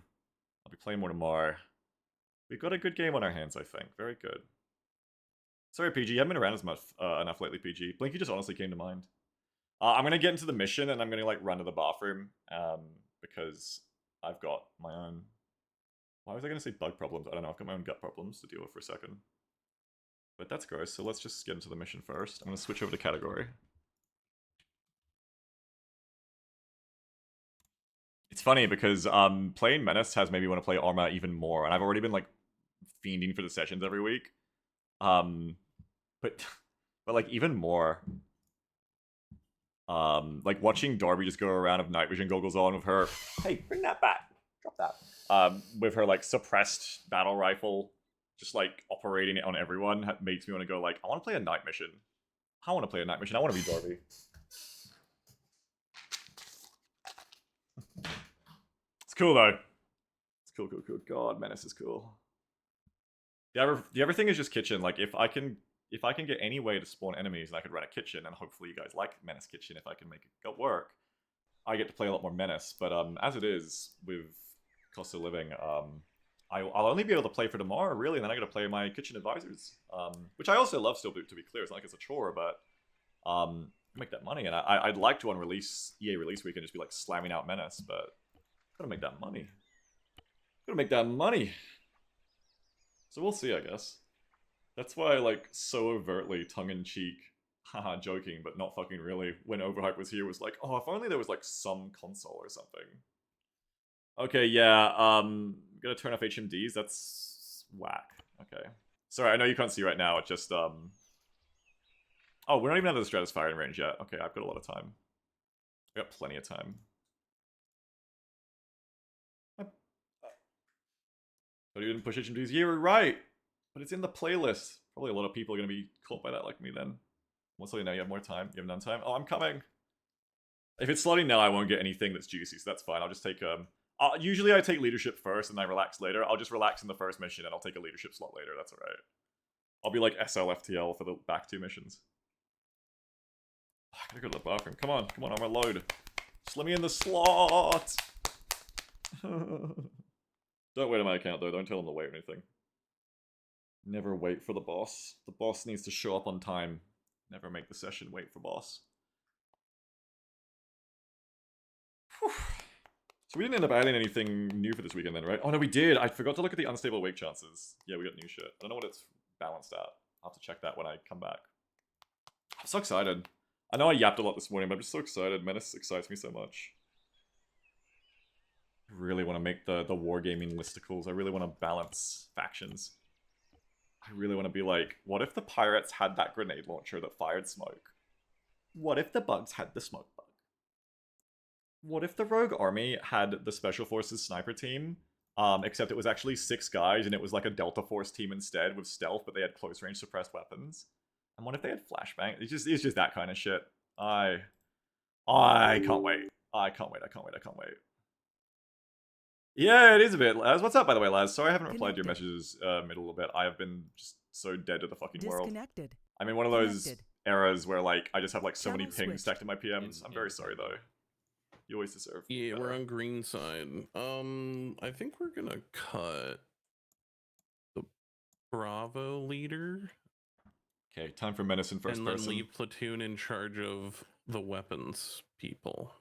I'll be playing more tomorrow. We've got a good game on our hands, I think. Very good. Sorry, PG, you haven't been around as much enough lately, PG. Blinky just honestly came to mind. I'm gonna get into the mission and I'm gonna like run to the bathroom because I've got my own. Why was I gonna say bug problems? I don't know. I've got my own gut problems to deal with for a second. But that's gross. So let's just get into the mission first. I'm gonna switch over to category. It's funny because playing Menace has made me want to play Arma even more, and I've already been like fiending for the sessions every week. But like even more, like watching Darby just go around with night vision goggles on with her, hey, bring that back, drop that, with her like suppressed battle rifle, just like operating it on everyone, makes me want to go like, I want to play a night mission. I want to play a night mission. I want to be Darby. It's cool though. It's cool. God, Menace is cool. The other thing is just kitchen. Like if I can get any way to spawn enemies and I could run a kitchen, and hopefully you guys like Menace Kitchen, if I can make it work, I get to play a lot more Menace. But as it is with cost of living, I'll only be able to play for tomorrow, really, and then I got to play my kitchen advisors, which I also love still, to be clear. It's not like it's a chore, but make that money. And I'd like to on EA release weekend just be like slamming out Menace, but gotta make that money. Gotta make that money. So we'll see, I guess. That's why I like so overtly tongue-in-cheek, haha, joking, but not fucking really, when Overhype was here, was like, oh, if only there was like some console or something. Okay, yeah, gonna turn off HMDs, that's whack. Okay. Sorry, I know you can't see right now, it's just, oh, we're not even out of the Stratus firing range yet. Okay, I've got a lot of time. We got plenty of time. But you didn't push HMGs. Yeah, you're right. But it's in the playlist. Probably a lot of people are going to be caught by that like me then. Once you know you have more time. You have none time. Oh, I'm coming. If it's slotting now, I won't get anything that's juicy, so that's fine. I'll just take usually I take leadership first and I relax later. I'll just relax in the first mission and I'll take a leadership slot later. That's alright. I'll be like SLFTL for the back 2 missions. I gotta go to the bathroom. Come on, Arma, load. Just let me in the slot. Don't wait on my account though. Don't tell them to wait or anything. Never wait for the boss. The boss needs to show up on time. Never make the session wait for boss. Whew. So we didn't end up adding anything new for this weekend then, right? Oh no, we did. I forgot to look at the unstable wake chances. Yeah, we got new shit. I don't know what it's balanced at. I'll have to check that when I come back. I'm so excited. I know I yapped a lot this morning, but I'm just so excited. Menace excites me so much. I really want to make the wargaming listicles. I really want to balance factions. I really want to be like, what if the pirates had that grenade launcher that fired smoke? What if the bugs had the smoke bug? What if the rogue army had the special forces sniper team, except it was actually 6 guys and it was like a Delta Force team instead with stealth, but they had close range suppressed weapons? And what if they had flashbang? It's just that kind of shit. I can't wait. I can't wait. Yeah, it is a bit. Laz, what's up, by the way, Laz? Sorry I haven't replied to your messages mid a little bit. I have been just so dead to the fucking world. I'm in one of those eras where like I just have like so many pings stacked in my PMs. I'm very sorry though. You always deserve. Yeah, we're on green side. I think we're gonna cut the Bravo leader. Okay, time for Menace in first and person. then leave platoon in charge of the weapons people.